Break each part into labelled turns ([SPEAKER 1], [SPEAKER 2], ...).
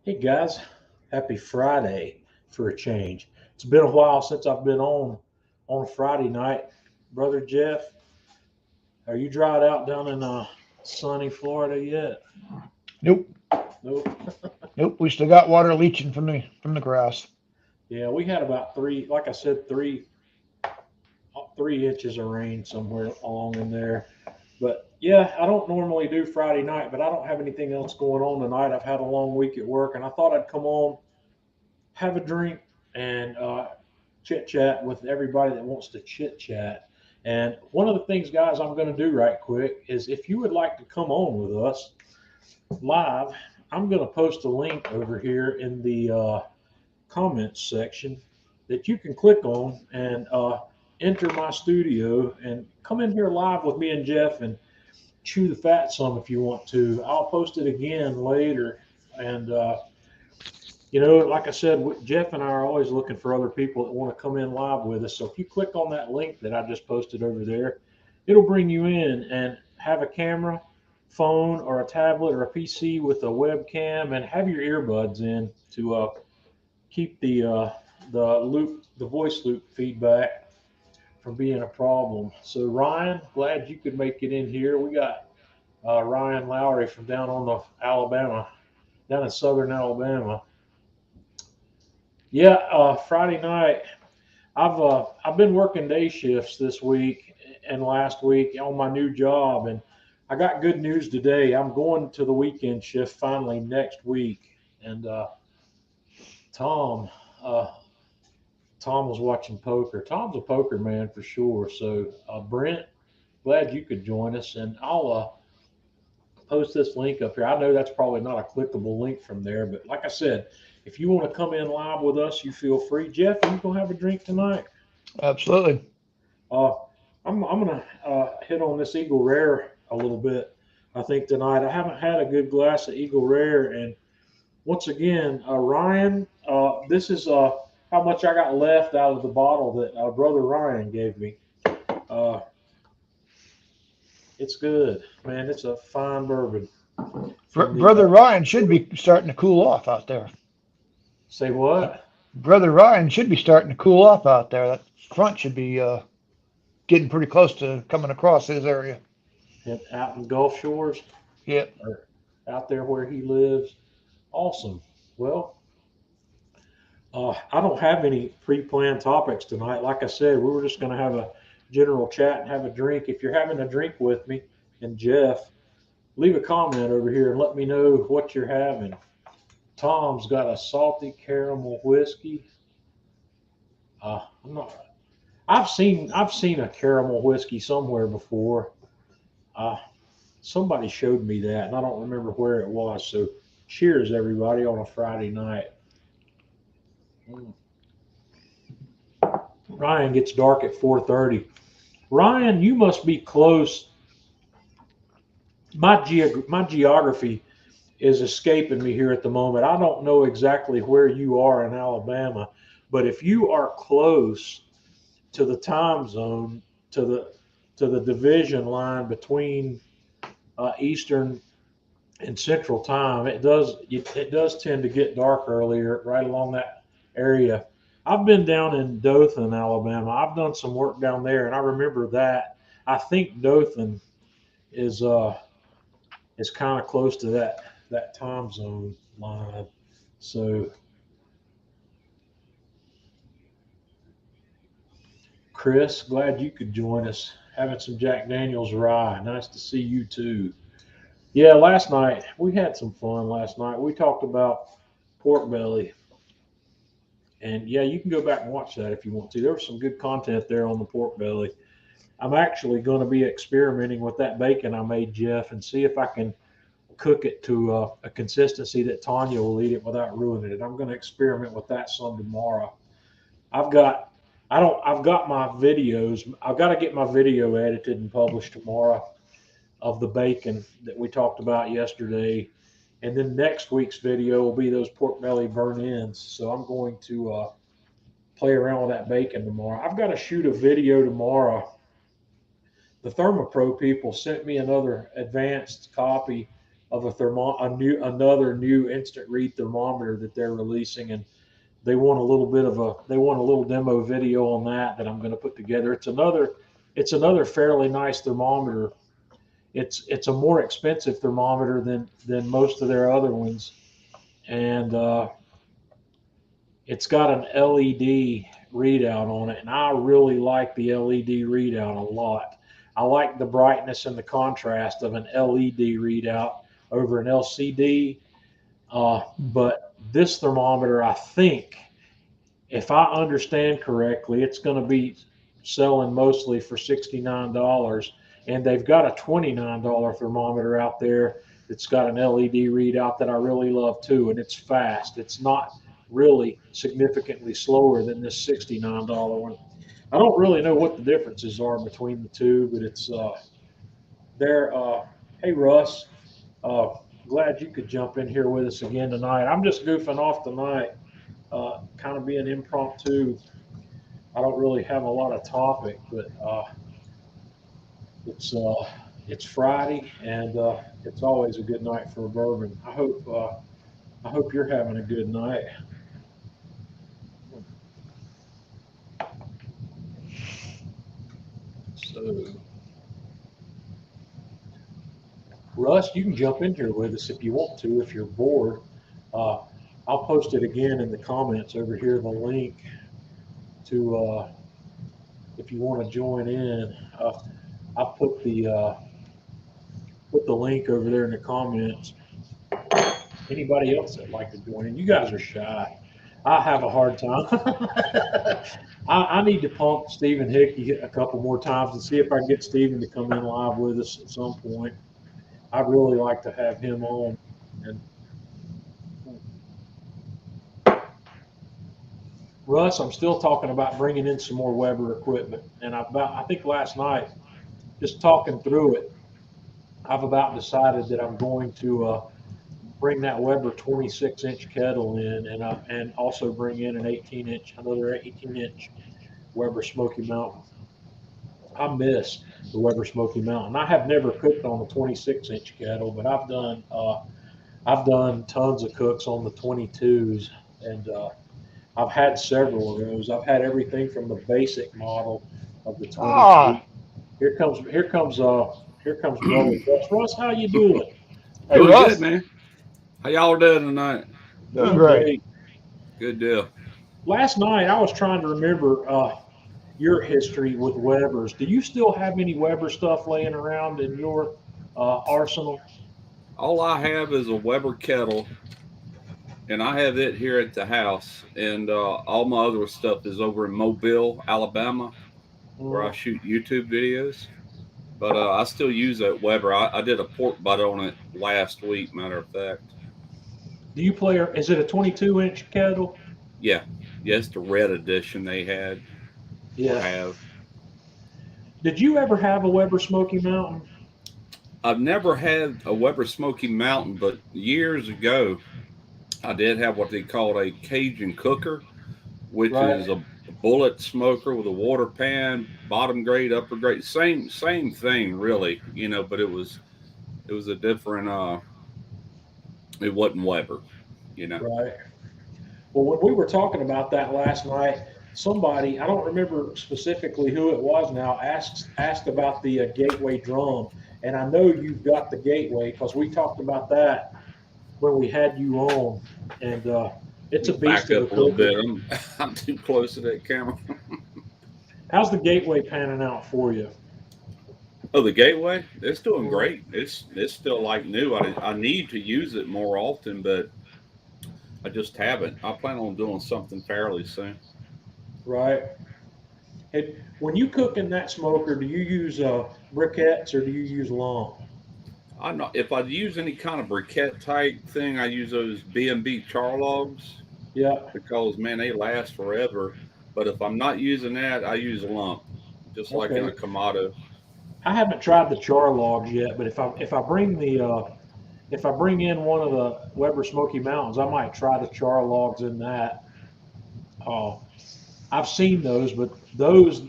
[SPEAKER 1] Hey guys, happy Friday for a change. It's been a while since I've been on a Friday night. Brother Jeff, are you dried out down in sunny Florida yet?
[SPEAKER 2] Nope,
[SPEAKER 1] Nope.
[SPEAKER 2] nope. We still got water leaching from the grass.
[SPEAKER 1] Yeah, we had about three, like I said, 3 inches of rain somewhere along in there. But yeah, I don't normally do Friday night, but I don't have anything else going on tonight. I've had a long week at work, and I thought I'd come on, have a drink, and chit chat with everybody that wants to chit chat. And one of the things, guys, I'm going to do right quick is if you would like to come on with us live, I'm going to post a link over here in the comments section that you can click on and enter my studio and come in here live with me and Jeff and chew the fat some if you want to. I'll post it again later. And like I said, Jeff and I are always looking for other people that want to come in live with us. So if you click on that link that I just posted over there, it'll bring you in and have a camera, phone, or a tablet or a PC with a webcam, and have your earbuds in to keep the voice loop feedback from being a problem. So Ryan, glad you could make it in here. We got Ryan Lowry from down on the Alabama, down in southern Alabama. Yeah, Friday night. I've been working day shifts this week and last week on my new job, and I got good news today. I'm going to the weekend shift finally next week, and Tom, uh, Tom was watching poker. Tom's a poker man for sure. So Brent, glad you could join us, and I'll post this link up here. I know that's probably not a clickable link from there, but like I said, if you want to come in live with us, you feel free. Jeff, are you gonna have a drink tonight?
[SPEAKER 2] Absolutely.
[SPEAKER 1] Uh, I'm gonna hit on this Eagle Rare a little bit. I think tonight I haven't had a good glass of Eagle Rare, and once again, Ryan, this is how much I got left out of the bottle that brother Ryan gave me. Uh, it's good, man. It's a fine bourbon from the.
[SPEAKER 2] Brother Ryan should be starting to cool off out there.
[SPEAKER 1] Say what?
[SPEAKER 2] Brother Ryan should be starting to cool off out there. That front should be getting pretty close to coming across his area.
[SPEAKER 1] Out in Gulf Shores,
[SPEAKER 2] Yep.
[SPEAKER 1] or out there where he lives. Awesome. Well, I don't have any pre-planned topics tonight. Like I said, we were just going to have a general chat and have a drink. If you're having a drink with me and Jeff, leave a comment over here and let me know what you're having. Tom's got a salty caramel whiskey. I'm not. I've seen a caramel whiskey somewhere before. Uh, Somebody showed me that, and I don't remember where it was. So, cheers, everybody, on a Friday night. Mm. Ryan gets dark at 4:30. Ryan, you must be close. My geography is escaping me here at the moment. I don't know exactly where you are in Alabama, but if you are close to the time zone, to the division line between Eastern and Central Time, it does tend to get dark earlier right along that area. I've been down in Dothan, Alabama. I've done some work down there, and I remember that. I think Dothan is is kind of close to that time zone line. So, Chris, glad you could join us. Having some Jack Daniels rye. Nice to see you too. Yeah, last night we had some fun. Last night we talked about pork belly, and yeah, you can go back and watch that if you want to. There was some good content there on the pork belly. I'm actually going to be experimenting with that bacon I made, Jeff, and see if I can cook it to a consistency that Tanya will eat it without ruining it. I'm going to experiment with that some tomorrow. I've got I've got my videos. I've got to get my video edited and published tomorrow of the bacon that we talked about yesterday. And then next week's video will be those pork belly burn ends. So I'm going to play around with that bacon tomorrow. I've got to shoot a video tomorrow. The ThermoPro people sent me another advanced copy of another new instant read thermometer that they're releasing, and they want a little demo video on that I'm going to put together. It's another fairly nice thermometer. It's a more expensive thermometer than most of their other ones, and it's got an LED readout on it, and I really like the LED readout a lot. I like the brightness and the contrast of an LED readout over an LCD. But this thermometer, I think, if I understand correctly, it's going to be selling mostly for $69. And they've got a $29 thermometer out there that's got an LED readout that I really love too. And it's fast. It's not really significantly slower than this $69 one. I don't really know what the differences are between the two, but they're, hey, Russ, uh, glad you could jump in here with us again tonight. I'm just goofing off tonight, kind of being impromptu. I don't really have a lot of topic, but it's uh, it's Friday, and it's always a good night for a bourbon. I hope you're having a good night. So, Russ, you can jump in here with us if you want to, if you're bored. Uh, I'll post it again in the comments over here, the link to if you want to join in. I put the link over there in the comments. Anybody else that'd like to join in? You guys are shy. I have a hard time. I need to pump Stephen Hickey a couple more times and see if I can get Stephen to come in live with us at some point. I'd really like to have him on. And Russ, I'm still talking about bringing in some more Weber equipment. And I think last night, just talking through it, I've about decided that I'm going to bring that Weber 26-inch kettle in, and also bring in another 18-inch Weber Smoky Mountain. I miss the Weber Smoky Mountain. I have never cooked on the 26-inch kettle, but I've done tons of cooks on the 22s, and I've had several of those. I've had everything from the basic model of the 22.
[SPEAKER 2] Ah,
[SPEAKER 1] Here comes brother Russ. Russ, how you doing?
[SPEAKER 2] hey
[SPEAKER 3] Doing good,
[SPEAKER 2] Russ,
[SPEAKER 3] man. How y'all doing tonight?
[SPEAKER 2] doing
[SPEAKER 1] Doing
[SPEAKER 2] great.
[SPEAKER 1] great.
[SPEAKER 3] Good deal.
[SPEAKER 1] Last night I was trying to remember your history with Weber's. Do you still have any Weber stuff laying around in your arsenal?
[SPEAKER 3] All I have is a Weber kettle, and I have it here at the house. And all my other stuff is over in Mobile, Alabama, where I
[SPEAKER 1] Mm.
[SPEAKER 3] shoot YouTube videos. But I still use that Weber. I did a pork butt on it last week, matter of fact.
[SPEAKER 1] Do you play? Is it a 22-inch kettle?
[SPEAKER 3] Yeah, yes, the red edition they had or
[SPEAKER 1] Yeah.
[SPEAKER 3] have.
[SPEAKER 1] Did you ever have a Weber Smoky Mountain?
[SPEAKER 3] I've never had a Weber Smoky Mountain, but years ago, I did have what they called a Cajun cooker, which
[SPEAKER 1] Right.
[SPEAKER 3] is a bullet smoker with a water pan, bottom grade, upper grade, same thing really, but it was a different it wasn't Weber.
[SPEAKER 1] Right. Well, when we were talking about that last night, somebody, I don't remember specifically who it was now, asked about the Gateway drum, and I know you've got the Gateway because we talked about that when we had you on, and it's a beast
[SPEAKER 3] Back
[SPEAKER 1] of a
[SPEAKER 3] up a little
[SPEAKER 1] cooker.
[SPEAKER 3] bit. I'm too close to that camera.
[SPEAKER 1] How's the Gateway panning out for you?
[SPEAKER 3] Oh, the Gateway, it's doing
[SPEAKER 1] Mhm.
[SPEAKER 3] great. It's still like new. I need to use it more often, but I just haven't. I plan on doing something fairly soon.
[SPEAKER 1] Right. And when you cook in that smoker, do you use briquettes or do you use long?
[SPEAKER 3] I'm not. If I use any kind of briquette type thing, I use those B&B char logs
[SPEAKER 1] Yeah.
[SPEAKER 3] because man, they last forever. But if I'm not using that, I use a lump, just like in a
[SPEAKER 1] Okay.
[SPEAKER 3] Kamado.
[SPEAKER 1] I haven't tried the char logs yet, but if I bring in one of the Weber Smoky Mountains, I might try the char logs in that. Uh, I've seen those, but those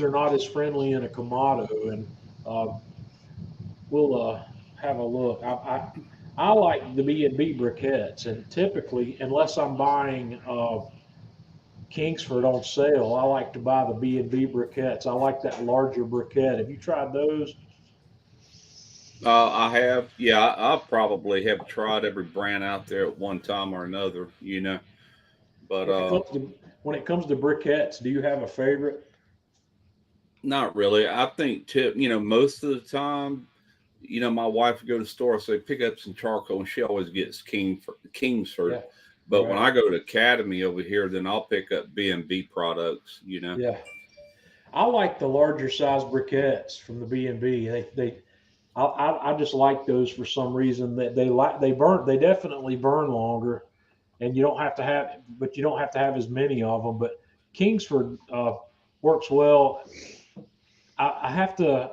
[SPEAKER 1] are not as friendly in a Kamado, and uh, we'll have a look. I like the B&B briquettes, and typically, unless I'm buying Kingsford on sale, I like to buy the B&B briquettes. I like that larger briquette. Have you tried those?
[SPEAKER 3] I have, yeah, I probably have tried every brand out there at one time or another, you know. But
[SPEAKER 1] When it comes to briquettes, do you have a favorite?
[SPEAKER 3] not really. I think most of the time, my wife would go to the store, say pick up some charcoal, and she always gets Kingsford.
[SPEAKER 1] Yeah,
[SPEAKER 3] But when
[SPEAKER 1] right.
[SPEAKER 3] I go to Academy over here, then I'll pick up B&B products.
[SPEAKER 1] Yeah, I like the larger size briquettes from the B&B. I just like those for some reason. That they burn. They definitely burn longer, and you don't have to have as many of them. But Kingsford works well. I have to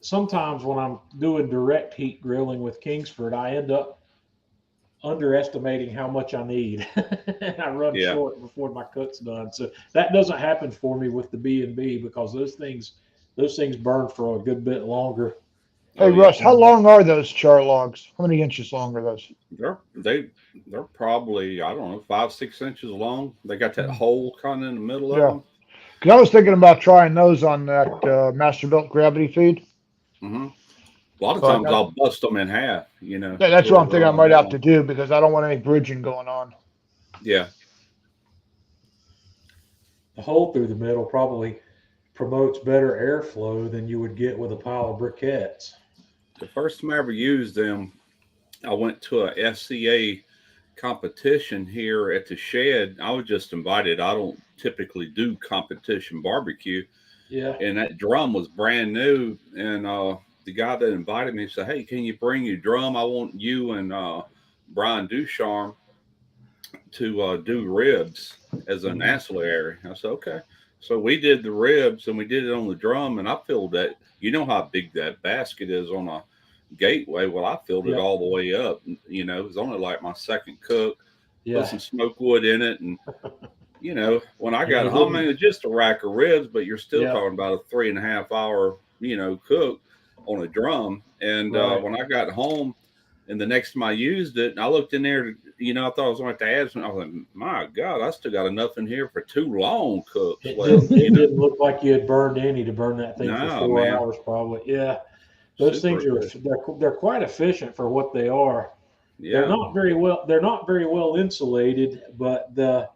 [SPEAKER 1] sometimes when I'm doing direct heat grilling with Kingsford, I end up underestimating how much I need, and I run
[SPEAKER 3] Yeah,
[SPEAKER 1] short before my cook's done. So that doesn't happen for me with the B&B because those things burn for a good bit longer.
[SPEAKER 2] Hey
[SPEAKER 3] oh yeah,
[SPEAKER 2] Russ, how long are those char logs? How many inches long are those?
[SPEAKER 3] they're probably, I don't know, 5 6 inches long. They got that
[SPEAKER 2] Mm,
[SPEAKER 3] hole kind of in the middle of
[SPEAKER 2] yeah,
[SPEAKER 3] them.
[SPEAKER 2] because I was thinking about trying those on that Masterbuilt gravity feed,
[SPEAKER 3] Hmm. A lot of
[SPEAKER 2] but
[SPEAKER 3] times I'll bust them in half,
[SPEAKER 2] that's what I'm thinking I might have
[SPEAKER 3] yeah,
[SPEAKER 2] to do because I don't want any bridging going on.
[SPEAKER 3] yeah.
[SPEAKER 1] The hole through the middle probably promotes better airflow than you would get with a pile of briquettes.
[SPEAKER 3] The first time I ever used them, I went to a FCA competition here at the shed. I was just invited. I don't typically do competition barbecue,
[SPEAKER 1] Yeah,
[SPEAKER 3] and that drum was brand new. And the guy that invited me said, "Hey, can you bring your drum? I want you and Brian Ducharme to do ribs as an
[SPEAKER 1] mhm.
[SPEAKER 3] ancillary." I said, "Okay." So we did the ribs and we did it on the drum, and I filled that. You know how big that basket is on a gateway. Well, I filled it
[SPEAKER 1] Yep,
[SPEAKER 3] all the way up. It was only like my second cook. Put
[SPEAKER 1] yeah,
[SPEAKER 3] some smoke wood in it, and when I
[SPEAKER 1] and
[SPEAKER 3] got
[SPEAKER 1] you
[SPEAKER 3] home,
[SPEAKER 1] didn't.
[SPEAKER 3] it was just a rack of ribs, but you're still
[SPEAKER 1] Yeah,
[SPEAKER 3] talking about a 3.5 hour, cook on a drum. And
[SPEAKER 1] right.
[SPEAKER 3] when I got home, and the next time I used it, I looked in there, I thought I was going to add some. I was like, my God, I still got enough in here for 2 long cooks.
[SPEAKER 1] It
[SPEAKER 3] Well,
[SPEAKER 1] didn't. It didn't look like you had burned any to burn that thing for
[SPEAKER 3] no,
[SPEAKER 1] 4
[SPEAKER 3] man,
[SPEAKER 1] hours, probably. Yeah, those
[SPEAKER 3] super
[SPEAKER 1] things are
[SPEAKER 3] efficient.
[SPEAKER 1] they're quite efficient for what they are. They're
[SPEAKER 3] Yeah,
[SPEAKER 1] not very well. They're not very well insulated, but the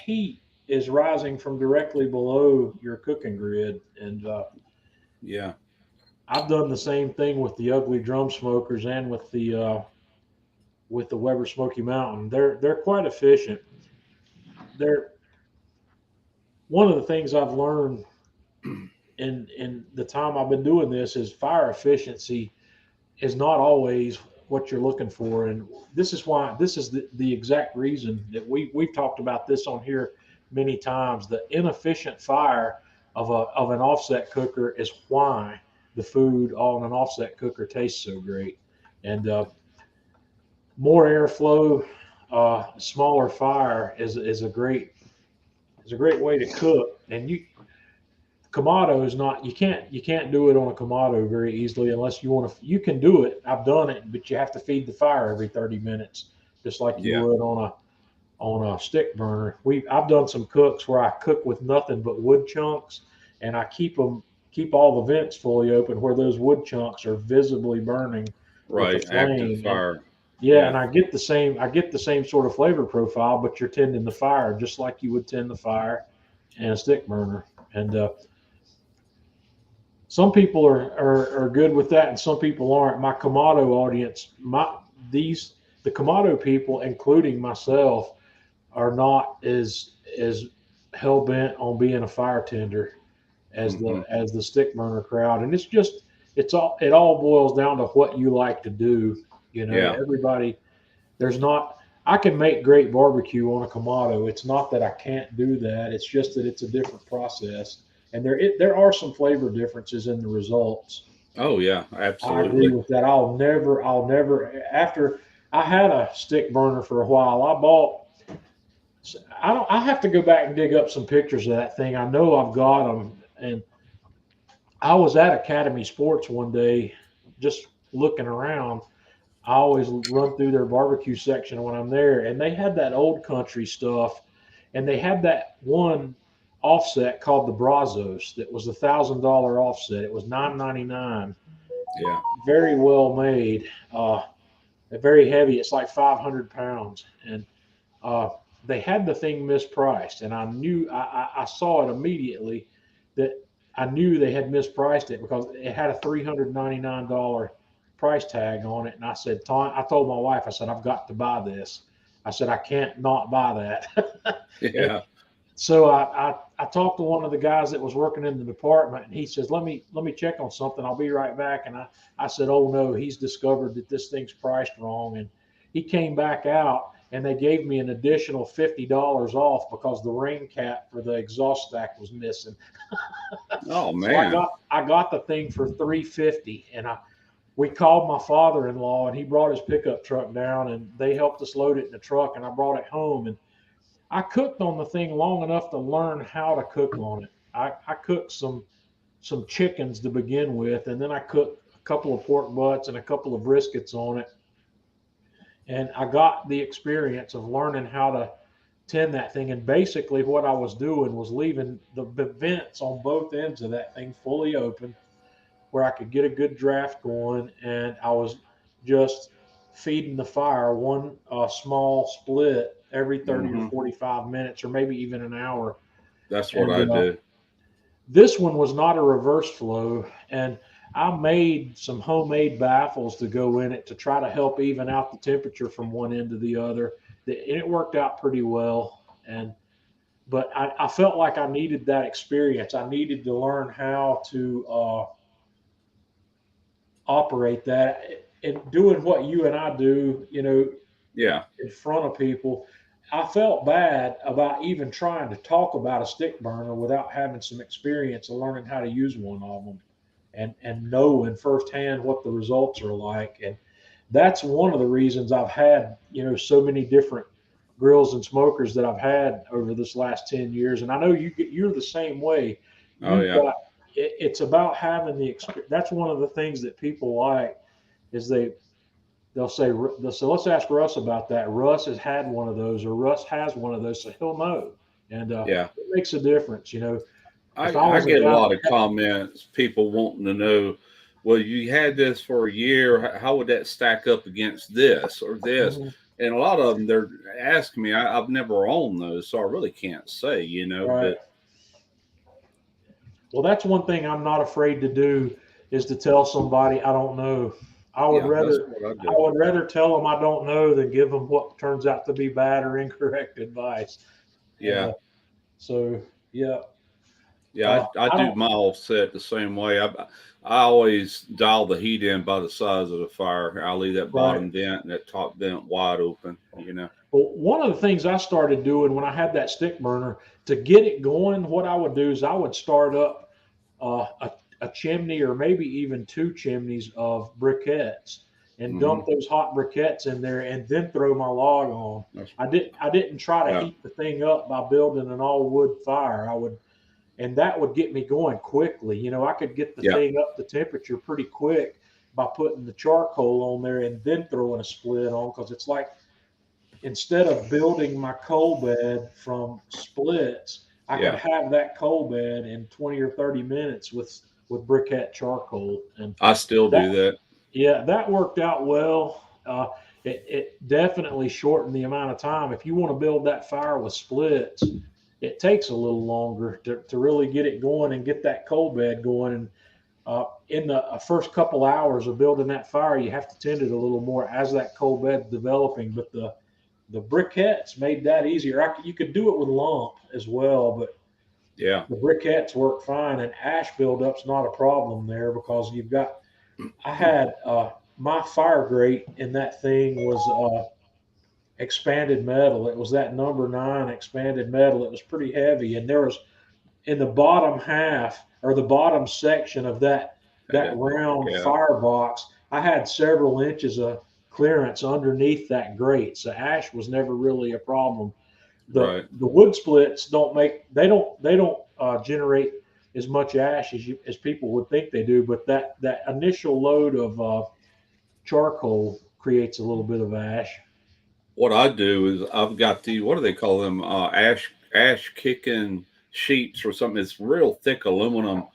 [SPEAKER 1] heat is rising from directly below your cooking grid, and
[SPEAKER 3] yeah,
[SPEAKER 1] I've done the same thing with the ugly drum smokers and with the Weber Smoky Mountain. They're quite efficient. They're one of the things I've learned in the time I've been doing this is fire efficiency is not always what you're looking for. And this is the exact reason that we've talked about this on here many times. The inefficient fire of an offset cooker is why the food on an offset cooker tastes so great. And more airflow, smaller fire is a great way to cook. And Kamado is not you can't do it on a Kamado very easily unless you want to. You can do it. I've done it, but you have to feed the fire every 30 minutes, just like you
[SPEAKER 3] yeah,
[SPEAKER 1] would on a stick burner. I've done some cooks where I cook with nothing but wood chunks, and I keep all the vents fully open where those wood chunks are visibly burning with the
[SPEAKER 3] right. Active
[SPEAKER 1] flame. And
[SPEAKER 3] fire.
[SPEAKER 1] yeah,
[SPEAKER 3] Yeah,
[SPEAKER 1] and I get the same sort of flavor profile, but you're tending the fire just like you would tend the fire in a stick burner. And some people are good with that and some people aren't. My Kamado audience, these the Kamado people, including myself, are not as hell bent on being a fire tender
[SPEAKER 3] hmm,
[SPEAKER 1] as the stick burner crowd. And it all boils down to what you like to do.
[SPEAKER 3] yeah.
[SPEAKER 1] Everybody there's not I can make great barbecue on a Kamado. It's not that I can't do that. It's just that it's a different process. And there are some flavor differences in the results.
[SPEAKER 3] Oh yeah,
[SPEAKER 1] I agree
[SPEAKER 3] absolutely.
[SPEAKER 1] with that. I'll never, after I had a stick burner for a while, I have to go back and dig up some pictures of that thing. I know I've got them. And I was at Academy Sports one day, just looking around. I always run through their barbecue section when I'm there, and they had that old country stuff, and they had that one offset called the Brazos that was $1,000 offset. It was $9.99,
[SPEAKER 3] Yeah.
[SPEAKER 1] very well made, very heavy. It's like 500 pounds, and uh, they had the thing mispriced, and I knew I saw it immediately that I knew they had mispriced it because it had a $399 price tag on it. And I said, I told my wife, I said, I've got to buy this. I said, I can't not buy that. And
[SPEAKER 3] Yeah.
[SPEAKER 1] so I talked to one of the guys that was working in the department, and he says, let me check on something. I'll be right back. And I said, oh no, he's discovered that this thing's priced wrong. And he came back out, and they gave me an additional $50 off because the ring cap for the exhaust stack was missing.
[SPEAKER 3] Oh
[SPEAKER 1] So
[SPEAKER 3] man.
[SPEAKER 1] I got the thing for $350, and we called my father-in-law, and he brought his pickup truck down, and they helped us load it in the truck, and I brought it home. And I cooked on the thing long enough to learn how to cook on it. I cooked some chickens to begin with, and then I cooked a couple of pork butts and a couple of briskets on it. And I got the experience of learning how to tend that thing. And basically, what I was doing was leaving the vents on both ends of that thing fully open where I could get a good draft going. And I was just feeding the fire one small split every 30 or
[SPEAKER 3] Hmm.
[SPEAKER 1] 45 minutes, or maybe even an hour.
[SPEAKER 3] That's what
[SPEAKER 1] And
[SPEAKER 3] I do.
[SPEAKER 1] this one was not a reverse flow. And I made some homemade baffles to go in it to try to help even out the temperature from one end to the other. And it worked out pretty well. And but I felt like I needed that experience. I needed to learn how to operate that. And doing what you and I do,
[SPEAKER 3] Yeah.
[SPEAKER 1] in front of people, I felt bad about even trying to talk about a stick burner without having some experience and learning how to use one of them, and knowing firsthand what the results are like. And that's one of the reasons I've had, so many different grills and smokers that I've had over this last 10 years. And I know you're the same way.
[SPEAKER 3] Oh
[SPEAKER 1] You've
[SPEAKER 3] yeah.
[SPEAKER 1] got, it's about having the experience. That's one of the things that people like is they'll say, let's ask Russ about that. Russ has had one of those, or Russ has one of those, so he'll know. And
[SPEAKER 3] Yeah.
[SPEAKER 1] it makes a difference. If I
[SPEAKER 3] I
[SPEAKER 1] was a
[SPEAKER 3] get a
[SPEAKER 1] guy
[SPEAKER 3] lot of comments, people wanting to know, well, you had this for a year. How would that stack up against this or this?
[SPEAKER 1] Mhm.
[SPEAKER 3] And a lot of them, they're asking me, I've never owned those, so I really can't say,
[SPEAKER 1] Right.
[SPEAKER 3] but
[SPEAKER 1] Well, that's one thing I'm not afraid to do is to tell somebody I don't know. I would
[SPEAKER 3] yeah, that's
[SPEAKER 1] rather
[SPEAKER 3] what I
[SPEAKER 1] I
[SPEAKER 3] do.
[SPEAKER 1] would rather tell them I don't know than give them what turns out to be bad or incorrect advice. And
[SPEAKER 3] Yeah.
[SPEAKER 1] so, yeah,
[SPEAKER 3] Yeah. I
[SPEAKER 1] I
[SPEAKER 3] do
[SPEAKER 1] don't.
[SPEAKER 3] my offset the same way. I always dial the heat in by the size of the fire. I leave that
[SPEAKER 1] Right.
[SPEAKER 3] bottom vent and that top vent wide open.
[SPEAKER 1] Well, one of the things I started doing when I had that stick burner to get it going, what I would do is I would start up a chimney or maybe even two chimneys of briquettes and
[SPEAKER 3] Hmm.
[SPEAKER 1] dump those hot briquettes in there and then throw my log on.
[SPEAKER 3] That's,
[SPEAKER 1] I didn't try to
[SPEAKER 3] yeah.
[SPEAKER 1] heat the thing up by building an all wood fire. And that would get me going quickly. I could get the
[SPEAKER 3] Yeah.
[SPEAKER 1] thing up to temperature pretty quick by putting the charcoal on there and then throwing a split on, because it's like instead of building my coal bed from splits, I could
[SPEAKER 3] Yeah.
[SPEAKER 1] have that coal bed in 20 or 30 minutes with briquette charcoal. And
[SPEAKER 3] I still
[SPEAKER 1] that,
[SPEAKER 3] do that.
[SPEAKER 1] yeah, that worked out well. It definitely shortened the amount of time. If you want to build that fire with splits, it takes a little longer to really get it going and get that coal bed going. And in the first couple hours of building that fire, you have to tend it a little more as that coal bed's developing. But the briquettes made that easier. You could do it with lump as well, but
[SPEAKER 3] Yeah.
[SPEAKER 1] the briquettes work fine, and ash buildup's not a problem there because you've got. I had my fire grate in that thing was expanded metal. It was that number 9 expanded metal. It was pretty heavy, and there was in the bottom half or the bottom section of that round
[SPEAKER 3] Yeah.
[SPEAKER 1] firebox, I had several inches of clearance underneath that grate, so ash was never really a problem. The
[SPEAKER 3] Right.
[SPEAKER 1] the wood splits don't generate as much ash as people would think they do, but that initial load of charcoal creates a little bit of ash.
[SPEAKER 3] What I do is I've got what do they call them? Ash kicking sheets or something. It's real thick aluminum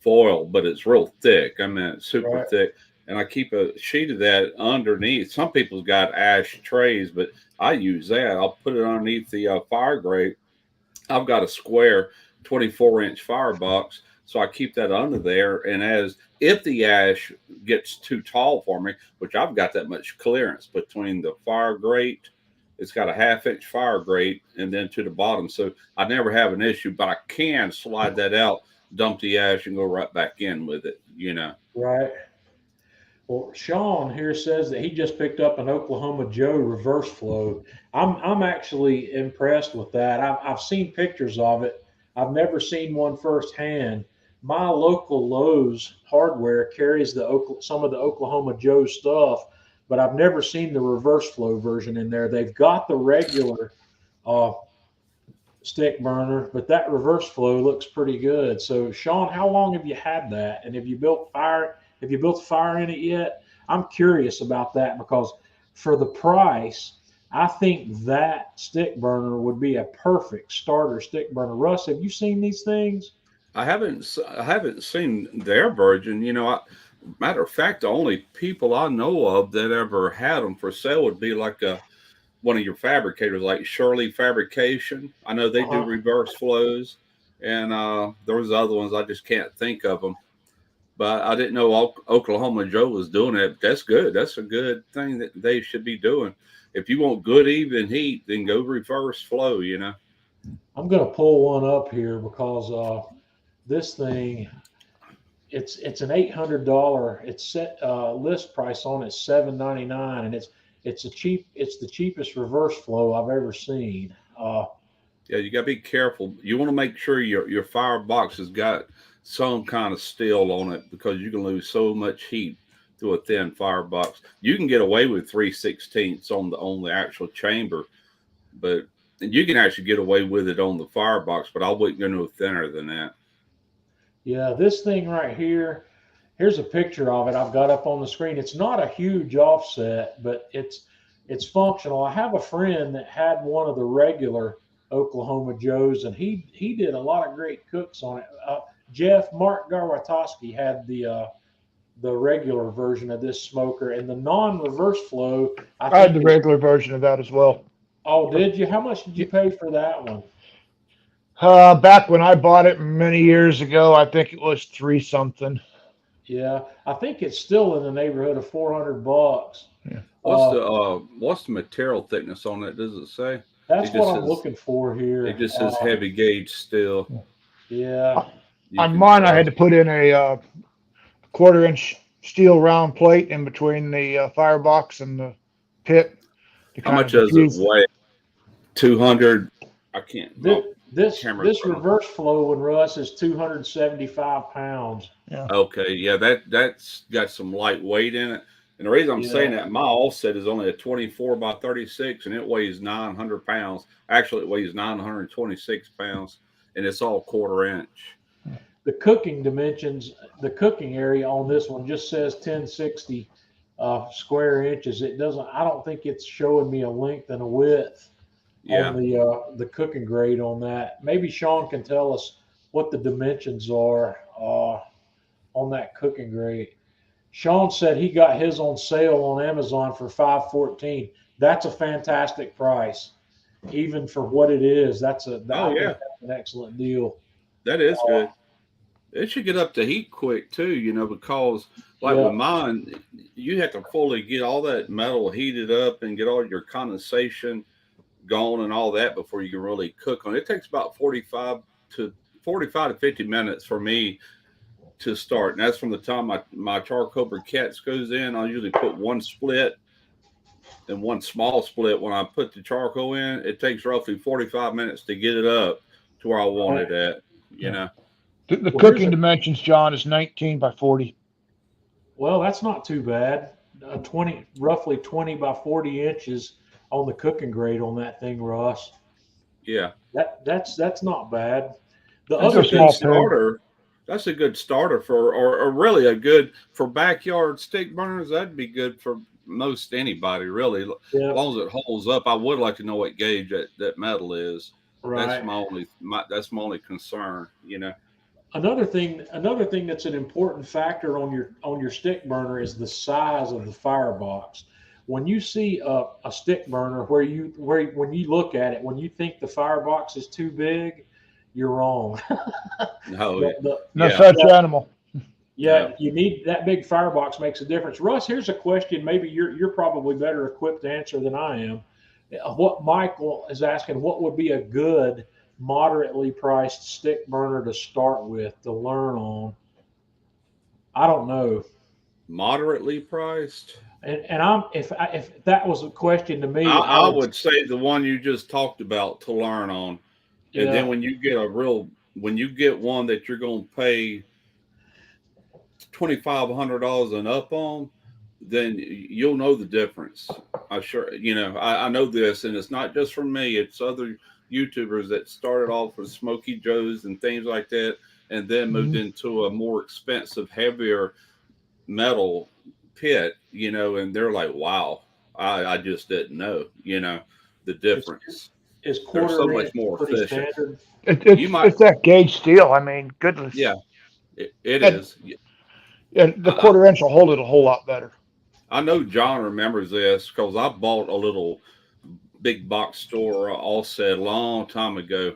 [SPEAKER 3] foil, but it's real thick. I mean, it's super
[SPEAKER 1] Right.
[SPEAKER 3] thick. And I keep a sheet of that underneath. Some people's got ash trays, but I use that. I'll put it underneath the fire grate. I've got a square 24-inch firebox, so I keep that under there. And as if the ash gets too tall for me, which I've got that much clearance between the fire grate, it's got a 1/2-inch fire grate, and then to the bottom, so I never have an issue. But I can slide that out, dump the ash, and go right back in with it.
[SPEAKER 1] Right. Well, Sean here says that he just picked up an Oklahoma Joe reverse flow. I'm actually impressed with that. I've seen pictures of it. I've never seen one firsthand. My local Lowe's hardware carries some of the Oklahoma Joe stuff, but I've never seen the reverse flow version in there. They've got the regular uh, stick burner, but that reverse flow looks pretty good. So, Sean, how long have you had that? And have you built fire? Have you built a fire in it yet? I'm curious about that because for the price, I think that stick burner would be a perfect starter stick burner. Russ, have you seen these things?
[SPEAKER 3] I haven't seen their version. Matter of fact, the only people I know of that ever had them for sale would be like one of your fabricators, like Shirley Fabrication. I know they do
[SPEAKER 1] Uh-huh.
[SPEAKER 3] reverse flows, and there's other ones I just can't think of them. But I didn't know Oklahoma Joe was doing it. That's good. That's a good thing that they should be doing. If you want good even heat, then go reverse flow.
[SPEAKER 1] I'm going to pull one up here because this thing it's an $800. It's set list price on it $799, and it's the cheapest reverse flow I've ever seen.
[SPEAKER 3] Yeah, you gotta be careful. You want to make sure your firebox has got some kind of steel on it because you can lose so much heat through a thin firebox. You can get away with 3/16 on the actual chamber, but you can actually get away with it on the firebox. But I wouldn't go no thinner than that.
[SPEAKER 1] Yeah, this thing right here. Here's a picture of it I've got up on the screen. It's not a huge offset, but it's functional. I have a friend that had one of the regular Oklahoma Joes, and he did a lot of great cooks on it. Mark Garwatowski had the regular version of this smoker, and the non-reverse flow. I
[SPEAKER 2] I had
[SPEAKER 1] think
[SPEAKER 2] the
[SPEAKER 1] is.
[SPEAKER 2] regular version of that as well.
[SPEAKER 1] Oh, did you? How much did you pay for that one?
[SPEAKER 2] Back when I bought it many years ago, I think it was three something.
[SPEAKER 1] Yeah, I think it's still in the neighborhood of $400.
[SPEAKER 2] Yeah.
[SPEAKER 3] What's
[SPEAKER 1] Uh,
[SPEAKER 3] the material thickness on it? Does it say?
[SPEAKER 1] that's
[SPEAKER 3] It
[SPEAKER 1] what
[SPEAKER 3] just
[SPEAKER 1] I'm
[SPEAKER 3] says
[SPEAKER 1] looking for
[SPEAKER 3] it
[SPEAKER 1] here.
[SPEAKER 3] just says heavy gauge steel.
[SPEAKER 1] Yeah.
[SPEAKER 3] You
[SPEAKER 2] On
[SPEAKER 3] can
[SPEAKER 2] mine, I
[SPEAKER 3] tell.
[SPEAKER 2] had to put in a 1/4 inch steel round plate in between the firebox and the pit to
[SPEAKER 3] How
[SPEAKER 2] kind of
[SPEAKER 3] much does it
[SPEAKER 2] diffuse.
[SPEAKER 3] weigh? 200. I can't.
[SPEAKER 1] This
[SPEAKER 3] My
[SPEAKER 1] this
[SPEAKER 3] camera's
[SPEAKER 1] this
[SPEAKER 3] on.
[SPEAKER 1] reverse flow one, Russ, is 275 pounds.
[SPEAKER 2] Yeah.
[SPEAKER 3] Okay, yeah, that's got some light weight in it. And the reason I'm saying
[SPEAKER 1] Yeah.
[SPEAKER 3] that, my offset is only a 24 by 36, and it weighs 900 pounds. Actually, it weighs 926 pounds, and it's all 1/4 inch.
[SPEAKER 1] The cooking dimensions, the cooking area on this one just says 1060 square inches. It doesn't. I don't think it's showing me a length and a width on
[SPEAKER 3] Yeah,
[SPEAKER 1] the cooking grade on that. Maybe Sean can tell us what the dimensions are on that cooking grade. Sean said he got his on sale on Amazon for 514. That's a fantastic price, even for what it is.
[SPEAKER 3] oh
[SPEAKER 1] I think
[SPEAKER 3] yeah,
[SPEAKER 1] that's an excellent deal.
[SPEAKER 3] that is
[SPEAKER 1] Uh,
[SPEAKER 3] good. It should get up to heat quick too, because like
[SPEAKER 1] yeah,
[SPEAKER 3] with mine, you have to fully get all that metal heated up and get all your condensation gone and all that before you can really cook on it. It takes about 45 to 50 minutes for me to start. And that's from the time my charcoal briquettes goes in. I'll usually put one split and one small split. When I put the charcoal in, it takes roughly 45 minutes to get it up to where I want
[SPEAKER 1] right.
[SPEAKER 3] it at, you
[SPEAKER 2] Yeah.
[SPEAKER 3] know.
[SPEAKER 2] The
[SPEAKER 1] Well, here's
[SPEAKER 2] cooking
[SPEAKER 1] a
[SPEAKER 2] dimensions, John, is 19 by 40.
[SPEAKER 1] well, that's not too bad. 20, roughly 20 by 40 inches on the cooking grade on that thing, Russ.
[SPEAKER 3] Yeah.
[SPEAKER 1] That's not bad. The
[SPEAKER 2] That's
[SPEAKER 3] That's
[SPEAKER 1] other
[SPEAKER 3] a
[SPEAKER 2] a
[SPEAKER 3] good
[SPEAKER 1] thing,
[SPEAKER 2] small pig.
[SPEAKER 3] starter. That's a good starter for, or really a good for backyard stick burners. That'd be good for most anybody really. As
[SPEAKER 1] Yeah,
[SPEAKER 3] long as it holds up, I would like to know what gauge that metal is. That's
[SPEAKER 1] right.
[SPEAKER 3] that's my only concern. You know.
[SPEAKER 1] Another thing that's an important factor on your stick burner is the size of the firebox. When you see a stick burner where when you look at it, when you think the firebox is too big, you're wrong.
[SPEAKER 3] No.
[SPEAKER 2] No
[SPEAKER 3] Yeah.
[SPEAKER 2] such animal.
[SPEAKER 1] Yeah,
[SPEAKER 3] No.
[SPEAKER 1] you need that big firebox makes a difference. Russ, here's a question. Maybe you're probably better equipped to answer than I am. What Michael is asking, what would be a good moderately priced stick burner to start with to learn on? I don't know.
[SPEAKER 3] Moderately priced.
[SPEAKER 1] And if that was a question to me,
[SPEAKER 3] I would say the one you just talked about to learn on, and then
[SPEAKER 1] yeah,
[SPEAKER 3] when you get one that you're going to pay $2,500 and up on, then you'll know the difference. I sure, I know this, and it's not just from me. It's other YouTubers that started off with Smoky Joes and things like that, and then moved
[SPEAKER 2] Mhm.
[SPEAKER 3] into a more expensive, heavier metal pit, and they're like, wow, I just didn't know, the
[SPEAKER 1] is
[SPEAKER 3] difference.
[SPEAKER 1] is
[SPEAKER 3] They're so
[SPEAKER 1] quarter
[SPEAKER 3] much
[SPEAKER 1] inch
[SPEAKER 3] more
[SPEAKER 1] pretty
[SPEAKER 3] efficient.
[SPEAKER 1] standard?
[SPEAKER 3] You might,
[SPEAKER 2] It's that gauge steel. I mean, goodness.
[SPEAKER 3] yeah, it
[SPEAKER 2] And,
[SPEAKER 3] is.
[SPEAKER 2] and the
[SPEAKER 3] I,
[SPEAKER 2] quarter inch will hold it a whole lot better.
[SPEAKER 3] I know John remembers this because I bought a little big box store offset a long time ago,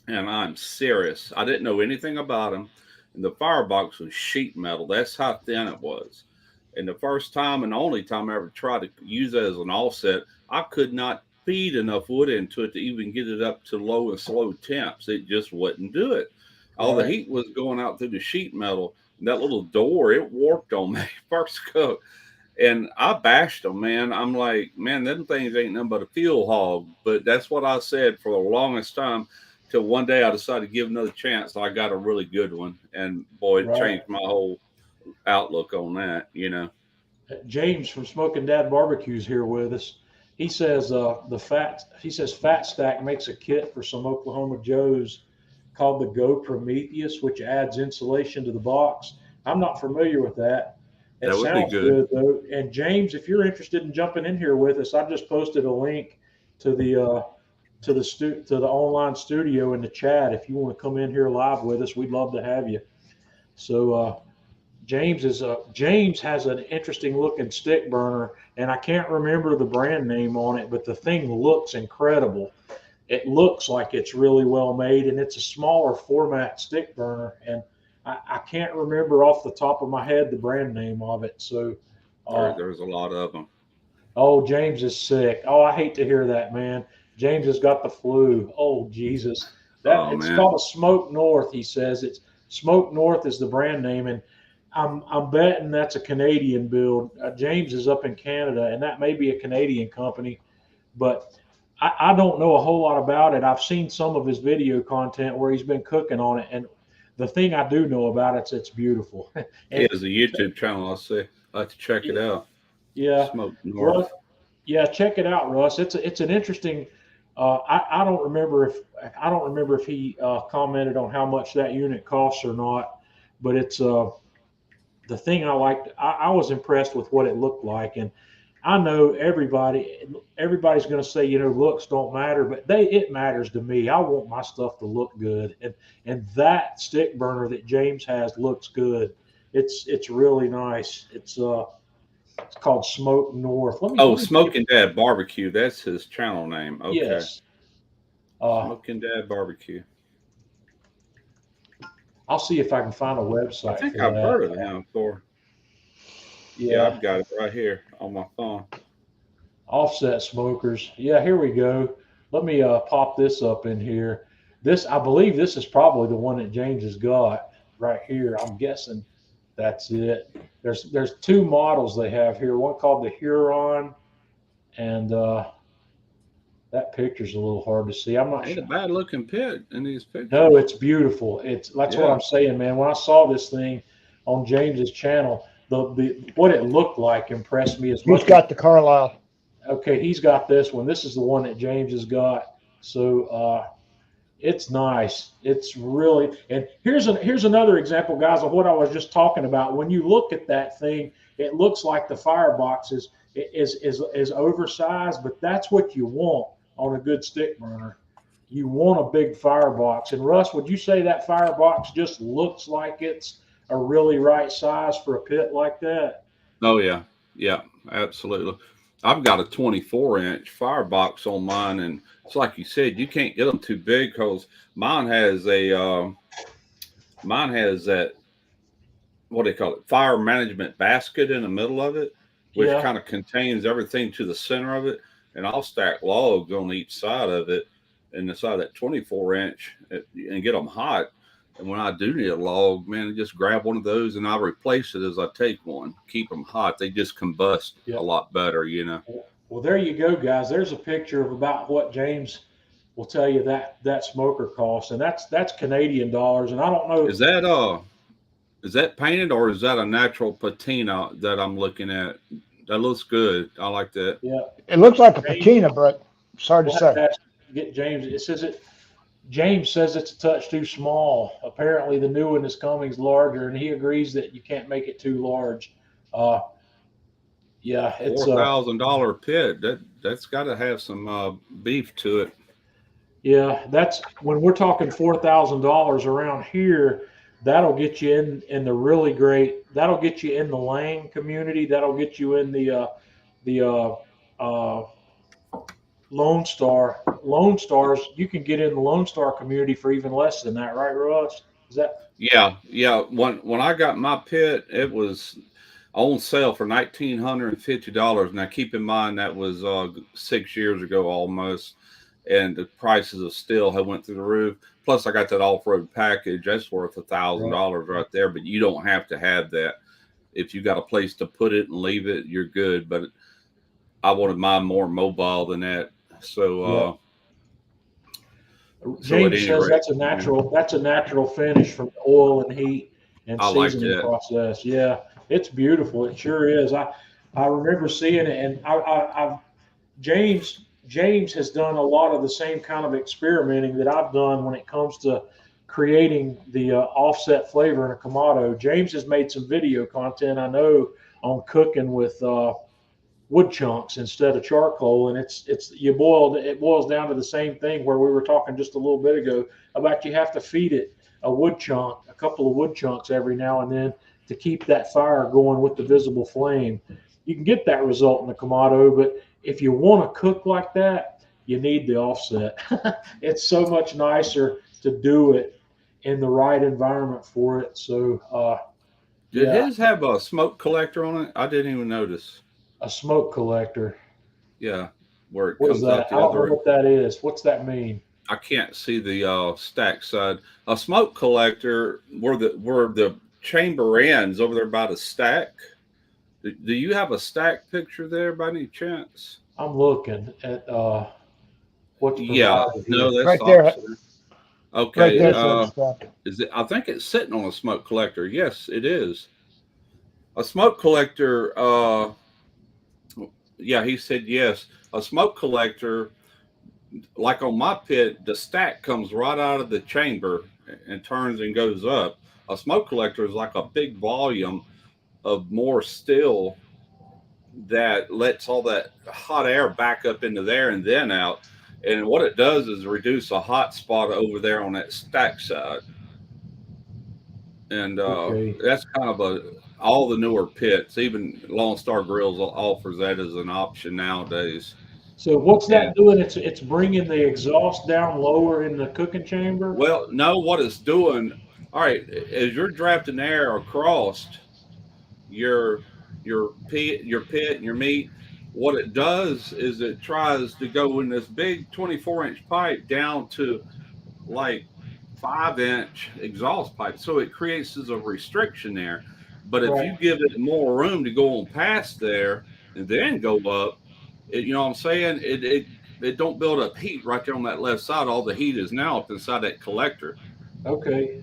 [SPEAKER 3] and I'm serious. I didn't know anything about them, and the firebox was sheet metal. That's how thin it was. And the first time and only time I ever tried to use it as an offset, I could not feed enough wood into it to even get it up to low and slow temps. It just wouldn't do it. All the
[SPEAKER 1] Right.
[SPEAKER 3] heat was going out through the sheet metal. And that little door, it warped on me first coat. And I bashed them, man. I'm like, man, them things ain't nothing but a field hog. But that's what I said for the longest time. Till one day I decided to give another chance. I got a really good one, and boy, it
[SPEAKER 1] Right.
[SPEAKER 3] changed my whole outlook on that.
[SPEAKER 1] James from Smoking Dad Barbecues here with us. He says Fat Stack makes a kit for some Oklahoma Joes called the Go Prometheus, which adds insulation to the box. I'm not familiar with that. It
[SPEAKER 3] That would be
[SPEAKER 1] sounds
[SPEAKER 3] good.
[SPEAKER 1] good though. And James, if you're interested in jumping in here with us, I just posted a link to to the online studio in the chat. If you want to come in here live with us, we'd love to have you. So James has an interesting looking stick burner, and I can't remember the brand name on it, but the thing looks incredible. It looks like it's really well made, and it's a smaller format stick burner, and I can't remember off the top of my head the brand name of it. So, uh,
[SPEAKER 3] There's a lot of them.
[SPEAKER 1] oh, James is sick. Oh, I hate to hear that, man. James has got the flu. Oh, Jesus. That
[SPEAKER 3] Oh
[SPEAKER 1] it's
[SPEAKER 3] man,
[SPEAKER 1] called a Smoke North. He says it's Smoke North is the brand name, and I'm betting that's a Canadian build. James is up in Canada, and that may be a Canadian company, but I don't know a whole lot about it. I've seen some of his video content where he's been cooking on it, and the thing I do know about it's beautiful.
[SPEAKER 3] he
[SPEAKER 1] And
[SPEAKER 3] has a YouTube channel. I have to check it out.
[SPEAKER 1] yeah,
[SPEAKER 3] Smoke
[SPEAKER 1] Russ,
[SPEAKER 3] North.
[SPEAKER 1] yeah, check it out, Russ. It's an interesting. I don't remember if he commented on how much that unit costs or not, but it's the thing I liked. I was impressed with what it looked like, and I know everybody's going to say looks don't matter, but it matters to me. I want my stuff to look good, and that stick burner that James has looks good. It's really nice. It's called Smoke North.
[SPEAKER 3] Oh,
[SPEAKER 1] Let me see if
[SPEAKER 3] Smoking Dad Barbecue. That's his channel name. Okay.
[SPEAKER 1] yes. Uh,
[SPEAKER 3] Smoking Dad Barbecue.
[SPEAKER 1] I'll see if I can find a
[SPEAKER 3] I
[SPEAKER 1] website
[SPEAKER 3] think
[SPEAKER 1] for
[SPEAKER 3] I've
[SPEAKER 1] that.
[SPEAKER 3] heard of him before. Yeah,
[SPEAKER 1] Yeah,
[SPEAKER 3] I've got it right here on my phone.
[SPEAKER 1] offset smokers. Yeah, here we go. Let me pop this up in here. I believe this is probably the one that James has got right here. I'm guessing that's it. There's two models they have here. One called the Huron, and that picture's a little hard to see. I'm not
[SPEAKER 3] Ain't a
[SPEAKER 1] sure.
[SPEAKER 3] bad looking pit in these
[SPEAKER 1] No,
[SPEAKER 3] pictures.
[SPEAKER 1] it's beautiful. That's what
[SPEAKER 3] Yeah.
[SPEAKER 1] I'm saying, man. When I saw this thing on James's channel, the what it looked like impressed me as
[SPEAKER 2] He's
[SPEAKER 1] much as
[SPEAKER 2] got the Carlisle.
[SPEAKER 1] okay, he's got this one. This is the one that James has got. So it's nice. It's really and here's another example, guys, of what I was just talking about. When you look at that thing, it looks like the fireboxes. is oversized, but that's what you want on a good stick burner. You want a big firebox. And Russ, would you say that firebox just looks like it's a really right size for a pit like that?
[SPEAKER 3] Oh yeah, absolutely. I've got a 24-inch firebox on mine, and it's like you said, you can't get them too big because mine has that, what do they call it, fire management basket in the middle of it, which
[SPEAKER 1] Yeah.
[SPEAKER 3] kind of contains everything to the center of it, and I'll stack logs on each side of it, and the side of that 24-inch, and get them hot. And when I do need a log, man, I just grab one of those and I'll replace it as I take one. Keep them hot. They just combust
[SPEAKER 1] Yeah.
[SPEAKER 3] a lot better, you know.
[SPEAKER 1] Well, there you go, guys. There's a picture of about what James will tell you that smoker costs, and that's Canadian dollars. And I don't know.
[SPEAKER 3] Is that painted or is that a natural patina that I'm looking at? That looks good. I like that.
[SPEAKER 1] Yeah.
[SPEAKER 2] It looks like a
[SPEAKER 1] James,
[SPEAKER 2] patina, but it's hard to
[SPEAKER 1] we'll have
[SPEAKER 2] say.
[SPEAKER 1] to get James. James says it's a touch too small. Apparently, the new one is coming larger, and he agrees that you can't make it too large. Uh, yeah, it's
[SPEAKER 3] $4,000 pit. That's got to have some beef to it.
[SPEAKER 1] Yeah, that's when we're talking $4,000 around here. That'll get you in the really great. That'll get you in the Lang community. That'll get you in the uh, Lone Star. Lone Stars. You can get in the Lone Star community for even less than that, right, Russ? Is that?
[SPEAKER 3] Yeah. When I got my pit, it was on sale for $1,950. Now, keep in mind that was 6 years ago almost, and the prices of steel had went through the roof. Plus, I got that off-road package. That's worth $1,000 right there. But you don't have to have that. If you got a place to put it and leave it, you're good. But I wanted mine more mobile than that. So,
[SPEAKER 1] James says that's a natural finish from oil and heat and seasoning process. Yeah, it's beautiful. It sure is. I remember seeing it, and James has done a lot of the same kind of experimenting that I've done when it comes to creating the offset flavor in a Kamado. James has made some video content, I know, on cooking with wood chunks instead of charcoal, and it boils down to the same thing where we were talking just a little bit ago about you have to feed it a couple of wood chunks every now and then to keep that fire going with the visible flame. You can get that result in the Kamado, but if you want to cook like that, you need the offset. It's so much nicer to do it in the right environment for it. So,
[SPEAKER 3] did his have a smoke collector on it? I didn't even notice.
[SPEAKER 1] A smoke collector.
[SPEAKER 3] Yeah, where it
[SPEAKER 1] what
[SPEAKER 3] comes
[SPEAKER 1] is that?
[SPEAKER 3] out the
[SPEAKER 1] I don't
[SPEAKER 3] other.
[SPEAKER 1] know what that is. What's that mean?
[SPEAKER 3] I can't see the stack side. A smoke collector where the chamber ends over there by the stack. Do you have a stack picture there by any chance?
[SPEAKER 1] I'm looking at what's provided here.
[SPEAKER 3] No, that's
[SPEAKER 2] right there.
[SPEAKER 3] Okay.
[SPEAKER 2] Right there,
[SPEAKER 3] is it? I think it's sitting on a smoke collector. Yes, it is. A smoke collector. Yeah, he said yes. A smoke collector, like on my pit, the stack comes right out of the chamber and turns and goes up. A smoke collector is like a big volume of more steel that lets all that hot air back up into there and then out. And what it does is reduce a hot spot over there on that stack side. And that's kind of all the newer pits, even Lone Star Grills offers that as an option nowadays.
[SPEAKER 1] So what's that doing? It's bringing the exhaust down lower in the cooking chamber?
[SPEAKER 3] Well, no, what it's doing, all right, as you're drafting air across your pit and your meat, what it does is it tries to go in this big 24-inch pipe down to like 5-inch exhaust pipe. So it creates a restriction there. But if you give it more room to go on past there and then go up, you know what I'm saying? It don't build up heat right there on that left side. All the heat is now up inside that collector.
[SPEAKER 1] Okay.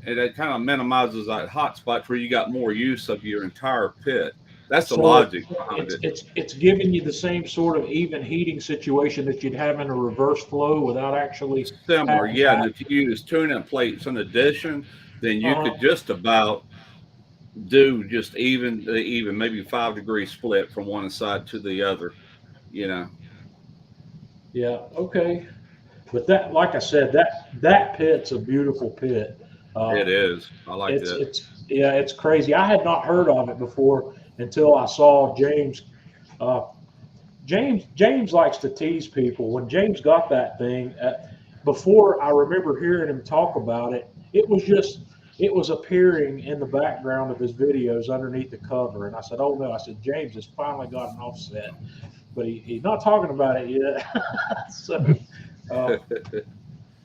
[SPEAKER 3] And it kind of minimizes that hot spot where you got more use of your entire pit. That's the logic behind it.
[SPEAKER 1] It's giving you the same sort of even heating situation that you'd have in a reverse flow without actually
[SPEAKER 3] similar. Yeah, and if you use tune-in plates in addition, then you could just about do just even maybe 5 degree split from one side to the other. You know,
[SPEAKER 1] Yeah. Okay. But that, like I said, that pit's a beautiful pit. Uh,
[SPEAKER 3] it is. I like that.
[SPEAKER 1] yeah, it's crazy. I had not heard of it before until I saw James. Uh, James likes to tease people. When James got that thing, before I remember hearing him talk about it, it was appearing in the background of his videos underneath the cover, and I said, "Oh no!" I said, "James has finally got an offset," but he's not talking about it yet. So, uh,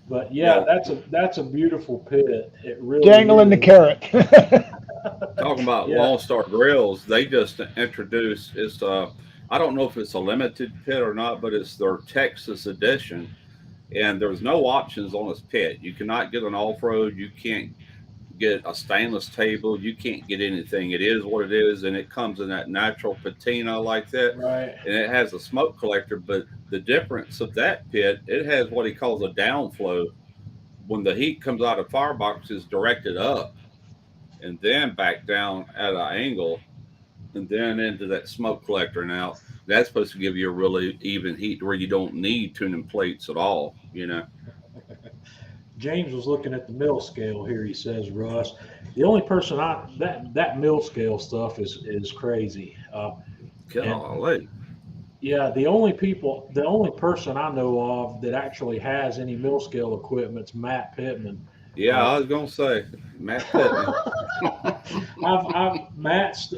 [SPEAKER 1] but yeah,
[SPEAKER 3] Yeah,
[SPEAKER 1] that's a beautiful pit. It really
[SPEAKER 2] Dangling the
[SPEAKER 1] is.
[SPEAKER 2] carrot.
[SPEAKER 3] talking about
[SPEAKER 1] Yeah,
[SPEAKER 3] Lone Star Grills, they just introduced it's I don't know if it's a limited pit or not, but it's their Texas edition, and there's no options on this pit. You cannot get an off road. You can't get a stainless table. You can't get anything. It is what it is, and it comes in that natural patina like that,
[SPEAKER 1] right.
[SPEAKER 3] and it has a smoke collector. But the difference of that pit, it has what he calls a downflow. When the heat comes out of firebox, is directed up and then back down at an angle and then into that smoke collector and out. That's supposed to give you a really even heat where you don't need tuning plates at all, you know.
[SPEAKER 1] James was looking at the mill scale here. He says, Russ, the only person that mill scale stuff is crazy. And
[SPEAKER 3] Golly.
[SPEAKER 1] yeah, the only person I know of that actually has any mill scale equipment's Matt Pittman.
[SPEAKER 3] Yeah,
[SPEAKER 1] Uh,
[SPEAKER 3] I was gonna say Matt Pittman.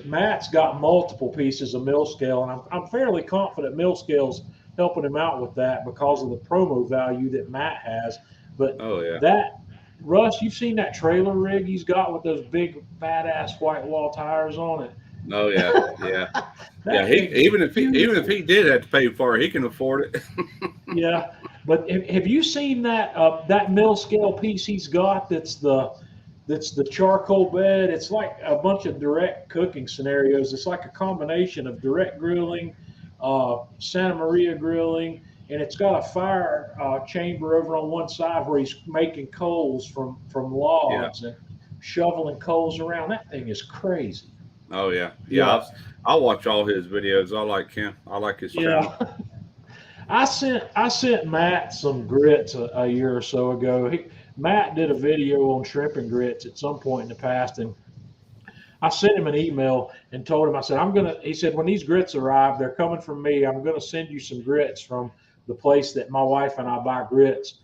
[SPEAKER 1] Matt's got multiple pieces of mill scale, and I'm fairly confident mill scale's helping him out with that because of the promo value that Matt has. But
[SPEAKER 3] Oh yeah.
[SPEAKER 1] that Russ, you've seen that trailer rig he's got with those big badass white wall tires on it.
[SPEAKER 3] Oh yeah. Yeah. Yeah.
[SPEAKER 1] That
[SPEAKER 3] He
[SPEAKER 1] thing is
[SPEAKER 3] even if
[SPEAKER 1] beautiful.
[SPEAKER 3] he did have to pay for it, he can afford it.
[SPEAKER 1] Yeah, but have you seen that mill scale piece he's got? That's the charcoal bed. It's like a bunch of direct cooking scenarios. It's like a combination of direct grilling, Santa Maria grilling, and it's got a fire chamber over on one side where he's making coals from
[SPEAKER 3] Yeah.
[SPEAKER 1] logs and shoveling coals around. That thing is crazy.
[SPEAKER 3] Oh yeah. Yeah.
[SPEAKER 1] Yeah,
[SPEAKER 3] I watch all his videos. I like him. I like his channel.
[SPEAKER 1] yeah. I sent Matt some grits a year or so ago. Matt did a video on shrimp and grits at some point in the past, and I sent him an email and told him, I said, I'm gonna. He said, when these grits arrive, they're coming from me. I'm gonna send you some grits from the place that my wife and I buy grits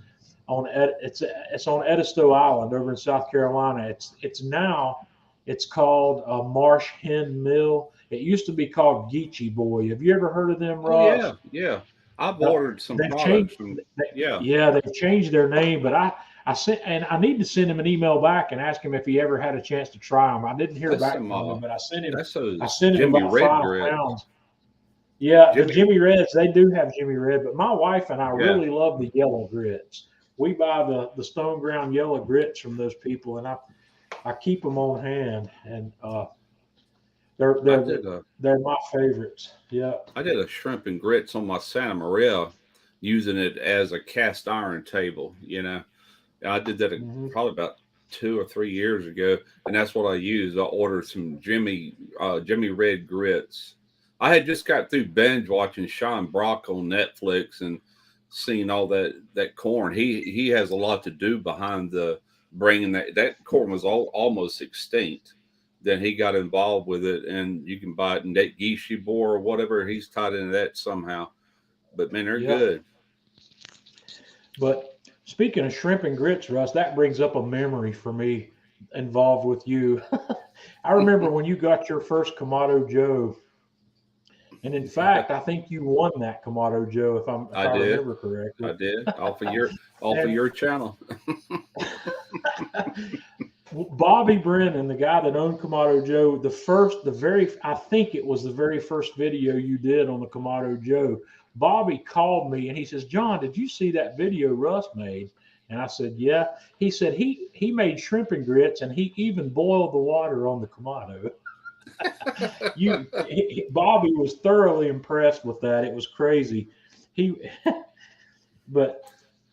[SPEAKER 1] on. It's on Edisto Island over in South Carolina. It's called Marsh Hen Mill. It used to be called Geechee Boy. Have you ever heard of them,
[SPEAKER 3] Oh yeah.
[SPEAKER 1] Ross?
[SPEAKER 3] Yeah. I've
[SPEAKER 1] Uh,
[SPEAKER 3] ordered some
[SPEAKER 1] they've
[SPEAKER 3] products
[SPEAKER 1] changed.
[SPEAKER 3] from.
[SPEAKER 1] They,
[SPEAKER 3] Yeah.
[SPEAKER 1] yeah, they've changed their name, but I sent and I need to send him an email back and ask him if he ever had a chance to try them. I didn't hear
[SPEAKER 3] That's
[SPEAKER 1] back
[SPEAKER 3] some.
[SPEAKER 1] from him, but
[SPEAKER 3] That's
[SPEAKER 1] I
[SPEAKER 3] those
[SPEAKER 1] sent him
[SPEAKER 3] Jimmy
[SPEAKER 1] about
[SPEAKER 3] Red
[SPEAKER 1] 5 pounds.
[SPEAKER 3] grits.
[SPEAKER 1] Yeah, the
[SPEAKER 3] Jimmy.
[SPEAKER 1] Jimmy Reds, they do have Jimmy Red, but my wife and I
[SPEAKER 3] Yeah.
[SPEAKER 1] really love the yellow grits. We buy the stone ground yellow grits from those people, and I keep them on hand, and they're
[SPEAKER 3] I
[SPEAKER 1] they're
[SPEAKER 3] did a
[SPEAKER 1] they're my favorites. Yeah.
[SPEAKER 3] I did a shrimp and grits on my Santa Maria, using it as a cast iron table. You know, I did that
[SPEAKER 1] Hmm.
[SPEAKER 3] probably about 2 or 3 years ago, and that's what I used. I ordered some Jimmy Red grits. I had just got through binge watching Sean Brock on Netflix and seen all that corn. He has a lot to do behind the bringing that corn was almost extinct. Then he got involved with it, and you can buy it in that Gishi boar or whatever. He's tied into that somehow. But man, they're
[SPEAKER 1] Yep.
[SPEAKER 3] good.
[SPEAKER 1] But speaking of shrimp and grits, Russ, that brings up a memory for me involved with you. I remember when you got your first Kamado Joe, and in fact, I think you won that Kamado Joe if
[SPEAKER 3] I
[SPEAKER 1] I
[SPEAKER 3] did.
[SPEAKER 1] remember
[SPEAKER 3] I
[SPEAKER 1] correctly.
[SPEAKER 3] did. Off of
[SPEAKER 1] And
[SPEAKER 3] your channel.
[SPEAKER 1] Bobby Brennan, the guy that owned Kamado Joe, I think it was the very first video you did on the Kamado Joe. Bobby called me and he says, John, did you see that video Russ made? And I said, yeah. He said he made shrimp and grits and he even boiled the water on the Kamado. Bobby was thoroughly impressed with that. It was crazy. He, but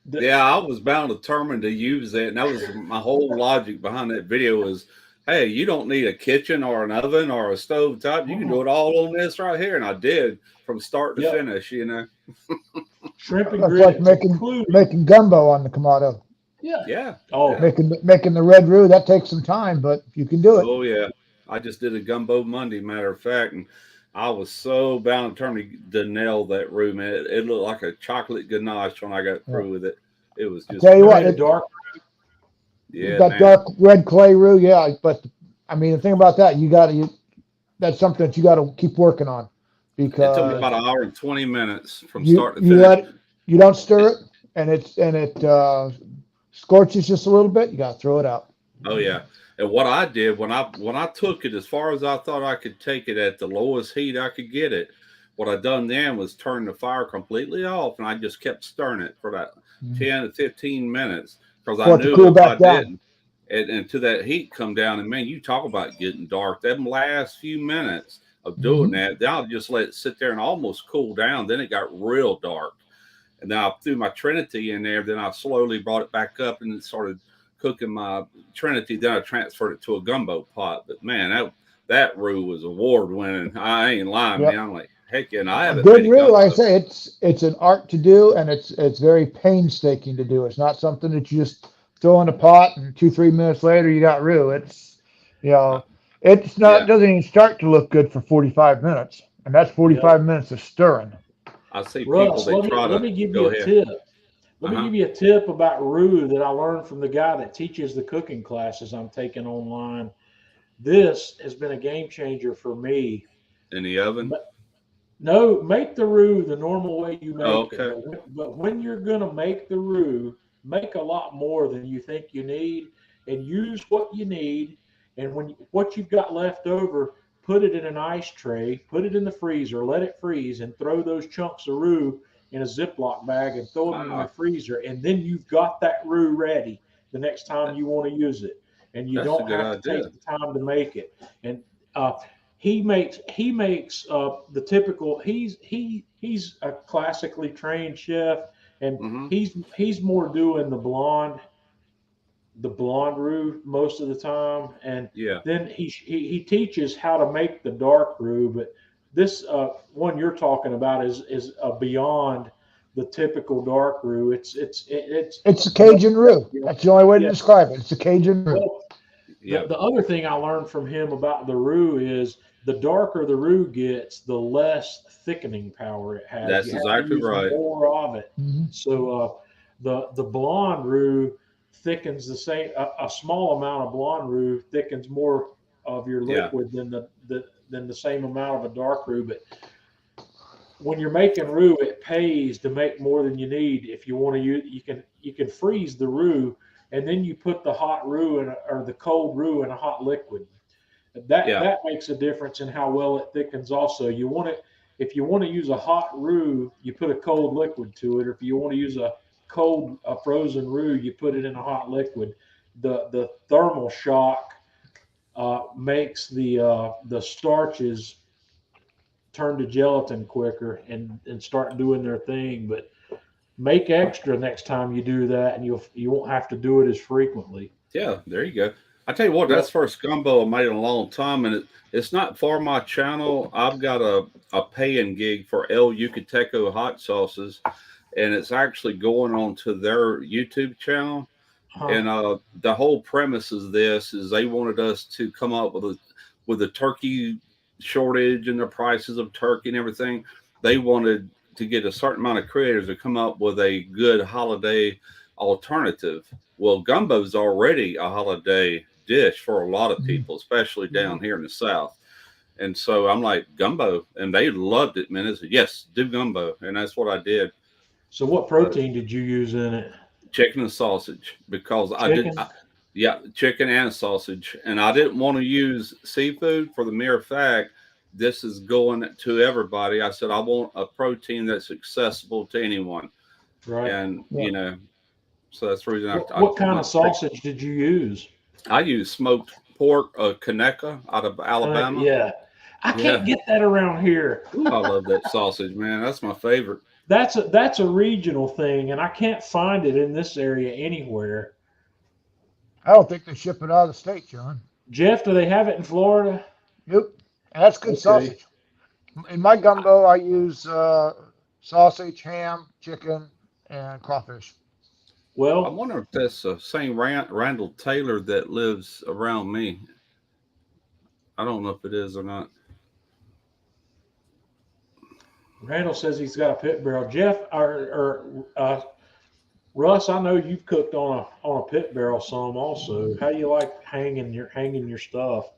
[SPEAKER 1] the
[SPEAKER 3] Yeah, I was bound determined to use that, and that was my whole logic behind that video. Was hey, you don't need a kitchen or an oven or a stove top. You can do it all on this right here. And I did from start to
[SPEAKER 1] Yep.
[SPEAKER 3] finish, you know.
[SPEAKER 1] Shrimp and
[SPEAKER 2] That's like
[SPEAKER 1] grits, including.
[SPEAKER 2] making gumbo on the Kamado.
[SPEAKER 1] Yeah.
[SPEAKER 3] Yeah.
[SPEAKER 1] Oh,
[SPEAKER 3] Yeah.
[SPEAKER 2] Making the red roux, that takes some time, but you can do it.
[SPEAKER 3] Oh, yeah. I just did a gumbo Monday, matter of fact. And I was so bound and determined to nail that roux, man. It looked like a chocolate ganache when I got
[SPEAKER 2] Yeah.
[SPEAKER 3] through with it. It was
[SPEAKER 2] I
[SPEAKER 3] just,
[SPEAKER 2] tell you
[SPEAKER 1] you
[SPEAKER 2] what,
[SPEAKER 1] made a dark.
[SPEAKER 3] yeah,
[SPEAKER 2] that
[SPEAKER 3] man.
[SPEAKER 2] dark red clay roux, yeah. But I mean, the thing about that, that's something that you got to keep working on,
[SPEAKER 3] It took me
[SPEAKER 2] because
[SPEAKER 3] about an hour and 20 minutes from
[SPEAKER 2] you
[SPEAKER 3] start to
[SPEAKER 2] you
[SPEAKER 3] finish.
[SPEAKER 2] let it, you don't stir it, and it scorches just a little bit. You got to throw it out.
[SPEAKER 3] Oh yeah. And what I did when I took it as far as I thought I could take it at the lowest heat I could get it, what I done then was turn the fire completely off and I just kept stirring it for that
[SPEAKER 2] Mm.
[SPEAKER 3] 10 to 15 minutes because I
[SPEAKER 2] For it to
[SPEAKER 3] knew
[SPEAKER 2] cool
[SPEAKER 3] if I
[SPEAKER 2] back down.
[SPEAKER 3] didn't and to that heat come down and man, you talk about getting dark. Them last few minutes of doing
[SPEAKER 2] Mhm.
[SPEAKER 3] that, then I'll just let it sit there and almost cool down. Then it got real dark. And then I threw my Trinity in there. Then I slowly brought it back up and started cooking my Trinity. Then I transferred it to a gumbo pot. But man, that roux was award winning. I ain't lying, man.
[SPEAKER 2] Yep.
[SPEAKER 3] I'm like, heck yeah. And I
[SPEAKER 2] A
[SPEAKER 3] haven't
[SPEAKER 2] good
[SPEAKER 3] made a
[SPEAKER 2] roux, like I
[SPEAKER 3] gumbo.
[SPEAKER 2] say, it's an art to do, and it's very painstaking to do. It's not something that you just throw in a pot and 2 3 minutes later you got roux. You
[SPEAKER 3] Uh,
[SPEAKER 2] know, it's not
[SPEAKER 3] yeah,
[SPEAKER 2] doesn't even start to look good for 45 minutes, and that's
[SPEAKER 1] Yep.
[SPEAKER 2] 45 minutes of stirring.
[SPEAKER 3] I see people
[SPEAKER 1] Russ,
[SPEAKER 3] they try
[SPEAKER 1] let
[SPEAKER 3] to
[SPEAKER 1] me give
[SPEAKER 3] go
[SPEAKER 1] you a
[SPEAKER 3] ahead.
[SPEAKER 1] tip. Let
[SPEAKER 3] Uh
[SPEAKER 1] me
[SPEAKER 3] huh.
[SPEAKER 1] give you a tip about roux that I learned from the guy that teaches the cooking classes I'm taking online. This has been a game changer for me.
[SPEAKER 3] In the oven.
[SPEAKER 1] No, make the roux the normal way you
[SPEAKER 3] Oh,
[SPEAKER 1] make it.
[SPEAKER 3] okay.
[SPEAKER 1] But when you're going to make the roux, make a lot more than you think you need and use what you need. And what you've got left over, put it in an ice tray, put it in the freezer, let it freeze, and throw those chunks of roux in a Ziploc bag and throw them in your
[SPEAKER 3] Ah,
[SPEAKER 1] freezer. And then you've got that roux ready the next time
[SPEAKER 3] that,
[SPEAKER 1] you want to use it. And you
[SPEAKER 3] that's a
[SPEAKER 1] don't
[SPEAKER 3] good
[SPEAKER 1] have to
[SPEAKER 3] idea.
[SPEAKER 1] take the time to make it. And uh, he makes the typical. He's a classically trained chef, and
[SPEAKER 3] Mm-hmm.
[SPEAKER 1] he's more doing the blonde roux most of the time, and
[SPEAKER 3] Yeah.
[SPEAKER 1] then he teaches how to make the dark roux. But this one you're talking about is beyond the typical dark roux. It's
[SPEAKER 2] It's a
[SPEAKER 1] much
[SPEAKER 2] Cajun roux.
[SPEAKER 1] healthier.
[SPEAKER 2] That's the only way to
[SPEAKER 1] Yeah.
[SPEAKER 2] describe it. It's a Cajun roux.
[SPEAKER 1] Well, the,
[SPEAKER 3] Yep.
[SPEAKER 1] the other thing I learned from him about the roux is the darker the roux gets, the less thickening power it has.
[SPEAKER 3] That's
[SPEAKER 1] You have to
[SPEAKER 3] exactly
[SPEAKER 1] use
[SPEAKER 3] right.
[SPEAKER 1] more of it.
[SPEAKER 2] Mhm.
[SPEAKER 1] So the blonde roux thickens the same. A small amount of blonde roux thickens more of your
[SPEAKER 3] Yeah.
[SPEAKER 1] liquid than the same amount of a dark roux. But when you're making roux, it pays to make more than you need. If you want to use, you can freeze the roux, and then you put the hot roux or the cold roux in a hot liquid. That
[SPEAKER 3] Yeah.
[SPEAKER 1] that makes a difference in how well it thickens. Also, you want it if you want to use a hot roux, you put a cold liquid to it. Or if you want to use a frozen roux, you put it in a hot liquid. The thermal shock makes the starches turn to gelatin quicker and start doing their thing. But make extra next time you do that, and you won't have to do it as frequently.
[SPEAKER 3] Yeah, there you go. I tell you what,
[SPEAKER 1] Yep.
[SPEAKER 3] that's the first gumbo I made in a long time, and it's not for my channel. I've got a paying gig for El Yucateco hot sauces, and it's actually going on to their YouTube channel.
[SPEAKER 1] Huh.
[SPEAKER 3] And the whole premise of this is they wanted us to come up with a turkey shortage and the prices of turkey and everything. They wanted to get a certain amount of creators to come up with a good holiday alternative. Well, gumbo's already a holiday dish for a lot of
[SPEAKER 2] Mhm.
[SPEAKER 3] people, especially
[SPEAKER 1] Mhm.
[SPEAKER 3] down here in the South. And so I'm like, gumbo. And they loved it, man. They said, yes, do gumbo. And that's what I did.
[SPEAKER 1] So what
[SPEAKER 3] But
[SPEAKER 1] protein did you use in it?
[SPEAKER 3] chicken and sausage because
[SPEAKER 1] Chicken?
[SPEAKER 3] yeah, chicken and sausage. And I didn't want to use seafood for the mere fact this is going to everybody. I said, I want a protein that's accessible to anyone.
[SPEAKER 1] Right.
[SPEAKER 3] And,
[SPEAKER 2] Yeah.
[SPEAKER 3] so that's the reason I
[SPEAKER 1] What kind of
[SPEAKER 3] went straight.
[SPEAKER 1] sausage did you use?
[SPEAKER 3] I use smoked pork, Conecuh out of Alabama.
[SPEAKER 1] Yeah, I can't
[SPEAKER 3] Yeah.
[SPEAKER 1] get that around here.
[SPEAKER 3] Ooh, I love that sausage, man. That's my favorite.
[SPEAKER 1] That's a regional thing, and I can't find it in this area anywhere.
[SPEAKER 2] I don't think they ship it out of the state, John.
[SPEAKER 1] Jeff, do they have it in Florida?
[SPEAKER 2] Yep. That's good
[SPEAKER 1] Okay.
[SPEAKER 2] sausage. In my gumbo, I use sausage, ham, chicken, and crawfish.
[SPEAKER 3] I
[SPEAKER 1] Well,
[SPEAKER 3] wonder if that's the same Randall Taylor that lives around me. I don't know if it is or not.
[SPEAKER 1] Randall says he's got a pit barrel. Jeff or Russ, I know you've cooked on a pit barrel some also. How do you like hanging your stuff?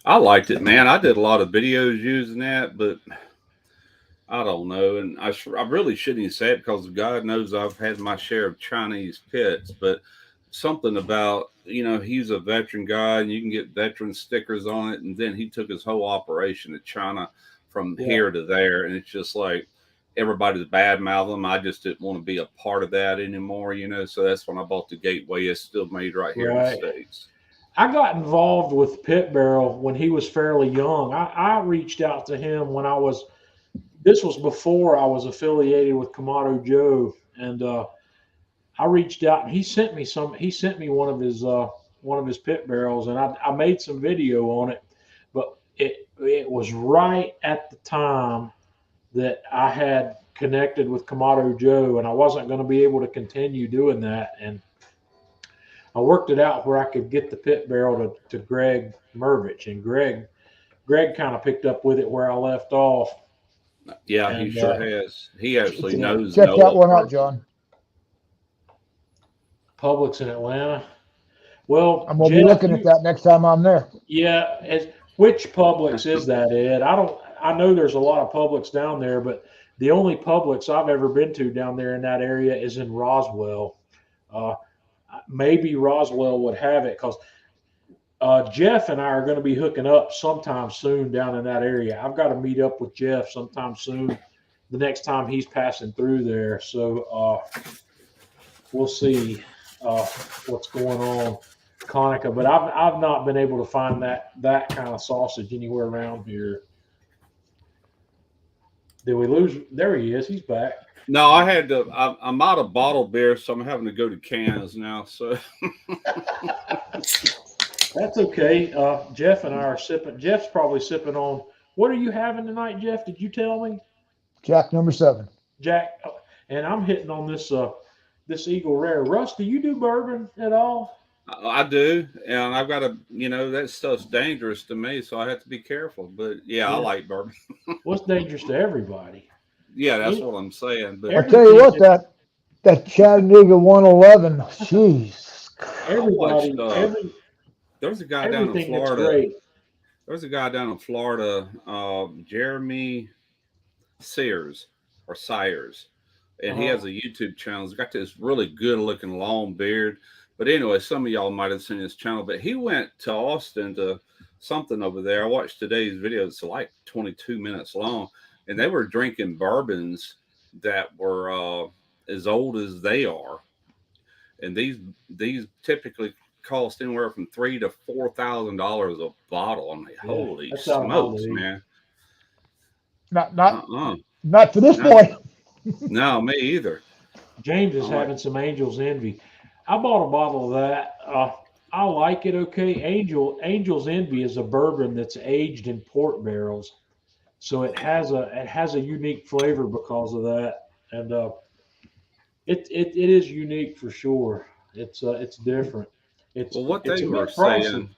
[SPEAKER 3] I liked it, man. I did a lot of videos using that, but I don't know. And I really shouldn't even say it because God knows I've had my share of Chinese pits, but something about, he's a veteran guy and you can get veteran stickers on it. And then he took his whole operation to China from
[SPEAKER 1] Yeah,
[SPEAKER 3] here to there. And it's just like everybody's bad mouthing him. I just didn't want to be a part of that anymore. So that's when I bought the Gateway. It's still made right here in the
[SPEAKER 1] right.
[SPEAKER 3] States.
[SPEAKER 1] I got involved with pit barrel when he was fairly young. I reached out to him when I was. This was before I was affiliated with Kamado Joe, and I reached out and he sent me some. He sent me one of his pit barrels, and I made some video on it. But it was right at the time that I had connected with Kamado Joe, and I wasn't going to be able to continue doing that. And I worked it out where I could get the pit barrel to Greg Mervich, and Greg kind of picked up with it where I left off.
[SPEAKER 3] Yeah, he
[SPEAKER 1] And
[SPEAKER 3] sure has. He actually
[SPEAKER 1] yeah,
[SPEAKER 3] knows
[SPEAKER 2] Check that
[SPEAKER 3] Noah
[SPEAKER 2] one out,
[SPEAKER 3] personally.
[SPEAKER 2] John.
[SPEAKER 1] Publix in Atlanta. Well,
[SPEAKER 2] I'm gonna be
[SPEAKER 1] Jeff,
[SPEAKER 2] looking at that next time I'm there.
[SPEAKER 1] yeah, which Publix is that, Ed? I don't. I know there's a lot of Publix down there, but the only Publix I've ever been to down there in that area is in Roswell. Uh, Maybe Roswell would have it because Jeff and I are going to be hooking up sometime soon down in that area. I've got to meet up with Jeff sometime soon. The next time he's passing through there, so we'll see uh, what's going on, Conica. But I've not been able to find that kind of sausage anywhere around here. Did we lose? There he is. He's back.
[SPEAKER 3] No, I had to. I'm out of bottled beer, so I'm having to go to cans now. So
[SPEAKER 1] That's okay. Jeff and I are sipping. Jeff's probably sipping on. What are you having tonight, Jeff? Did you tell me,
[SPEAKER 2] Jack number 7.
[SPEAKER 1] Jack? And I'm hitting on this Eagle Rare. Russ, do you do bourbon at all?
[SPEAKER 3] I do, and I've got to. That stuff's dangerous to me, so I have to be careful. But yeah, I
[SPEAKER 1] Yeah.
[SPEAKER 3] like bourbon.
[SPEAKER 1] What's dangerous to everybody?
[SPEAKER 3] Yeah, that's
[SPEAKER 1] Any-
[SPEAKER 3] what I'm saying. But
[SPEAKER 2] I tell you
[SPEAKER 1] Everything
[SPEAKER 2] what, that Chattanooga 111, jeez.
[SPEAKER 3] I watched.
[SPEAKER 1] everybody,
[SPEAKER 3] There's a guy down in
[SPEAKER 1] everything that's
[SPEAKER 3] Florida.
[SPEAKER 1] great.
[SPEAKER 3] There's a guy down in Florida, Jeremy Sears or Sires, and he
[SPEAKER 1] Uh,
[SPEAKER 3] has a YouTube channel. He's got this really good looking long beard. But anyway, some of y'all might have seen his channel. But he went to Austin to something over there. I watched today's video. It's like 22 minutes long, and they were drinking bourbons that were as old as they are, and these typically cost anywhere from $3,000 to $4,000 a bottle. I'm like,
[SPEAKER 1] yeah,
[SPEAKER 3] holy
[SPEAKER 1] that's out of my
[SPEAKER 3] smokes,
[SPEAKER 1] league.
[SPEAKER 3] man!
[SPEAKER 2] Not
[SPEAKER 3] Uh
[SPEAKER 2] not
[SPEAKER 3] uh
[SPEAKER 2] not to this
[SPEAKER 3] no,
[SPEAKER 2] point.
[SPEAKER 3] no, me either.
[SPEAKER 1] James is
[SPEAKER 3] I'm like,
[SPEAKER 1] having some Angel's Envy. I bought a bottle of that. I like it. Okay, Angel's Envy is a bourbon that's aged in port barrels, so it has a unique flavor because of that, and it is unique for sure. It's different. It's
[SPEAKER 3] well, what
[SPEAKER 1] it's
[SPEAKER 3] they
[SPEAKER 1] a
[SPEAKER 3] were
[SPEAKER 1] bit pricey.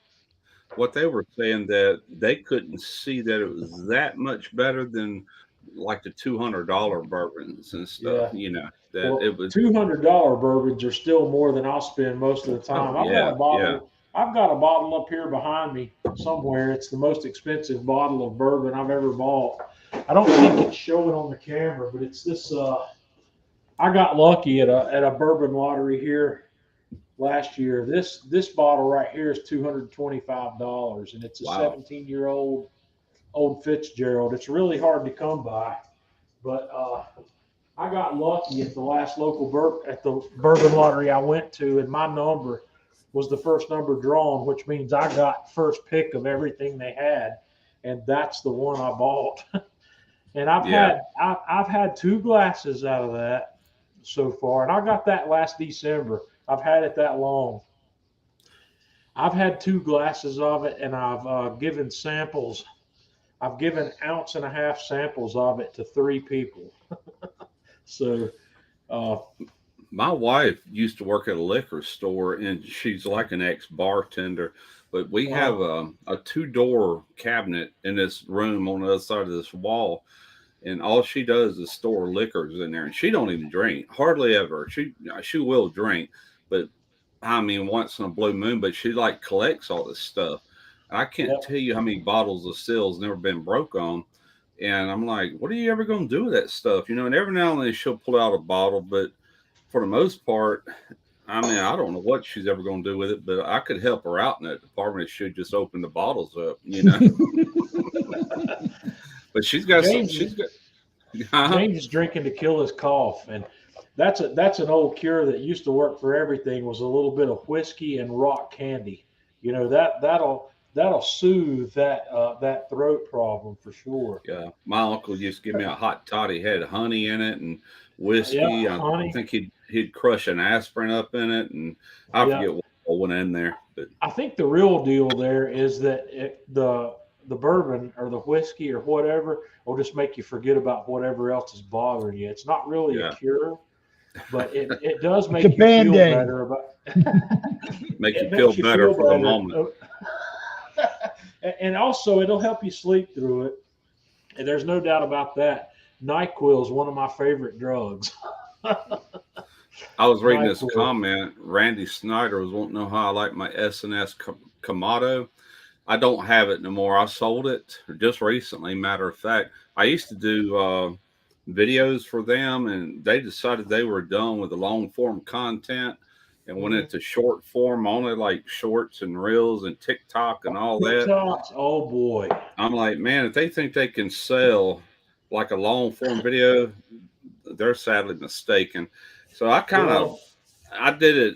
[SPEAKER 3] saying that they couldn't see that it was that much better than like the $200 bourbons and stuff.
[SPEAKER 1] Yeah.
[SPEAKER 3] That
[SPEAKER 1] Well,
[SPEAKER 3] it was.
[SPEAKER 1] $200 bourbons are still more than I'll spend most of the
[SPEAKER 3] Oh
[SPEAKER 1] time. I've got a
[SPEAKER 3] yeah, yeah.
[SPEAKER 1] bottle. I've got a bottle up here behind me somewhere. It's the most expensive bottle of bourbon I've ever bought. I don't think it's showing on the camera, but it's this. I got lucky at a bourbon lottery here last year. This bottle right here is $225, and it's a
[SPEAKER 3] Wow.
[SPEAKER 1] 17-year-old Fitzgerald. It's really hard to come by, but I got lucky at the last at the bourbon lottery I went to, and my number was the first number drawn, which means I got first pick of everything they had, and that's the one I bought. And
[SPEAKER 3] Yeah.
[SPEAKER 1] I've had two glasses out of that so far, and I got that last December. I've had it that long. I've had 2 glasses of it, and I've given samples. I've given 1.5 ounce samples of it to 3 people. So, uh,
[SPEAKER 3] My wife used to work at a liquor store, and she's like an ex bartender. But we have
[SPEAKER 1] wow,
[SPEAKER 3] a two-door cabinet in this room on the other side of this wall, and all she does is store liquors in there, and she don't even drink hardly ever. She will drink, but I mean once in a blue moon. But she like collects all this stuff. I can't
[SPEAKER 1] yep,
[SPEAKER 3] tell you how many bottles of Still's never been broke on. And I'm like, what are you ever going to do with that stuff? You know, and every now and then she'll pull out a bottle, but for the most part, I mean, I don't know what she's ever going to do with it, but I could help her out in that department if she'd just open the bottles up, you know. But she's got some,
[SPEAKER 1] James
[SPEAKER 3] she's got, huh?
[SPEAKER 1] James is drinking to kill his cough, and that's an old cure that used to work for everything. Was a little bit of whiskey and rock candy. You know that'll soothe that throat problem for sure.
[SPEAKER 3] Yeah, my uncle used to give me a hot toddy, had honey in it and
[SPEAKER 1] Yeah,
[SPEAKER 3] whiskey. I
[SPEAKER 1] honey.
[SPEAKER 3] think he'd crush an aspirin up in it, and I
[SPEAKER 1] Yeah,
[SPEAKER 3] forget what all went in there, but
[SPEAKER 1] I think the real deal there is that the bourbon or the whiskey or whatever will just make you forget about whatever else is bothering you. It's not really a
[SPEAKER 3] yeah,
[SPEAKER 1] cure, but it does
[SPEAKER 2] It's a
[SPEAKER 1] make you feel
[SPEAKER 2] Band-Aid.
[SPEAKER 1] better about.
[SPEAKER 3] make you
[SPEAKER 1] It
[SPEAKER 3] feel
[SPEAKER 1] makes you
[SPEAKER 3] better
[SPEAKER 1] feel
[SPEAKER 3] for the
[SPEAKER 1] better.
[SPEAKER 3] moment.
[SPEAKER 1] And also it'll help you sleep through it. And there's no doubt about that. NyQuil is one of my favorite drugs.
[SPEAKER 3] I was reading this
[SPEAKER 1] NyQuil.
[SPEAKER 3] comment. Randy Snyder was wanting to know how I like my S&S Kamado. I don't have it no more. I sold it just recently. Matter of fact, I used to do videos for them, and they decided they were done with the long form content and went
[SPEAKER 1] Mhm.
[SPEAKER 3] into short form only, like shorts and reels and TikTok and all that.
[SPEAKER 1] TikToks, oh boy.
[SPEAKER 3] I'm like, man, if they think they can sell like a long form video, they're sadly mistaken. So
[SPEAKER 1] Well,
[SPEAKER 3] I did it.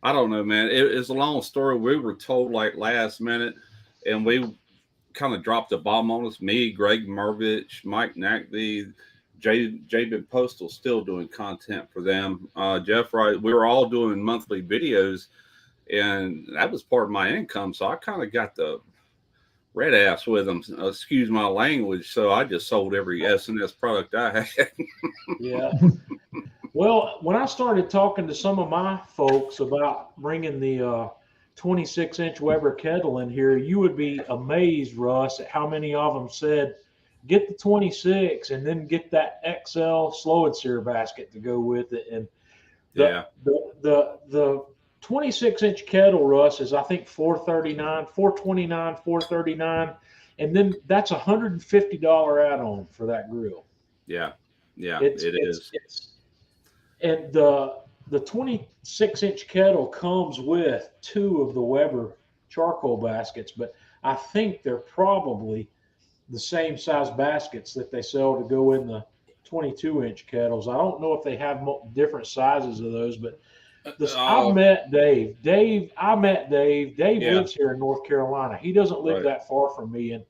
[SPEAKER 3] I don't know, man. It's a long story. We were told like last minute, and we kind of dropped the bomb on us. Me, Greg Mervich, Mike Nackby, Jabin Postal still doing content for them. Jeff Wright, we were all doing monthly videos, and that was part of my income. So I kind of got the red ass with them. Excuse my language. So I just sold every S&S product I had.
[SPEAKER 1] yeah. Well, when I started talking to some of my folks about bringing the 26-inch Weber kettle in here, you would be amazed, Russ, at how many of them said, get the 26 and then get that XL slow and sear basket to go with it. And the
[SPEAKER 3] Yeah,
[SPEAKER 1] the 26-inch kettle, Russ, is I think 439, 429, 439, and then that's $150 add-on for that grill.
[SPEAKER 3] yeah, yeah.
[SPEAKER 1] It's
[SPEAKER 3] It
[SPEAKER 1] it's
[SPEAKER 3] is.
[SPEAKER 1] it's and the 26-inch kettle comes with 2 of the Weber charcoal baskets, but I think they're probably the same size baskets that they sell to go in the 22-inch kettles. I don't know if they have different sizes of those, but I've
[SPEAKER 3] Oh,
[SPEAKER 1] met Dave. I met Dave. Dave
[SPEAKER 3] yeah,
[SPEAKER 1] lives here in North Carolina. He doesn't live
[SPEAKER 3] right.
[SPEAKER 1] that far from me. And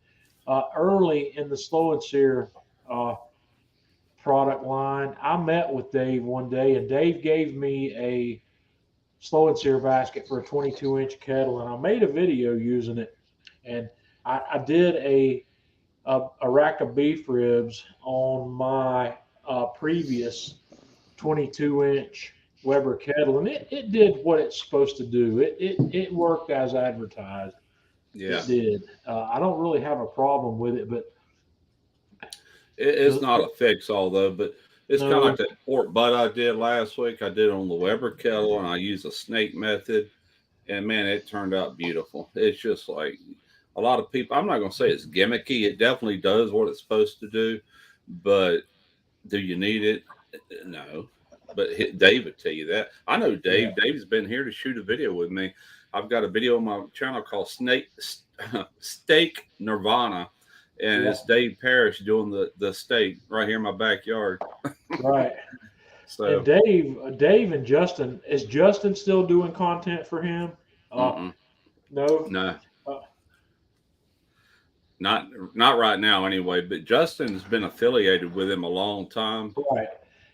[SPEAKER 1] early in the slow and sear uh, product line, I met with Dave one day, and Dave gave me a slow and sear basket for a 22-inch kettle, and I made a video using it. And I did a rack of beef ribs on my previous 22-inch Weber kettle, and it did what it's supposed to do. It worked as advertised.
[SPEAKER 3] Yeah.
[SPEAKER 1] It did. I don't really have a problem with it, but
[SPEAKER 3] It's
[SPEAKER 1] the,
[SPEAKER 3] not a fix all though, but it's kind of like
[SPEAKER 1] no,
[SPEAKER 3] that pork butt I did last week. I did on the Weber kettle, and I used a snake method, and man, it turned out beautiful. It's just like a lot of people. I'm not going to say it's gimmicky. It definitely does what it's supposed to do, but do you need it? No. But Dave would tell you that. I know
[SPEAKER 1] yeah,
[SPEAKER 3] Dave. Dave's been here to shoot a video with me. I've got a video on my channel called Steak Nirvana, and
[SPEAKER 1] yeah,
[SPEAKER 3] it's Dave Parrish doing the steak right here in my backyard.
[SPEAKER 1] right. And
[SPEAKER 3] So,
[SPEAKER 1] Dave and Justin, is Justin still doing content for him? Uh,
[SPEAKER 3] mm-mm,
[SPEAKER 1] no.
[SPEAKER 3] no,
[SPEAKER 1] Uh,
[SPEAKER 3] not right now anyway. But Justin's been affiliated with him a long time.
[SPEAKER 1] right.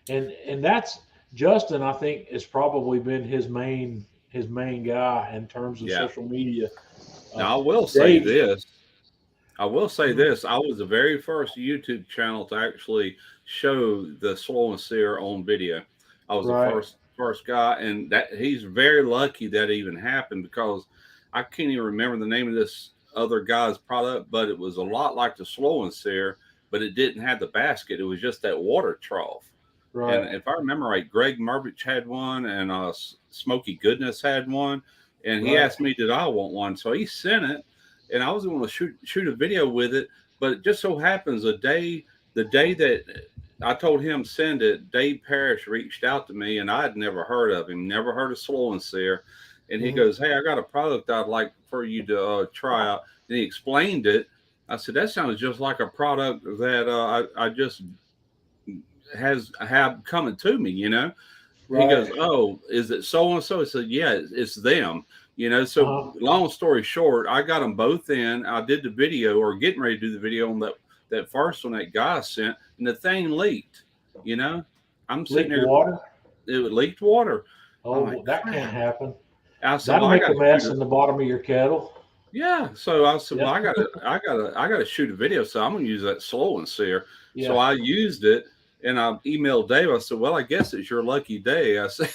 [SPEAKER 1] And that's Justin. I think has probably been his main his main guy in terms of
[SPEAKER 3] Yeah.
[SPEAKER 1] social media.
[SPEAKER 3] Now I will say
[SPEAKER 1] Dave,
[SPEAKER 3] this. I will say
[SPEAKER 1] mhm,
[SPEAKER 3] this. I was the very first YouTube channel to actually show the slow and sear on video. I was the
[SPEAKER 1] right,
[SPEAKER 3] first guy, and that he's very lucky that even happened because I can't even remember the name of this other guy's product, but it was a lot like the slow and sear, but it didn't have the basket. It was just that water trough. And
[SPEAKER 1] right,
[SPEAKER 3] if I remember right, Greg Mervich had one, and Smoky Goodness had one, and he
[SPEAKER 1] right.
[SPEAKER 3] asked me, "Did I want one?" So he sent it, and I was going to shoot a video with it. But it just so happens the day that I told him send it, Dave Parrish reached out to me, and I had never heard of him, never heard of Slow and Sear, and he
[SPEAKER 1] Mhm.
[SPEAKER 3] goes, "Hey, I got a product I'd like for you to try out." And he explained it. I said, "That sounds just like a product that I just have coming to me, you know." He
[SPEAKER 1] Right.
[SPEAKER 3] goes, "Oh, is it so and so?" I said, "Yeah, it's them." You know, so
[SPEAKER 1] Uh-huh.
[SPEAKER 3] long story short, I got them both in. I did the video, or getting ready to do the video on that first one that guy sent, and the thing leaked. You know, I'm sitting
[SPEAKER 1] Leaked
[SPEAKER 3] there,
[SPEAKER 1] water.
[SPEAKER 3] it leaked water. I'm
[SPEAKER 1] Oh,
[SPEAKER 3] like,
[SPEAKER 1] well, that can't
[SPEAKER 3] crap.
[SPEAKER 1] happen.
[SPEAKER 3] I said,
[SPEAKER 1] That'll
[SPEAKER 3] "Well, I
[SPEAKER 1] make
[SPEAKER 3] got
[SPEAKER 1] a
[SPEAKER 3] to shoot
[SPEAKER 1] mess
[SPEAKER 3] a
[SPEAKER 1] in the bottom of your kettle.
[SPEAKER 3] yeah." So I said,
[SPEAKER 1] Yeah.
[SPEAKER 3] "Well, I gotta shoot a video. So I'm gonna use that slow and sear." So
[SPEAKER 1] Yeah.
[SPEAKER 3] I used it, and I emailed Dave. I said, "Well, I guess it's your lucky day." I said,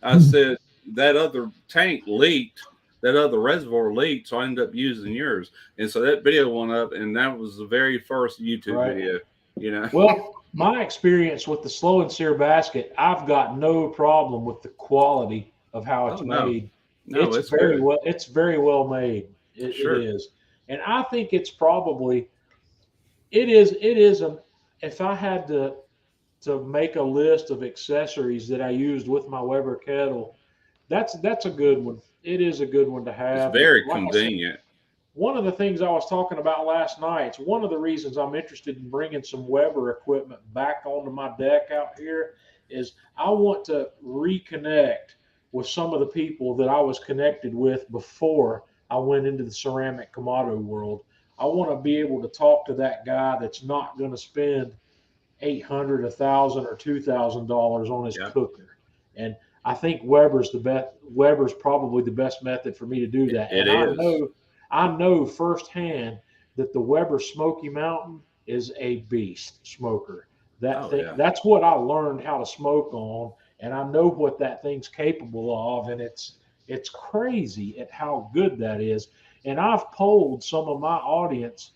[SPEAKER 3] I said that other tank leaked, that other reservoir leaked, so I ended up using yours. And so that video went up, and that was the very first YouTube
[SPEAKER 1] Right.
[SPEAKER 3] video. You know,
[SPEAKER 1] Well, my experience with the slow and sear basket, I've got no problem with the quality of how
[SPEAKER 3] oh
[SPEAKER 1] it's
[SPEAKER 3] no,
[SPEAKER 1] made.
[SPEAKER 3] no, it's good.
[SPEAKER 1] It's very well made. It
[SPEAKER 3] Sure,
[SPEAKER 1] is. And I think it's probably it is a if I had to make a list of accessories that I used with my Weber kettle, that's a good one. It is a good one to
[SPEAKER 3] it's
[SPEAKER 1] have.
[SPEAKER 3] very
[SPEAKER 1] Like I said,
[SPEAKER 3] convenient.
[SPEAKER 1] one of the things I was talking about last night, it's one of the reasons I'm interested in bringing some Weber equipment back onto my deck out here is I want to reconnect with some of the people that I was connected with before I went into the ceramic Kamado world. I want to be able to talk to that guy that's not going to spend 800, 1,000, or $2,000 on his
[SPEAKER 3] Yeah,
[SPEAKER 1] cooker. And I think Weber's the best. Weber's probably the best method for me to do that.
[SPEAKER 3] it
[SPEAKER 1] And
[SPEAKER 3] is.
[SPEAKER 1] I know firsthand that the Weber Smoky Mountain is a beast smoker. That
[SPEAKER 3] Oh
[SPEAKER 1] thing,
[SPEAKER 3] yeah,
[SPEAKER 1] that's what I learned how to smoke on, and I know what that thing's capable of, and it's crazy at how good that is. And I've polled some of my audience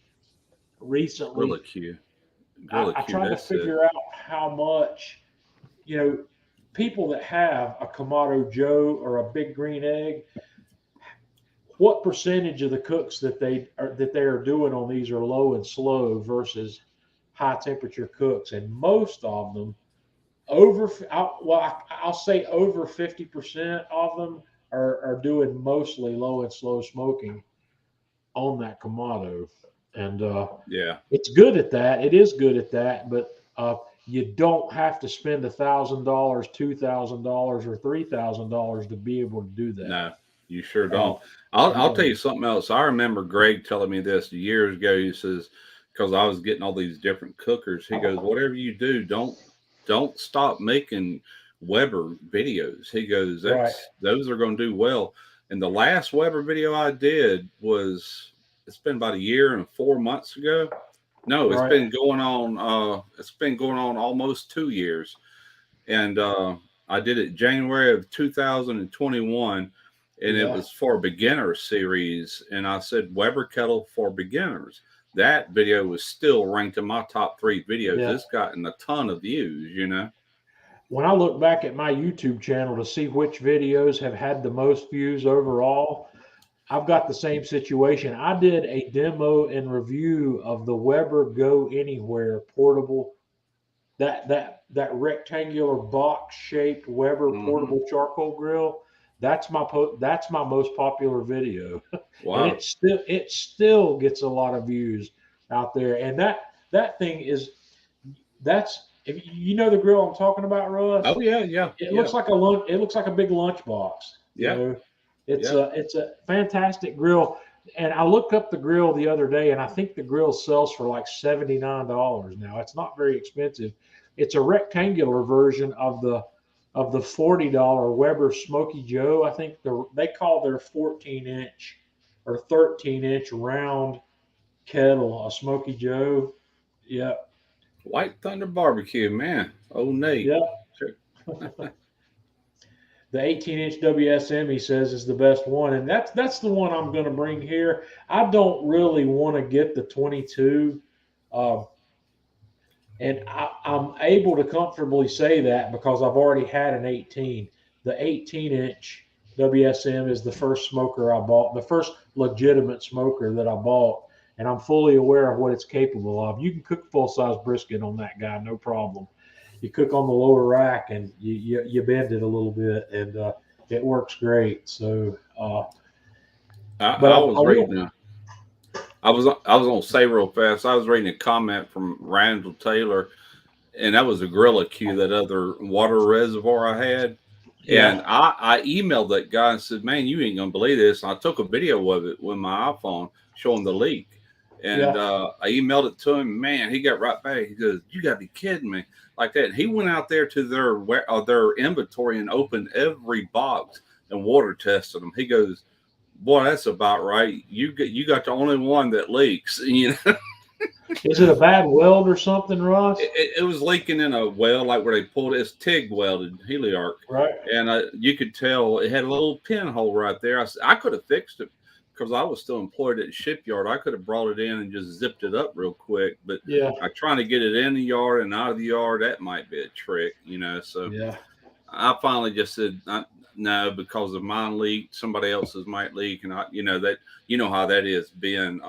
[SPEAKER 3] Gorilla
[SPEAKER 1] recently.
[SPEAKER 3] Q,
[SPEAKER 1] I
[SPEAKER 3] Gorilla Q.
[SPEAKER 1] tried to
[SPEAKER 3] That's it.
[SPEAKER 1] figure out how much, you know, people that have a Kamado Joe or a Big Green Egg, what percentage of the cooks that they are doing on these are low and slow versus high temperature cooks, and most of them I'll say over 50% of them are doing mostly low and slow smoking on that Kamado, and
[SPEAKER 3] Yeah,
[SPEAKER 1] it's good at that. It is good at that, but you don't have to spend $1,000, $2,000, or $3,000 to be able to do that.
[SPEAKER 3] no, you sure
[SPEAKER 1] Uh,
[SPEAKER 3] don't.
[SPEAKER 1] you
[SPEAKER 3] I'll tell you
[SPEAKER 1] know,
[SPEAKER 3] something else. I remember Greg telling me this years ago. He says, because I was getting all these different cookers. He goes, whatever you do, don't stop making Weber videos. He goes,
[SPEAKER 1] right?
[SPEAKER 3] that's those are going to do well. And the last Weber video I did was it's been about a year and 4 months ago. No,
[SPEAKER 1] Right.
[SPEAKER 3] it's been going on almost 2 years. And I did it January of 2021, and it
[SPEAKER 1] Yeah.
[SPEAKER 3] was for a beginner series. And I said Weber kettle for beginners. That video was still ranked in my top 3 videos.
[SPEAKER 1] Yeah.
[SPEAKER 3] It's gotten a ton of views, you know.
[SPEAKER 1] When I look back at my YouTube channel to see which videos have had the most views overall, I've got the same situation. I did a demo and review of the Weber Go Anywhere portable, that rectangular box shaped Weber
[SPEAKER 3] Hmm.
[SPEAKER 1] portable charcoal grill. That's my most popular video, and
[SPEAKER 3] Wow.
[SPEAKER 1] it still gets a lot of views out there. And that thing is that's if you know the grill I'm talking about, Russ.
[SPEAKER 3] Oh yeah, yeah,
[SPEAKER 1] It
[SPEAKER 3] yeah,
[SPEAKER 1] looks like a lunch. It looks like a big lunch box. You
[SPEAKER 3] yeah,
[SPEAKER 1] know,
[SPEAKER 3] yeah.
[SPEAKER 1] it's a fantastic grill. And I looked up the grill the other day, and I think the grill sells for like $79 now. It's not very expensive. It's a rectangular version of of the $40 Weber Smoky Joe. I think they call their 14-inch or 13-inch round kettle a Smoky Joe. Yep.
[SPEAKER 3] White Thunder Barbecue, man. Oh, Nate.
[SPEAKER 1] Yep. The 18-inch WSM, he says, is the best one, and that's the one I'm going to bring here. I don't really want to get the 22, and I'm able to comfortably say that because I've already had an 18. The 18-inch WSM is the first smoker I bought, the first legitimate smoker that I bought, and I'm fully aware of what it's capable of. You can cook full-size brisket on that guy, no problem. You cook on the lower rack and you bend it a little bit, and it works great. So,
[SPEAKER 3] I was on Say Real Fast. I was reading a comment from Randall Taylor, and that was a Gorilla Q, that other water reservoir I had.
[SPEAKER 1] yeah,
[SPEAKER 3] And I emailed that guy and said, "Man, you ain't gonna believe this." And I took a video of it with my iPhone showing the leak. And
[SPEAKER 1] yeah,
[SPEAKER 3] I emailed it to him. Man, he got right back. He goes, "You got to be kidding me!" Like that. And he went out there to their inventory and opened every box and water tested them. He goes, "Boy, that's about right. You got the only one that leaks." You know,
[SPEAKER 1] Is it a bad weld or something, Ross?
[SPEAKER 3] it was leaking in a well, like where they pulled it. It's TIG welded heliarc,
[SPEAKER 1] Right.
[SPEAKER 3] and you could tell it had a little pinhole right there. I could have fixed it because I was still employed at the shipyard. I could have brought it in and just zipped it up real quick, but
[SPEAKER 1] Yeah.
[SPEAKER 3] trying to get it in the yard and out of the yard, that might be a trick, you know. So
[SPEAKER 1] Yeah.
[SPEAKER 3] I finally just said no, because if mine leaked, somebody else's might leak, and that how that is being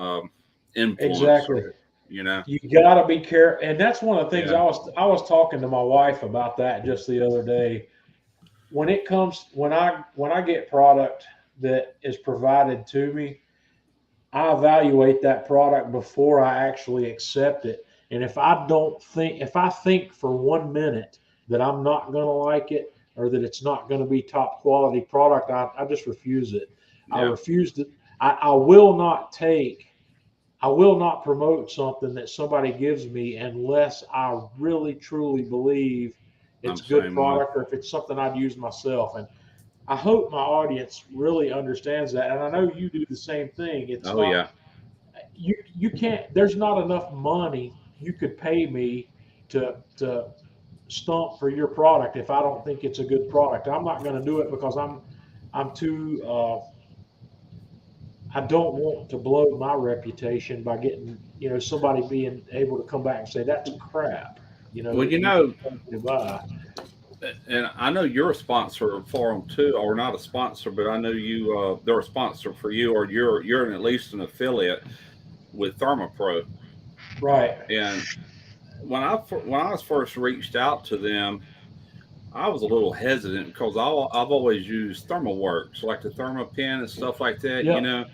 [SPEAKER 3] influencer,
[SPEAKER 1] Exactly.
[SPEAKER 3] you know.
[SPEAKER 1] You got to be careful, and that's one of the things
[SPEAKER 3] Yeah.
[SPEAKER 1] I was talking to my wife about that just the other day. When I get product that is provided to me, I evaluate that product before I actually accept it. And if I think for 1 minute that I'm not going to like it or that it's not going to be top quality product, I just refuse it. I
[SPEAKER 3] Yeah.
[SPEAKER 1] refuse to, I will not promote something that somebody gives me unless I really truly believe
[SPEAKER 3] I'm
[SPEAKER 1] it's
[SPEAKER 3] the
[SPEAKER 1] good
[SPEAKER 3] same way.
[SPEAKER 1] product or if it's something I'd use myself. And I hope my audience really understands that. And I know you do the same thing. It's
[SPEAKER 3] Oh
[SPEAKER 1] not
[SPEAKER 3] yeah.
[SPEAKER 1] you can't there's not enough money you could pay me to stump for your product if I don't think it's a good product. I'm not going to do it because I'm too I don't want to blow my reputation by getting, somebody being able to come back and say that's crap,
[SPEAKER 3] Well,
[SPEAKER 1] that you told me to buy.
[SPEAKER 3] and I know you're a sponsor for them too, or not a sponsor, but I know they're a sponsor for you, or you're at least an affiliate with ThermoPro.
[SPEAKER 1] Right.
[SPEAKER 3] And when I was first reached out to them, I was a little hesitant because I've always used ThermoWorks, like the ThermoPen and stuff like that, you
[SPEAKER 1] Yep.
[SPEAKER 3] know.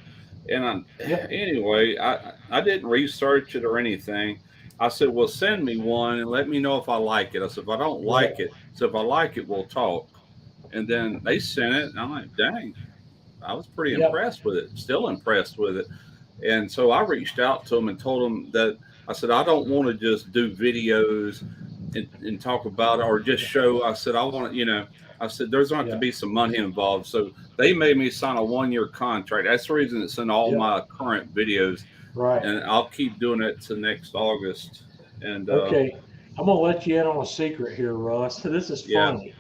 [SPEAKER 3] And
[SPEAKER 1] Yep.
[SPEAKER 3] anyway, I didn't research it or anything. I said, "Well, send me one and let me know if I like it." I said, "If I don't
[SPEAKER 1] Right.
[SPEAKER 3] like it, so if I like it, we'll talk." And then they sent it, and I'm like, "Dang!" I was pretty
[SPEAKER 1] Yep.
[SPEAKER 3] impressed with it. Still impressed with it. And so I reached out to them and told them that I said, "I don't want to just do videos and talk about it or just show." I said, "I want to, I said, there's going to have to
[SPEAKER 1] Yeah.
[SPEAKER 3] be some money involved." So they made me sign a 1-year contract. That's the reason it's in all
[SPEAKER 1] Yep.
[SPEAKER 3] my current videos.
[SPEAKER 1] Right.
[SPEAKER 3] And I'll keep doing it to next August. And
[SPEAKER 1] Okay, I'm gonna let you in on a secret here, Russ. This is
[SPEAKER 3] yeah,
[SPEAKER 1] funny.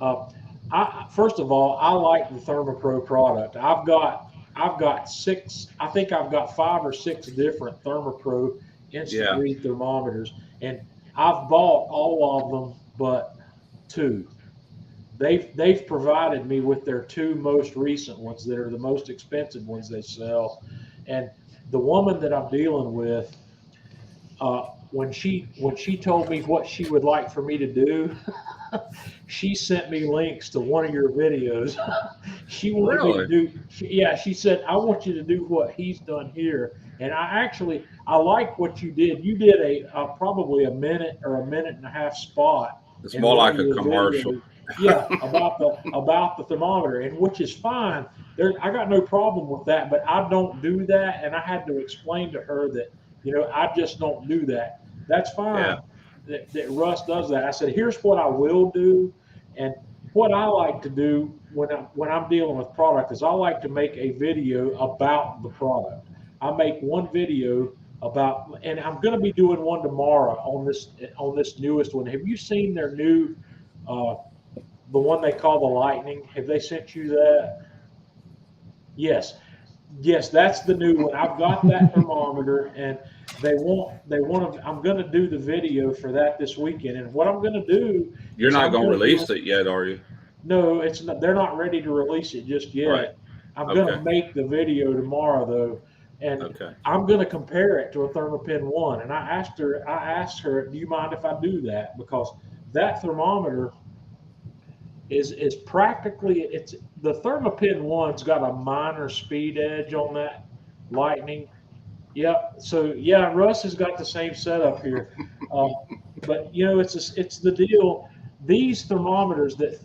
[SPEAKER 1] Uh, I first of all, I like the ThermoPro product. I've got six. I think I've got 5 or 6 different ThermoPro instant
[SPEAKER 3] yeah,
[SPEAKER 1] read thermometers, and I've bought all of them but 2. They've provided me with their 2 most recent ones that are the most expensive ones they sell, and the woman that I'm dealing with, when she told me what she would like for me to do, she sent me links to one of your videos. She wanted me to
[SPEAKER 3] really,
[SPEAKER 1] do, yeah. She said, "I want you to do what he's done here." And I like what you did. You did a probably a minute or a minute and a half spot
[SPEAKER 3] it's
[SPEAKER 1] in
[SPEAKER 3] more
[SPEAKER 1] one of
[SPEAKER 3] like a
[SPEAKER 1] your
[SPEAKER 3] commercial.
[SPEAKER 1] videos. Yeah, about the thermometer, and which is fine. I got no problem with that, but I don't do that, and I had to explain to her that I just don't do that. That's
[SPEAKER 3] Yeah,
[SPEAKER 1] fine that Russ does that. I said, here's what I will do, and what I like to do when I'm dealing with product is I like to make a video about the product. I make one video about, and I'm going to be doing one tomorrow on this newest one. Have you seen their new, uh, the one they call the Lightning? Have they sent you that? Yes, yes, that's the new one. I've got that thermometer, and they want to. I'm going to do the video for that this weekend, and what I'm going to do
[SPEAKER 3] You're
[SPEAKER 1] is
[SPEAKER 3] not
[SPEAKER 1] I'm
[SPEAKER 3] going to
[SPEAKER 1] going to do.
[SPEAKER 3] release it yet, are you?
[SPEAKER 1] No, it's not. They're not ready to release it just
[SPEAKER 3] Right.
[SPEAKER 1] yet. I'm going
[SPEAKER 3] Okay.
[SPEAKER 1] to make the video tomorrow though, and
[SPEAKER 3] Okay.
[SPEAKER 1] I'm going to compare it to a Thermopin one. And I asked her, do you mind if I do that? Because that thermometer is practically it's the Thermopin one's got a minor speed edge on that Lightning. Yep. So yeah, Russ has got the same setup here, uh, but it's the deal. These thermometers that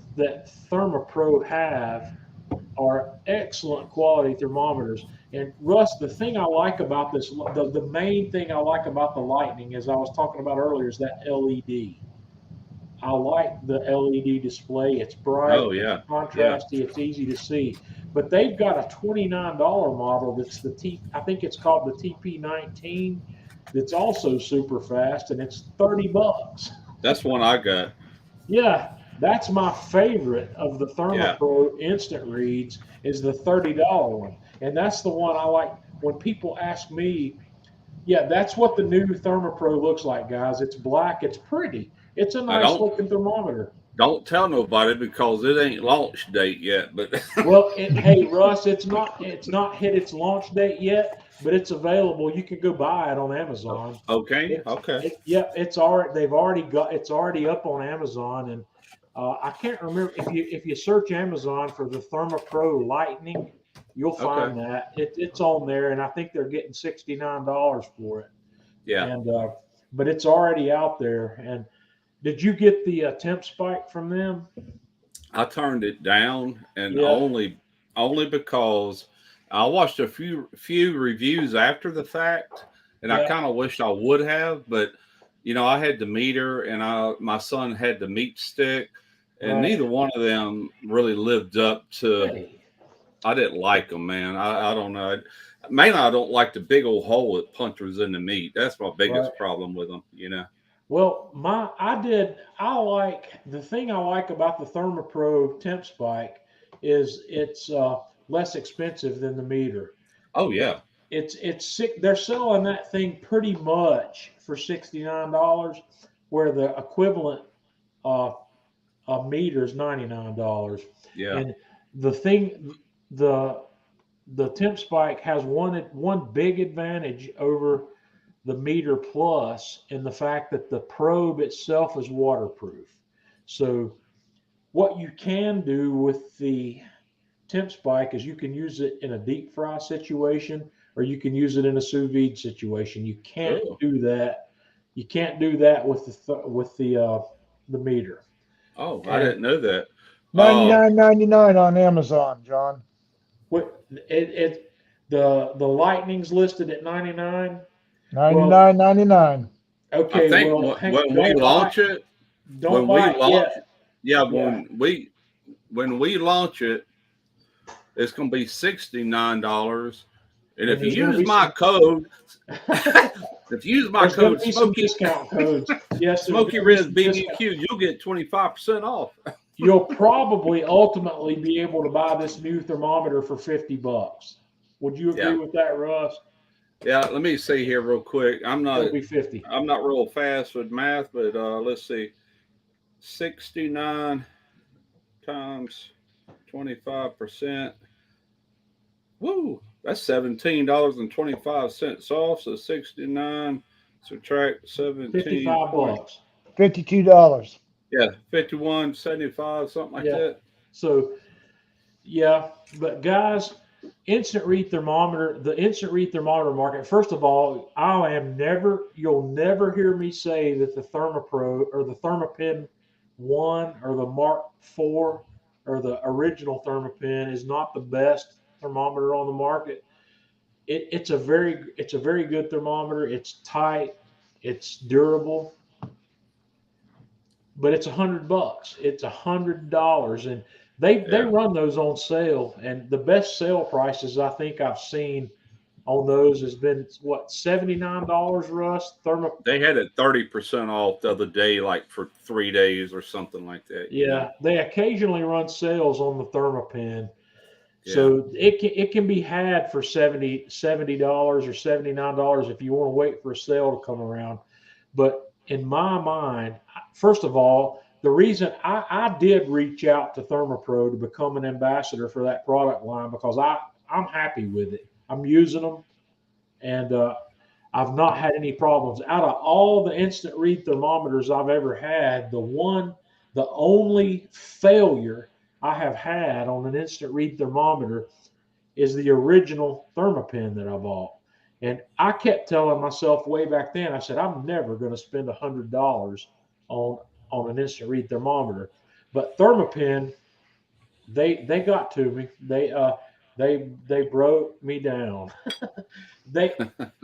[SPEAKER 1] Thermopro have are excellent quality thermometers. And Russ, the thing I like about this, the main thing I like about the Lightning, as I was talking about earlier, is that LED. I like the LED display. It's bright,
[SPEAKER 3] Oh
[SPEAKER 1] it's
[SPEAKER 3] yeah. Yeah.
[SPEAKER 1] contrasty, it's easy to see. But they've got a $29 model that's I think it's called the TP19 that's also super fast and it's 30 bucks.
[SPEAKER 3] That's one I got.
[SPEAKER 1] Yeah, that's my favorite of the
[SPEAKER 3] Yeah.
[SPEAKER 1] Thermopro instant reads is the $30 one. And that's the one I like when people ask me, yeah, that's what the new Thermopro looks like, guys. It's black, it's pretty. It's a
[SPEAKER 3] I
[SPEAKER 1] nice
[SPEAKER 3] don't
[SPEAKER 1] looking thermometer.
[SPEAKER 3] don't tell nobody because it ain't launch date yet. But
[SPEAKER 1] Well, hey Russ, it's not hit its launch date yet, but it's available. You can go buy it on Amazon.
[SPEAKER 3] okay.
[SPEAKER 1] It's
[SPEAKER 3] Okay.
[SPEAKER 1] yeah, it's already it's already up on Amazon, and I can't remember if you search Amazon for the Thermopro Lightning, you'll
[SPEAKER 3] Okay.
[SPEAKER 1] find that it's on there, and I think they're getting $69 for it,
[SPEAKER 3] Yeah.
[SPEAKER 1] and but it's already out there. And did you get the temp spike from them?
[SPEAKER 3] I turned it down, and
[SPEAKER 1] Yeah,
[SPEAKER 3] only because I watched a few reviews after the fact, and I
[SPEAKER 1] yeah,
[SPEAKER 3] kind of wished I would have, but I had the meter, and my son had the meat stick, and
[SPEAKER 1] right.
[SPEAKER 3] neither one of them really lived up to.
[SPEAKER 1] Hey.
[SPEAKER 3] I didn't like them, man. I don't know. Mainly, I don't like the big old hole it punches in the meat. That's my
[SPEAKER 1] Right.
[SPEAKER 3] biggest problem with them.
[SPEAKER 1] Well, I like the thing I like about the Thermopro Temp Spike is it's less expensive than the meter.
[SPEAKER 3] Oh yeah,
[SPEAKER 1] It's sick. They're selling that thing pretty much for $69, where the equivalent uh, meter is $99.
[SPEAKER 3] yeah.
[SPEAKER 1] And the thing, the the Temp Spike has one big advantage over the Meter Plus in the fact that the probe itself is waterproof. So what you can do with the temp spike is you can use it in a deep fry situation or you can use it in a sous vide situation. You can't
[SPEAKER 3] Oh,
[SPEAKER 1] do that. You can't do that with the meter.
[SPEAKER 3] oh, I
[SPEAKER 1] And
[SPEAKER 3] didn't know that.
[SPEAKER 2] Ninety
[SPEAKER 3] Uh,
[SPEAKER 2] nine 99 on Amazon, John.
[SPEAKER 1] what the Lightning's listed at 99.
[SPEAKER 2] Ninety
[SPEAKER 1] Well,
[SPEAKER 2] nine 99.
[SPEAKER 3] I
[SPEAKER 1] okay.
[SPEAKER 3] think
[SPEAKER 1] Well,
[SPEAKER 3] when we
[SPEAKER 1] don't buy
[SPEAKER 3] launch it,
[SPEAKER 1] don't
[SPEAKER 3] when we
[SPEAKER 1] buy it
[SPEAKER 3] launch,
[SPEAKER 1] yet.
[SPEAKER 3] yeah,
[SPEAKER 1] Yeah.
[SPEAKER 3] when we launch it, it's gonna be $69. And
[SPEAKER 1] And
[SPEAKER 3] if you
[SPEAKER 1] there's going to
[SPEAKER 3] use
[SPEAKER 1] be
[SPEAKER 3] my
[SPEAKER 1] some
[SPEAKER 3] code, if you use my
[SPEAKER 1] there's going to
[SPEAKER 3] code
[SPEAKER 1] be some discount codes. Yes, there's
[SPEAKER 3] Smoky
[SPEAKER 1] going to be
[SPEAKER 3] Riz
[SPEAKER 1] some discount.
[SPEAKER 3] BBQ, you'll get 25% off.
[SPEAKER 1] You'll probably ultimately be able to buy this new thermometer for $50. Would you agree
[SPEAKER 3] Yeah,
[SPEAKER 1] with that, Russ?
[SPEAKER 3] yeah. Let me see here real quick. I'm
[SPEAKER 1] It'll
[SPEAKER 3] not
[SPEAKER 1] be 50.
[SPEAKER 3] I'm not real fast with math, but let's see. 69 times 25%. Woo! That's $17.25 off. So 69 subtract 17.
[SPEAKER 1] 55 bucks.
[SPEAKER 2] $52.
[SPEAKER 3] Yeah, 51.75, something like
[SPEAKER 1] Yeah.
[SPEAKER 3] that.
[SPEAKER 1] So yeah, but guys, the instant read thermometer market. First of all, you'll never hear me say that the Thermopro or the Thermopin One or the Mark IV or the original Thermopin is not the best thermometer on the market. It's a very good thermometer. It's tight. It's durable. but it's $100. It's $100, and they
[SPEAKER 3] Yeah.
[SPEAKER 1] run those on sale. And the best sale prices I think I've seen on those has been what, $79, Russ?
[SPEAKER 3] They had it 30% off the other day, like for 3 days or something like that, you know?
[SPEAKER 1] Yeah, they occasionally run sales on the Thermapen.
[SPEAKER 3] Yeah.
[SPEAKER 1] So it can be had for $70 or $79 if you want to wait for a sale to come around. But in my mind, first of all, the reason I did reach out to Thermopro to become an ambassador for that product line because I'm happy with it. I'm using them, and I've not had any problems. Out of all the instant read thermometers I've ever had, the only failure I have had on an instant read thermometer is the original Thermapen that I bought. And I kept telling myself way back then, I said, I'm never going to spend $100 on an instant read thermometer. But Thermapen, they got to me. They broke me down. They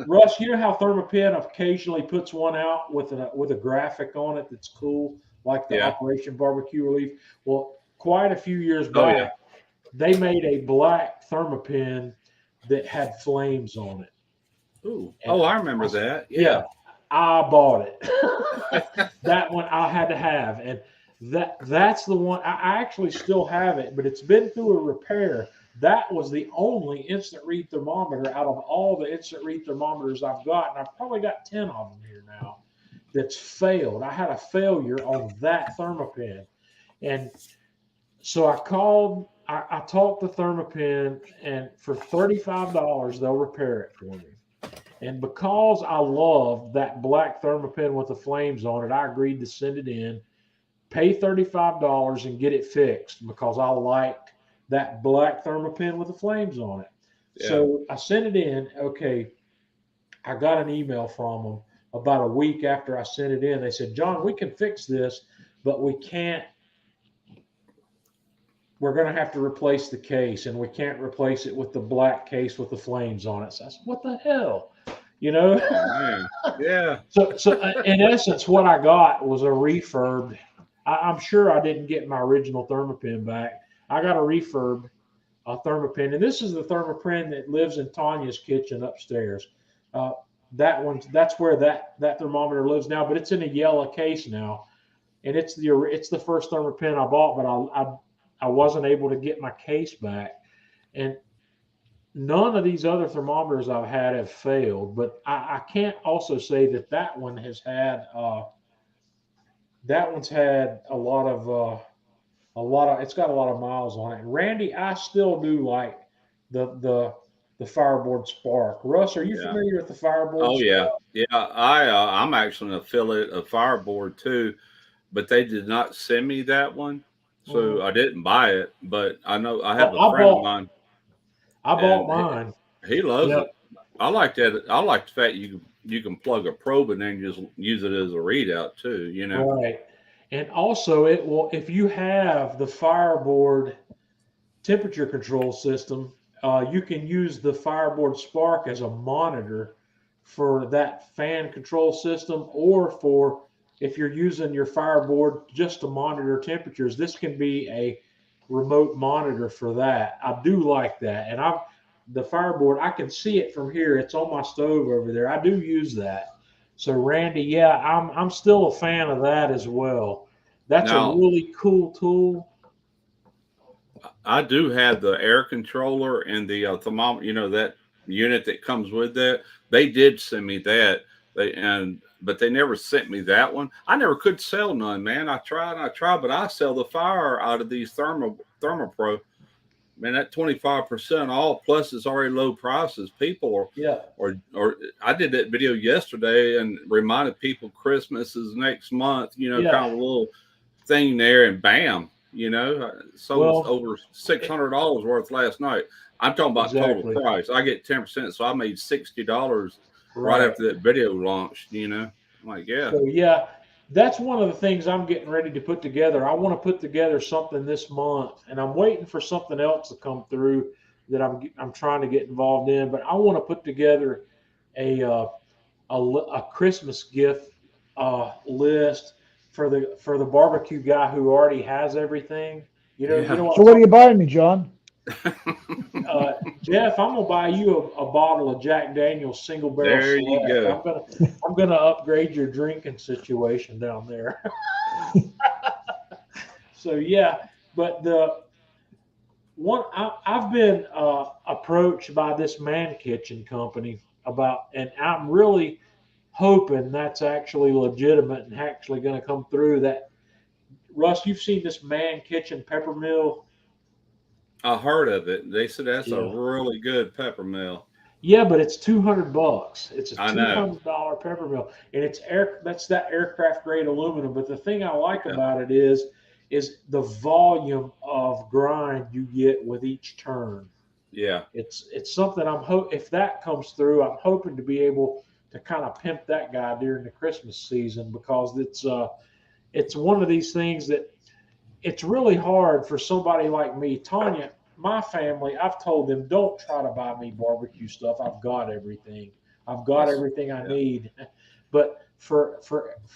[SPEAKER 1] Russ, you know how Thermapen occasionally puts one out with a graphic on it that's cool, like the
[SPEAKER 3] Yeah.
[SPEAKER 1] Operation Barbecue Relief. Well, quite a few years
[SPEAKER 3] Oh, yeah.
[SPEAKER 1] back, they made a black Thermapen that had flames on it.
[SPEAKER 3] Ooh.
[SPEAKER 1] And
[SPEAKER 3] Oh, I remember that.
[SPEAKER 1] yeah,
[SPEAKER 3] Yeah.
[SPEAKER 1] I bought it. That one I had to have, and that's the one I actually still have it, but it's been through a repair. That was the only instant read thermometer out of all the instant read thermometers I've got, and I've probably got 10 of them here now that's failed. I had a failure on that Thermapen, and so I talked to Thermapen, and for $35 they'll repair it for me. And because I love that black Thermapen with the flames on it, I agreed to send it in, pay $35 and get it fixed because I liked that black Thermapen with the flames on it.
[SPEAKER 3] Yeah.
[SPEAKER 1] So I sent it in. Okay, I got an email from them about a week after I sent it in. They said, John, we can fix this, but we can't. We're going to have to replace the case, and we can't replace it with the black case with the flames on it. So I said, what the hell? You know?
[SPEAKER 3] Oh, man. Yeah.
[SPEAKER 1] So in essence, what I got was a refurb. I'm sure I didn't get my original Thermapen back. I got a refurb, a Thermapen, and this is the Thermapen that lives in Tanya's kitchen upstairs. Uh, that's where that thermometer lives now, but it's in a yellow case now, and it's the first Thermapen I bought, but I wasn't able to get my case back, and none of these other thermometers I've had have failed, but I can't also say that one has had that one's had it's got a lot of miles on it. And Randy, I still do like the Fireboard Spark. Russ, are you
[SPEAKER 3] Yeah.
[SPEAKER 1] familiar with the Fireboard
[SPEAKER 3] Oh, yeah.
[SPEAKER 1] Spark?
[SPEAKER 3] Yeah. I'm actually an affiliate of Fireboard too, but they did not send me that one. So
[SPEAKER 1] Mhm.
[SPEAKER 3] I didn't buy it, but I know I have
[SPEAKER 1] Well,
[SPEAKER 3] a friend of mine
[SPEAKER 1] I bought
[SPEAKER 3] and
[SPEAKER 1] mine.
[SPEAKER 3] he loves
[SPEAKER 1] Yep.
[SPEAKER 3] it. I like that. I like the fact you can plug a probe and then just use it as a readout too, you know.
[SPEAKER 1] Right. And also it will, if you have the Fireboard temperature control system, you can use the Fireboard Spark as a monitor for that fan control system, or for if you're using your Fireboard just to monitor temperatures, this can be a remote monitor for that. I do like that. And the Fireboard, I can see it from here. It's on my stove over there. I do use that. So Randy, yeah, I'm still a fan of that as well. That's a
[SPEAKER 3] Now,
[SPEAKER 1] really cool tool.
[SPEAKER 3] I do have the air controller and the thermometer, that unit that comes with that. They did send me that. But they never sent me that one. I never could sell none, man. I tried, but I sell the fire out of these Thermopro. Man, that 25% off plus it's already low prices. People
[SPEAKER 1] Yeah,
[SPEAKER 3] or I did that video yesterday and reminded people Christmas is next month,
[SPEAKER 1] yeah.
[SPEAKER 3] kind of a little thing there, and bam, sold
[SPEAKER 1] Well,
[SPEAKER 3] over $600 worth last night. I'm talking about total
[SPEAKER 1] exactly.
[SPEAKER 3] price. I get 10%, so I made $60 right
[SPEAKER 1] Right.
[SPEAKER 3] after that video launched. I'm like, yeah,
[SPEAKER 1] So yeah, that's one of the things I'm getting ready to put together. I want to put together something this month, and I'm waiting for something else to come through that I'm trying to get involved in. But I want to put together a a Christmas gift list for the barbecue guy who already has everything. You know
[SPEAKER 3] Yeah.
[SPEAKER 1] what
[SPEAKER 2] So
[SPEAKER 1] I'm
[SPEAKER 2] what are you
[SPEAKER 1] talking
[SPEAKER 2] buying me, John?
[SPEAKER 1] Jeff, I'm gonna buy you a bottle of Jack Daniel's Single Barrel
[SPEAKER 3] There you
[SPEAKER 1] Select.
[SPEAKER 3] go.
[SPEAKER 1] I'm gonna upgrade your drinking situation down there. So yeah, but the one I've been approached by this man kitchen company about, and I'm really hoping that's actually legitimate and actually going to come through. That Russ, you've seen this man kitchen pepper mill?
[SPEAKER 3] I heard of it. They said that's a
[SPEAKER 1] Yeah.
[SPEAKER 3] really good pepper mill.
[SPEAKER 1] Yeah, but it's $200. It's a
[SPEAKER 3] I
[SPEAKER 1] two
[SPEAKER 3] know.
[SPEAKER 1] hundred dollar pepper mill, and it's air. That's that aircraft grade aluminum. But the thing I like
[SPEAKER 3] Yeah.
[SPEAKER 1] about it is the volume of grind you get with each turn.
[SPEAKER 3] Yeah.
[SPEAKER 1] It's something if that comes through, I'm hoping to be able to kind of pimp that guy during the Christmas season, because it's one of these things that it's really hard for somebody like me. Tanya, my family, I've told them, don't try to buy me barbecue stuff. I've got everything. I've got
[SPEAKER 3] That's
[SPEAKER 1] everything I
[SPEAKER 3] yeah.
[SPEAKER 1] need. But for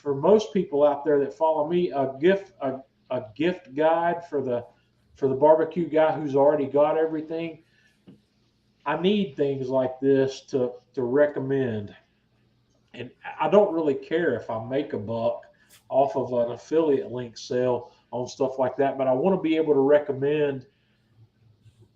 [SPEAKER 1] most people out there that follow me, a gift guide for the barbecue guy who's already got everything. I need things like this to recommend. And I don't really care if I make a buck off of an affiliate link sale on stuff like that, but I want to be able to recommend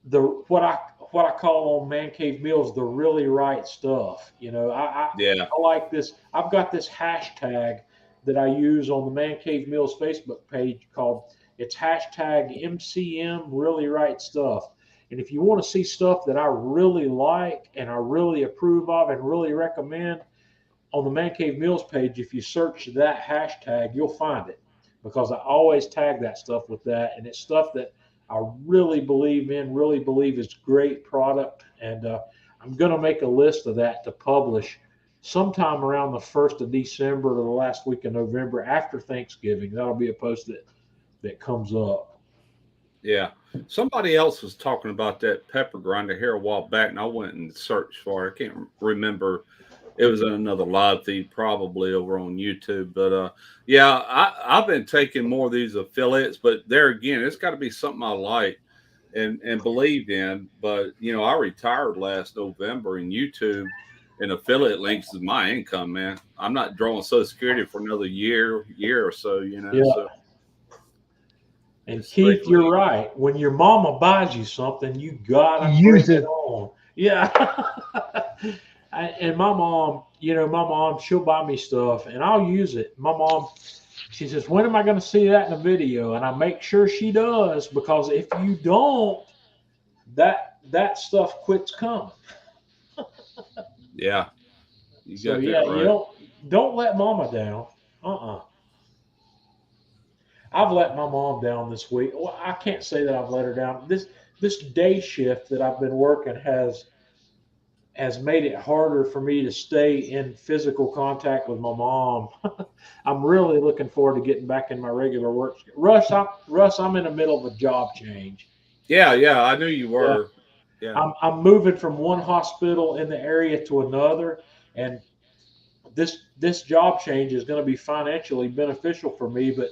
[SPEAKER 1] the what I call on Man Cave Meals the really right stuff.
[SPEAKER 3] Yeah.
[SPEAKER 1] I like this. I've got this hashtag that I use on the Man Cave Meals Facebook page called it's hashtag MCM really right stuff. And if you want to see stuff that I really like and I really approve of and really recommend, on the Man Cave Meals page, if you search that hashtag, you'll find it, because I always tag that stuff with that, and it's stuff that I really believe in, really believe is great product, and I'm going to make a list of that to publish sometime around the 1st of December to the last week of November after Thanksgiving. That'll be a post that comes up.
[SPEAKER 3] Yeah. Somebody else was talking about that pepper grinder here a while back, and I went and searched for it. I can't remember. It was in another live feed, probably over on YouTube. But yeah, I've been taking more of these affiliates, but there again, it's got to be something I like and believe in. But I retired last November, and YouTube and affiliate links is my income, man. I'm not drawing Social Security for another year or so.
[SPEAKER 1] Yeah.
[SPEAKER 3] So
[SPEAKER 1] And
[SPEAKER 3] it's
[SPEAKER 1] Keith,
[SPEAKER 3] strictly.
[SPEAKER 1] you're right. When your mama buys you something, you gotta bring
[SPEAKER 2] Use
[SPEAKER 1] it
[SPEAKER 2] it.
[SPEAKER 1] on. Yeah. And my mom, she'll buy me stuff and I'll use it. My mom, she says, "When am I going to see that in a video?" And I make sure she does, because if you don't, that stuff quits coming.
[SPEAKER 3] Yeah, you
[SPEAKER 1] So
[SPEAKER 3] got that
[SPEAKER 1] yeah, you
[SPEAKER 3] right.
[SPEAKER 1] don't let mama down. Uh-uh. I've let my mom down this week. Well, I can't say that I've let her down. This day shift that I've been working has made it harder for me to stay in physical contact with my mom. I'm really looking forward to getting back in my regular work. Russ, I'm in the middle of a job change.
[SPEAKER 3] Yeah, yeah, I knew you
[SPEAKER 1] Yeah,
[SPEAKER 3] were. Yeah,
[SPEAKER 1] I'm moving from one hospital in the area to another, and this job change is going to be financially beneficial for me. But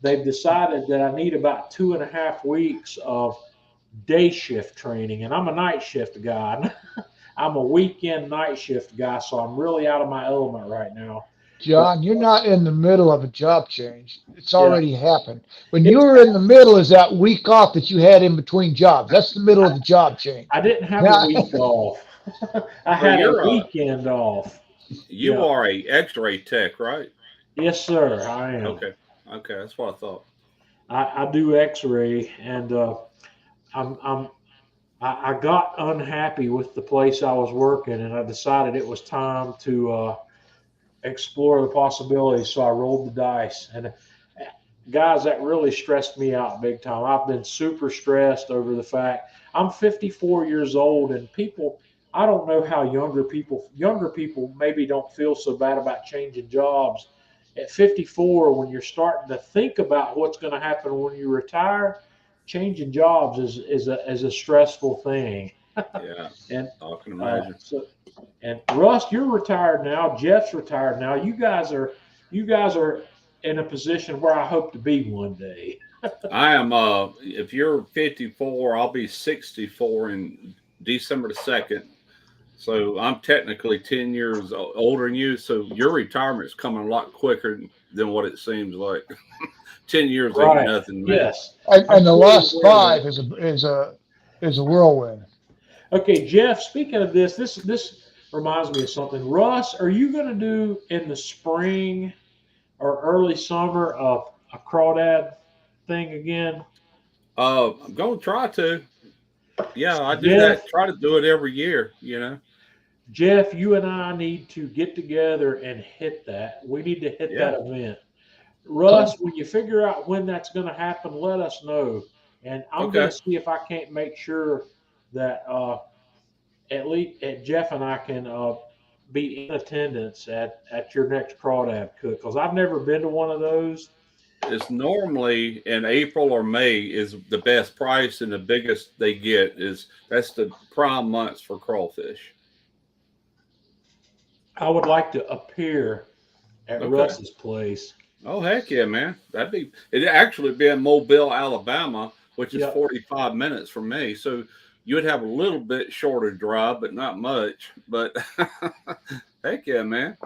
[SPEAKER 1] they've decided that I need about 2.5 weeks of day shift training, and I'm a night shift guy. I'm a weekend night shift guy, so I'm really out of my element right now. But
[SPEAKER 2] John, you're not in the middle of a job change. It's
[SPEAKER 1] yeah,
[SPEAKER 2] already happened. When you
[SPEAKER 1] it's
[SPEAKER 2] were in the middle is that week off that you had in between jobs. That's the middle of the job change.
[SPEAKER 1] I didn't have a
[SPEAKER 2] Now,
[SPEAKER 1] week off. I
[SPEAKER 3] so
[SPEAKER 1] had a
[SPEAKER 3] you're
[SPEAKER 1] weekend off.
[SPEAKER 3] you
[SPEAKER 1] Yeah.
[SPEAKER 3] are a X-ray tech, right?
[SPEAKER 1] Yes, sir. I am.
[SPEAKER 3] Okay, okay, that's what I thought.
[SPEAKER 1] I do X-ray, and I'm I got unhappy with the place I was working, and I decided it was time to explore the possibilities. So I rolled the dice, and guys, that really stressed me out big time. I've been super stressed over the fact I'm 54 years old, and people, I don't know how younger people maybe don't feel so bad about changing jobs. At 54, when you're starting to think about what's going to happen when you retire, changing jobs is a stressful thing.
[SPEAKER 3] Yeah,
[SPEAKER 1] And
[SPEAKER 3] I can
[SPEAKER 1] uh,
[SPEAKER 3] imagine.
[SPEAKER 1] so and Russ, you're retired now. Jeff's retired now. You guys are in a position where I hope to be one day.
[SPEAKER 3] I am. If you're 54, I'll be 64 in December the 2nd. So I'm technically 10 years older than you. So your retirement's coming a lot quicker than what it seems like. 10 years ain't
[SPEAKER 1] Right.
[SPEAKER 3] nothing, man.
[SPEAKER 1] Yes.
[SPEAKER 2] And
[SPEAKER 1] I'm
[SPEAKER 2] the
[SPEAKER 1] fully
[SPEAKER 2] last
[SPEAKER 1] aware of
[SPEAKER 2] five
[SPEAKER 1] that.
[SPEAKER 2] is a whirlwind.
[SPEAKER 1] Okay, Jeff, speaking of this reminds me of something. Russ, are you going to do in the spring or early summer a crawdad thing again?
[SPEAKER 3] I'm going to try to. Yeah, I do
[SPEAKER 1] Jeff,
[SPEAKER 3] that. Try to do it every year, you know?
[SPEAKER 1] Jeff, you and I need to get together and hit that. We need to hit
[SPEAKER 3] Yeah.
[SPEAKER 1] that event. Russ, when you figure out when that's going to happen, let us know. And I'm going to
[SPEAKER 3] Okay.
[SPEAKER 1] see if I can't make sure that at least Jeff and I can be in attendance at your next crawdad cook because I've never been to one of those.
[SPEAKER 3] It's normally in April or May is the best price and the biggest they get is that's the prime months for crawfish.
[SPEAKER 1] I would like to appear at
[SPEAKER 3] Okay.
[SPEAKER 1] Russ's place.
[SPEAKER 3] Oh heck yeah, man. It'd actually be in Mobile, Alabama, which is
[SPEAKER 1] Yep.
[SPEAKER 3] 45 minutes from me. So you would have a little bit shorter drive, but not much. But heck yeah, man.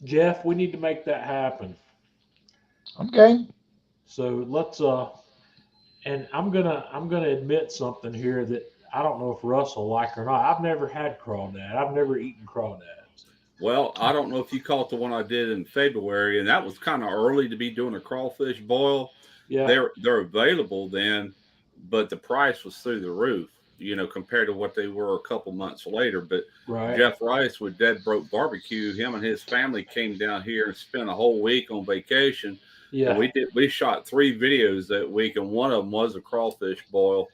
[SPEAKER 1] Jeff, we need to make that happen.
[SPEAKER 2] Okay.
[SPEAKER 1] So let's and I'm gonna admit something here that I don't know if Russ will like or not. I've never had crawdad. I've never eaten crawdads.
[SPEAKER 3] Well, I don't know if you caught the one I did in February, and that was kind of early to be doing a crawfish boil.
[SPEAKER 1] Yeah,
[SPEAKER 3] They're available then, but the price was through the roof, compared to what they were a couple months later. But
[SPEAKER 1] right.
[SPEAKER 3] Jeff Rice with Dead Broke Barbecue, him and his family came down here and spent a whole week on vacation. And
[SPEAKER 1] Yeah,
[SPEAKER 3] we shot 3 videos that week, and one of them was a crawfish boil.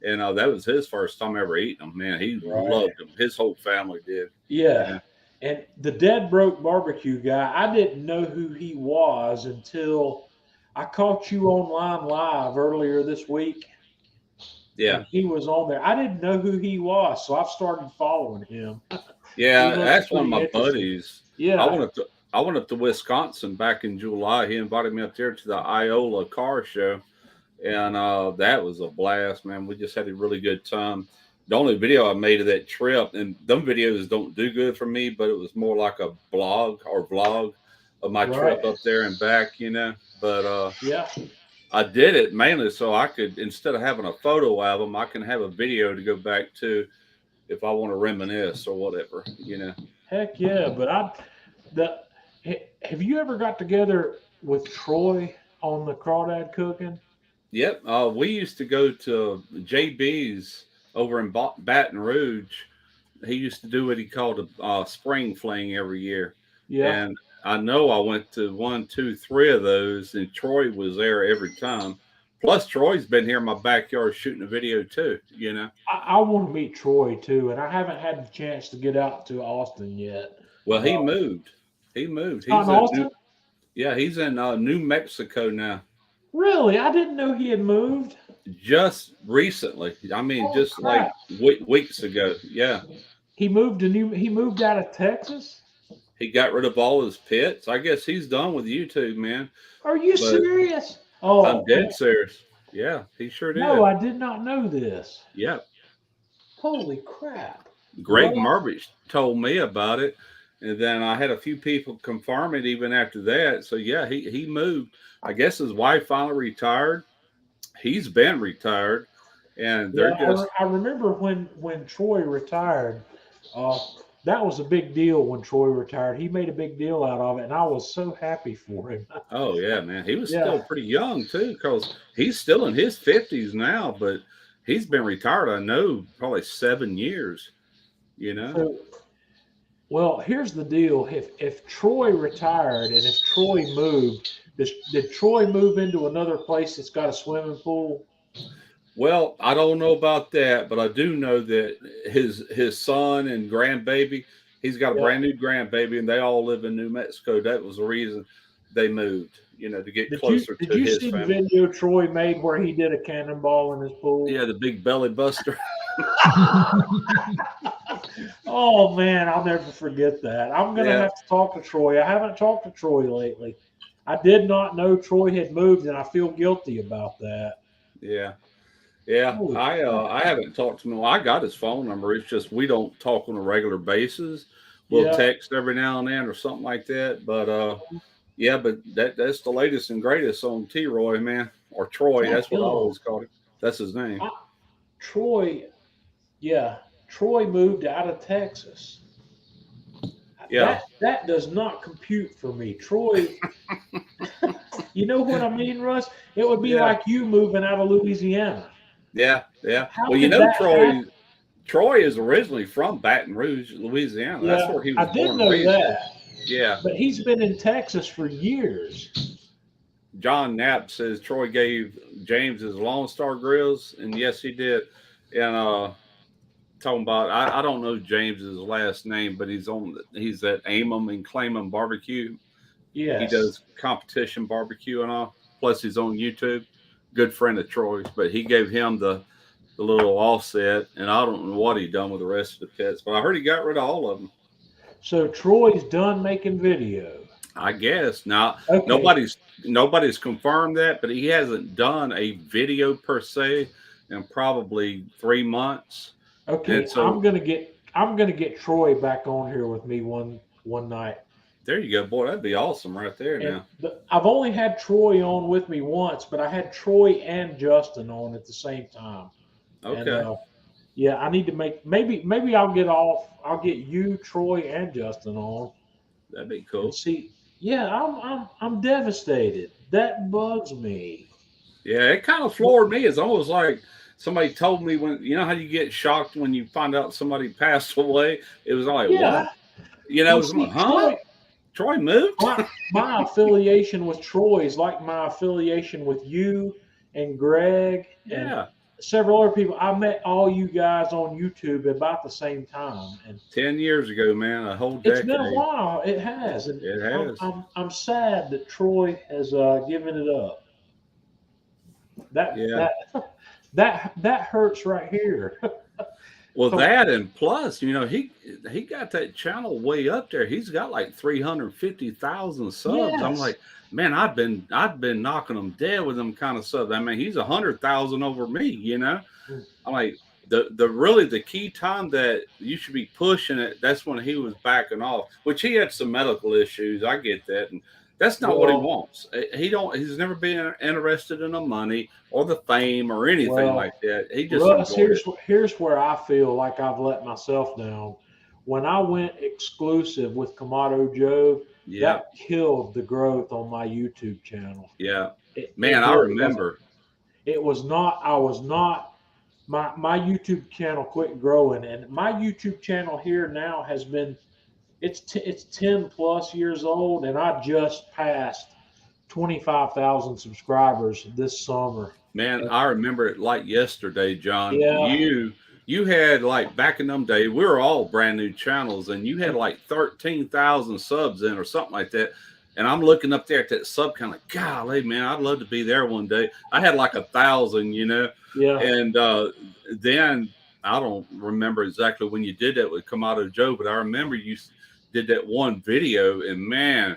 [SPEAKER 3] And that was his first time ever eating them. Man, he
[SPEAKER 1] right.
[SPEAKER 3] loved them. His whole family did.
[SPEAKER 1] Yeah.
[SPEAKER 3] Yeah.
[SPEAKER 1] And the Dead Broke Barbecue guy, I didn't know who he was until I caught you online live earlier this week,
[SPEAKER 3] Yeah.
[SPEAKER 1] and he was on there. I didn't know who he was, so I've started following him. He
[SPEAKER 3] Yeah,
[SPEAKER 1] looks
[SPEAKER 3] that's one of
[SPEAKER 1] pretty
[SPEAKER 3] my
[SPEAKER 1] interesting.
[SPEAKER 3] buddies. I
[SPEAKER 1] Yeah,
[SPEAKER 3] went up to I went up to Wisconsin back in July. He invited me up there to the Iola car show, and that was a blast, man. We just had a really good time. The only video I made of that trip, and them videos don't do good for me, but it was more like a blog or vlog of my
[SPEAKER 1] right.
[SPEAKER 3] trip up there and back. But
[SPEAKER 1] Yeah.
[SPEAKER 3] I did it mainly so I could, instead of having a photo album, I can have a video to go back to if I want to reminisce or whatever.
[SPEAKER 1] Heck yeah. But the have you ever got together with Troy on the crawdad cooking?
[SPEAKER 3] Yep. We used to go to JB's over in Baton Rouge. He used to do what he called a spring fling every year.
[SPEAKER 1] Yeah.
[SPEAKER 3] And I know I went to 1, 2, 3 of those, and Troy was there every time. Plus, Troy's been here in my backyard shooting a video too.
[SPEAKER 1] I want to meet Troy too, and I haven't had the chance to get out to Austin yet.
[SPEAKER 3] Well, he
[SPEAKER 1] Uh,
[SPEAKER 3] moved. He moved.
[SPEAKER 1] Not in Austin?
[SPEAKER 3] He's in New Mexico now.
[SPEAKER 1] Really? I didn't know he had moved.
[SPEAKER 3] Just recently. I mean,
[SPEAKER 1] Holy
[SPEAKER 3] just like
[SPEAKER 1] crap.
[SPEAKER 3] weeks ago. Yeah.
[SPEAKER 1] He moved out of Texas?
[SPEAKER 3] He got rid of all his pets. I guess he's done with YouTube, man.
[SPEAKER 1] Are you
[SPEAKER 3] But
[SPEAKER 1] serious?
[SPEAKER 3] I'm
[SPEAKER 1] Oh,
[SPEAKER 3] dead serious. Yeah, he sure
[SPEAKER 1] no,
[SPEAKER 3] did.
[SPEAKER 1] I did not know this.
[SPEAKER 3] Yeah.
[SPEAKER 1] Holy crap.
[SPEAKER 3] Greg
[SPEAKER 1] Well,
[SPEAKER 3] Murphy told me about it. And then I had a few people confirm it even after that. So yeah, he moved. I guess his wife finally retired. He's been retired. And
[SPEAKER 1] yeah,
[SPEAKER 3] they're just
[SPEAKER 1] I remember when Troy retired. Uh, that was a big deal when Troy retired. He made a big deal out of it, and I was so happy for him.
[SPEAKER 3] oh yeah, man. He was
[SPEAKER 1] Yeah.
[SPEAKER 3] still pretty young too, because he's still in his 50s now, but he's been retired, I know, probably 7 years.
[SPEAKER 1] So, well, here's the deal. If Troy retired and if Troy moved, did Troy move into another place that's got a swimming pool?
[SPEAKER 3] Well, I don't know about that, but I do know that his son and grandbaby, he's got a
[SPEAKER 1] Yeah.
[SPEAKER 3] brand new grandbaby, and they all live in New Mexico. That was the reason they moved, to get
[SPEAKER 1] Did you
[SPEAKER 3] closer
[SPEAKER 1] did
[SPEAKER 3] to
[SPEAKER 1] you
[SPEAKER 3] his
[SPEAKER 1] see the
[SPEAKER 3] family.
[SPEAKER 1] video Troy made where he did a cannonball in his pool?
[SPEAKER 3] Yeah, the big belly buster.
[SPEAKER 1] Oh man, I'll never forget that. I'm gonna
[SPEAKER 3] Yeah.
[SPEAKER 1] have to talk to Troy. I haven't talked to Troy lately. I did not know Troy had moved, and I feel guilty about that.
[SPEAKER 3] Yeah. Yeah,
[SPEAKER 1] Holy
[SPEAKER 3] I
[SPEAKER 1] crap.
[SPEAKER 3] haven't talked to him. I got his phone number. It's just we don't talk on a regular basis. We'll
[SPEAKER 1] Yeah.
[SPEAKER 3] text every now and then or something like that. But yeah, but that's the latest and greatest on T Roy, man, or Troy.
[SPEAKER 1] Thank
[SPEAKER 3] That's what I
[SPEAKER 1] him.
[SPEAKER 3] always called him. That's his name.
[SPEAKER 1] I, Troy, yeah, Troy moved out of Texas.
[SPEAKER 3] Yeah,
[SPEAKER 1] That does not compute for me. Troy, you know what I mean, Russ? It would be
[SPEAKER 3] yeah,
[SPEAKER 1] like you moving out of Louisiana.
[SPEAKER 3] yeah, yeah.
[SPEAKER 1] How
[SPEAKER 3] Well, you
[SPEAKER 1] could
[SPEAKER 3] know,
[SPEAKER 1] that happen?
[SPEAKER 3] Troy is originally from Baton Rouge, Louisiana. That's
[SPEAKER 1] Yeah,
[SPEAKER 3] where he was
[SPEAKER 1] I did
[SPEAKER 3] born and
[SPEAKER 1] know
[SPEAKER 3] raised at.
[SPEAKER 1] that,
[SPEAKER 3] Yeah.
[SPEAKER 1] but he's been in Texas for years.
[SPEAKER 3] John Knapp says Troy gave James his Lone Star grills, and yes, he did. And talking about, I don't know James's last name, but he's at Amum and Claimum Barbecue. He
[SPEAKER 1] Yes.
[SPEAKER 3] does competition barbecue and all. Plus, he's on YouTube. Good friend of Troy's, but he gave him the little offset, and I don't know what he done with the rest of the pets, but I heard he got rid of all of them.
[SPEAKER 1] So Troy's done making video.
[SPEAKER 3] I guess now
[SPEAKER 1] Okay.
[SPEAKER 3] nobody's confirmed that, but he hasn't done a video per se in probably 3 months. And
[SPEAKER 1] Okay.
[SPEAKER 3] so
[SPEAKER 1] I'm gonna get Troy back on here with me one night.
[SPEAKER 3] there you go, boy. That'd be awesome right there.
[SPEAKER 1] And
[SPEAKER 3] Now,
[SPEAKER 1] I've only had Troy on with me once, but I had Troy and Justin on at the same time. And
[SPEAKER 3] okay,
[SPEAKER 1] yeah, I need to maybe I'll get you, Troy, and Justin on
[SPEAKER 3] that'd be
[SPEAKER 1] and
[SPEAKER 3] cool.
[SPEAKER 1] see. Yeah, I'm devastated. That bugs me.
[SPEAKER 3] Yeah, it kind of floored me. It's almost like somebody told me when you know how you get shocked when you find out somebody passed away. It was like
[SPEAKER 1] Yeah.
[SPEAKER 3] what? You know, it
[SPEAKER 1] Well,
[SPEAKER 3] was like,
[SPEAKER 1] see,
[SPEAKER 3] huh? Troy moved?
[SPEAKER 1] my affiliation with Troy is like my affiliation with you and Greg and
[SPEAKER 3] Yeah,
[SPEAKER 1] several other people. I met all you guys on YouTube about the same time, and
[SPEAKER 3] 10 years ago, man, a whole
[SPEAKER 1] it's been a
[SPEAKER 3] decade.
[SPEAKER 1] while. It has, and
[SPEAKER 3] It has.
[SPEAKER 1] I'm sad that Troy has given it up. That
[SPEAKER 3] Yeah.
[SPEAKER 1] that that hurts right here.
[SPEAKER 3] Well, that and plus, you know, he got that channel way up there. He's got like 350,000 subs. I'm
[SPEAKER 1] Yes.
[SPEAKER 3] like, man, I've been knocking him dead with them kind of subs. I mean, he's 100,000 over me. You know, I'm like the really the key time that you should be pushing it. That's when he was backing off, which he had some medical issues. I get that, and that's not what he
[SPEAKER 1] Well,
[SPEAKER 3] wants. He's never been interested in the money or the fame or anything
[SPEAKER 1] well,
[SPEAKER 3] like that. He just
[SPEAKER 1] Russ,
[SPEAKER 3] enjoyed it.
[SPEAKER 1] here's where I feel like I've let myself down. When I went exclusive with Kamado Joe,
[SPEAKER 3] Yeah.
[SPEAKER 1] that killed the growth on my YouTube channel.
[SPEAKER 3] Yeah,
[SPEAKER 1] It
[SPEAKER 3] man, I
[SPEAKER 1] did. Because
[SPEAKER 3] remember.
[SPEAKER 1] it was not. I was not. My YouTube channel quit growing, and my YouTube channel here now has been. It's 10+ years old, and I just passed 25,000 subscribers this summer.
[SPEAKER 3] Man, I remember it like yesterday, John.
[SPEAKER 1] Yeah.
[SPEAKER 3] You had like back in them days, we were all brand new channels, and you had like 13,000 subs in or something like that. And I'm looking up there at that sub count, like, golly, man, I'd love to be there one day. I had like 1,000, you know,
[SPEAKER 1] Yeah.
[SPEAKER 3] and then I don't remember exactly when you did that with Kamado Joe, but I remember you did that one video, and man,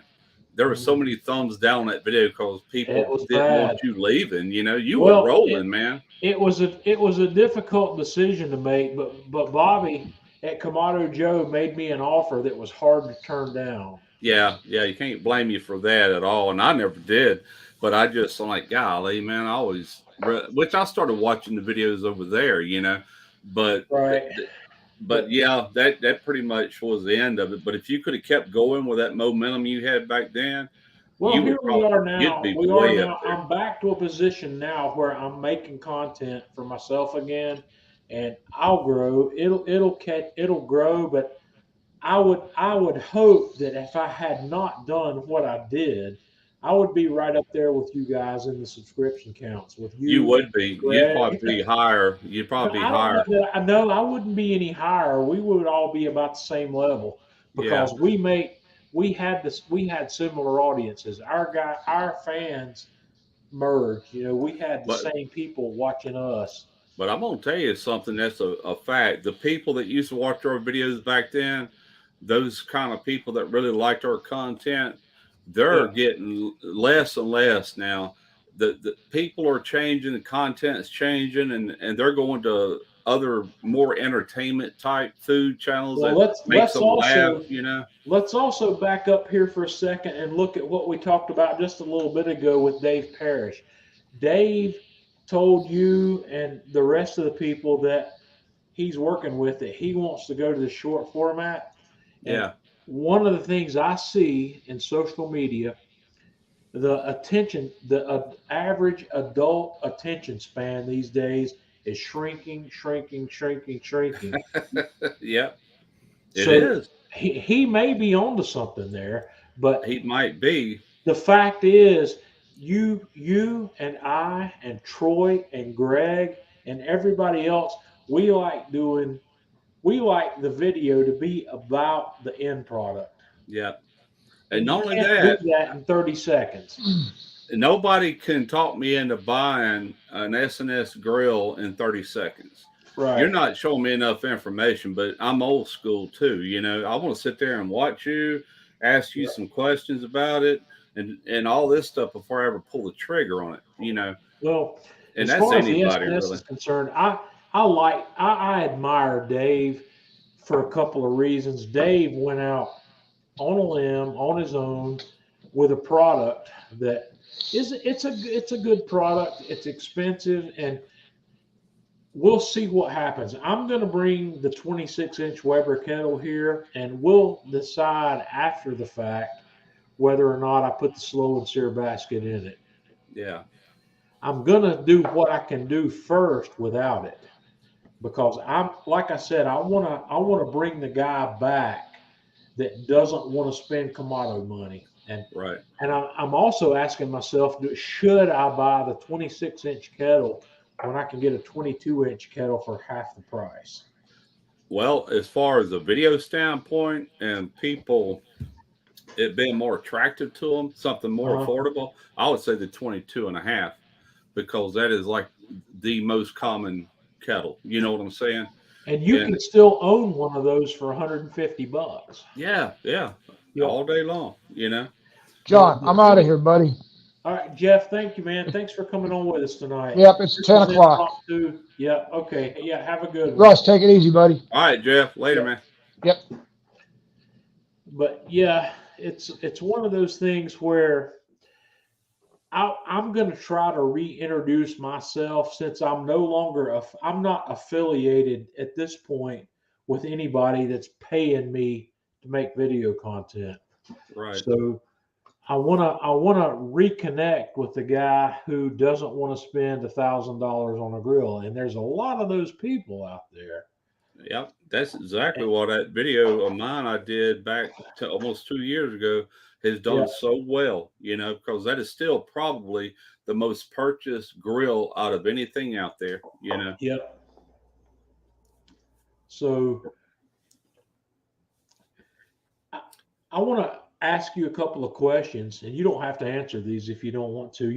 [SPEAKER 3] there were so many thumbs down that video because
[SPEAKER 1] It
[SPEAKER 3] people
[SPEAKER 1] was
[SPEAKER 3] didn't want
[SPEAKER 1] bad.
[SPEAKER 3] you leaving. You know, you were
[SPEAKER 1] Well,
[SPEAKER 3] rolling, man.
[SPEAKER 1] it was a difficult decision to make, but Bobby at Kamado Joe made me an offer that was hard to turn down.
[SPEAKER 3] Yeah, yeah, you can't blame you for that at all. And I never did, but I'm like, golly, man, I always, which I started watching the videos over there, you know, but
[SPEAKER 1] Right.
[SPEAKER 3] but yeah, that pretty much was the end of it. But if you could have kept going with that momentum you had back then,
[SPEAKER 1] Well, here we are
[SPEAKER 3] you'd
[SPEAKER 1] now.
[SPEAKER 3] be
[SPEAKER 1] We are
[SPEAKER 3] way up
[SPEAKER 1] now.
[SPEAKER 3] there.
[SPEAKER 1] I'm back to a position now where I'm making content for myself again, and I'll grow. It'll grow, but I would hope that if I had not done what I did, I would be right up there with you guys in the subscription counts with
[SPEAKER 3] You
[SPEAKER 1] you and
[SPEAKER 3] would be. You'd
[SPEAKER 1] Greg.
[SPEAKER 3] probably be higher. You'd
[SPEAKER 1] But
[SPEAKER 3] probably be
[SPEAKER 1] I don't know
[SPEAKER 3] higher.
[SPEAKER 1] that I know I wouldn't be any higher. We would all be about the same level
[SPEAKER 3] Yeah.
[SPEAKER 1] because we had similar audiences. Our fans merged. You know, we had the
[SPEAKER 3] But
[SPEAKER 1] same people watching us.
[SPEAKER 3] But I'm gonna tell you something that's a fact. The people that used to watch our videos back then, those kind of people that really liked our content, they're
[SPEAKER 1] Yeah.
[SPEAKER 3] getting less and less now. The people are changing, the content is changing, and they're going to other more entertainment type food channels
[SPEAKER 1] Well,
[SPEAKER 3] that
[SPEAKER 1] let's
[SPEAKER 3] makes
[SPEAKER 1] let's
[SPEAKER 3] them laugh,
[SPEAKER 1] also
[SPEAKER 3] you know.
[SPEAKER 1] let's also back up here for a second and look at what we talked about just a little bit ago with Dave Parrish. Dave told you and the rest of the people that he's working with that he wants to go to the short format. And
[SPEAKER 3] Yeah,
[SPEAKER 1] one of the things I see in social media, the average adult attention span these days is shrinking, shrinking, shrinking, shrinking.
[SPEAKER 3] yeah, it
[SPEAKER 1] So
[SPEAKER 3] is.
[SPEAKER 1] he may be onto something there, but
[SPEAKER 3] He might be.
[SPEAKER 1] the fact is, you and I and Troy and Greg and everybody else, we like doing we like the video to be about the end product.
[SPEAKER 3] Yeah, and
[SPEAKER 1] And you
[SPEAKER 3] not only
[SPEAKER 1] can't do
[SPEAKER 3] that,
[SPEAKER 1] that in 30 seconds.
[SPEAKER 3] nobody can talk me into buying an S&S grill in 30 seconds. You're
[SPEAKER 1] Right.
[SPEAKER 3] not showing me enough information, but I'm old school too. You know, I want to sit there and watch you, ask you some questions about it, and all this stuff before I ever pull the trigger on it. You know,
[SPEAKER 1] Well,
[SPEAKER 3] and
[SPEAKER 1] as
[SPEAKER 3] that's
[SPEAKER 1] far as the
[SPEAKER 3] anybody
[SPEAKER 1] SNS
[SPEAKER 3] really.
[SPEAKER 1] is concerned, I admire Dave for a couple of reasons. Dave went out on a limb on his own with a product that it's a good product. It's expensive, and we'll see what happens. I'm going to bring the 26-inch Weber kettle here, and we'll decide after the fact whether or not I put the slow and sear basket in it.
[SPEAKER 3] Yeah,
[SPEAKER 1] I'm going to do what I can do first without it because I'm like I said, I want to bring the guy back that doesn't want to spend Kamado money.
[SPEAKER 3] right.
[SPEAKER 1] And I'm also asking myself, should I buy the 26-inch kettle when I can get a 22-inch kettle for half the price?
[SPEAKER 3] Well, as far as a video standpoint and people it being more attractive to them, something more
[SPEAKER 1] Uh-huh.
[SPEAKER 3] affordable, I would say the 22 and a half because that is like the most common kettle. You know what I'm saying?
[SPEAKER 1] And you
[SPEAKER 3] And
[SPEAKER 1] can still own one of those for 150 bucks.
[SPEAKER 3] yeah, yeah,
[SPEAKER 1] Yep.
[SPEAKER 3] all day long, you know.
[SPEAKER 2] John,
[SPEAKER 1] The
[SPEAKER 2] I'm out of
[SPEAKER 1] 20,
[SPEAKER 2] here, buddy.
[SPEAKER 1] all right, Jeff, thank you, man. Thanks for coming on with us tonight.
[SPEAKER 2] Yep, it's
[SPEAKER 1] This
[SPEAKER 2] 10
[SPEAKER 1] was
[SPEAKER 2] o'clock.
[SPEAKER 1] impromptu. Yeah, okay. Yeah, have a good one.
[SPEAKER 2] Russ, take it easy, buddy.
[SPEAKER 3] All right, Jeff, later,
[SPEAKER 1] Yeah.
[SPEAKER 3] man.
[SPEAKER 2] Yep.
[SPEAKER 1] But yeah, it's one of those things where I'm going to try to reintroduce myself since I'm no longer I'm not affiliated at this point with anybody that's paying me to make video content.
[SPEAKER 3] Right.
[SPEAKER 1] So I want to reconnect with the guy who doesn't want to spend $1,000 on a grill, and there's a lot of those people out there.
[SPEAKER 3] Yep, that's exactly what that video of mine I did back to almost 2 years ago has
[SPEAKER 1] Yeah,
[SPEAKER 3] done so well, you know, because that is still probably the most purchased grill out of anything out there, you know.
[SPEAKER 1] yeah. So I, I want to ask you a couple of questions, and you don't have to answer these if you don't want to.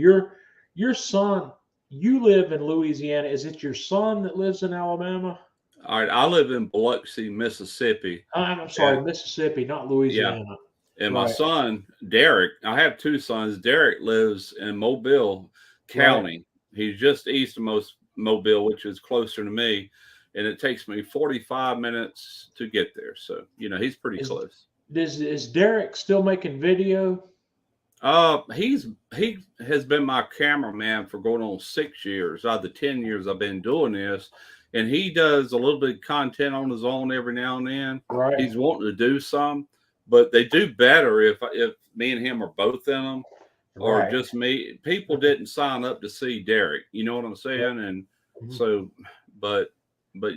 [SPEAKER 1] Your son, you live in Louisiana. Is it your son that lives in Alabama?
[SPEAKER 3] All right, I live in Biloxi, Mississippi,
[SPEAKER 1] I'm
[SPEAKER 3] and
[SPEAKER 1] sorry, Mississippi, not
[SPEAKER 3] yeah,
[SPEAKER 1] Louisiana.
[SPEAKER 3] and my
[SPEAKER 1] Right,
[SPEAKER 3] son Derek, I have two sons. Derek lives in Mobile
[SPEAKER 1] right.
[SPEAKER 3] County. He's just east of most Mobile, which is closer to me, and it takes me 45 minutes to get there. So, you know, he's pretty
[SPEAKER 1] Is
[SPEAKER 3] close.
[SPEAKER 1] is Derek still making video?
[SPEAKER 3] He has been my cameraman for going on 6 years out of the 10 years I've been doing this, and he does a little bit of content on his own every now and then.
[SPEAKER 1] Right,
[SPEAKER 3] He's wanting to do some, but they do better if me and him are both in them, or
[SPEAKER 1] right.
[SPEAKER 3] just me. People didn't sign up to see Derek. You know what I'm
[SPEAKER 1] Yep.
[SPEAKER 3] saying? And
[SPEAKER 1] Mhm.
[SPEAKER 3] so, but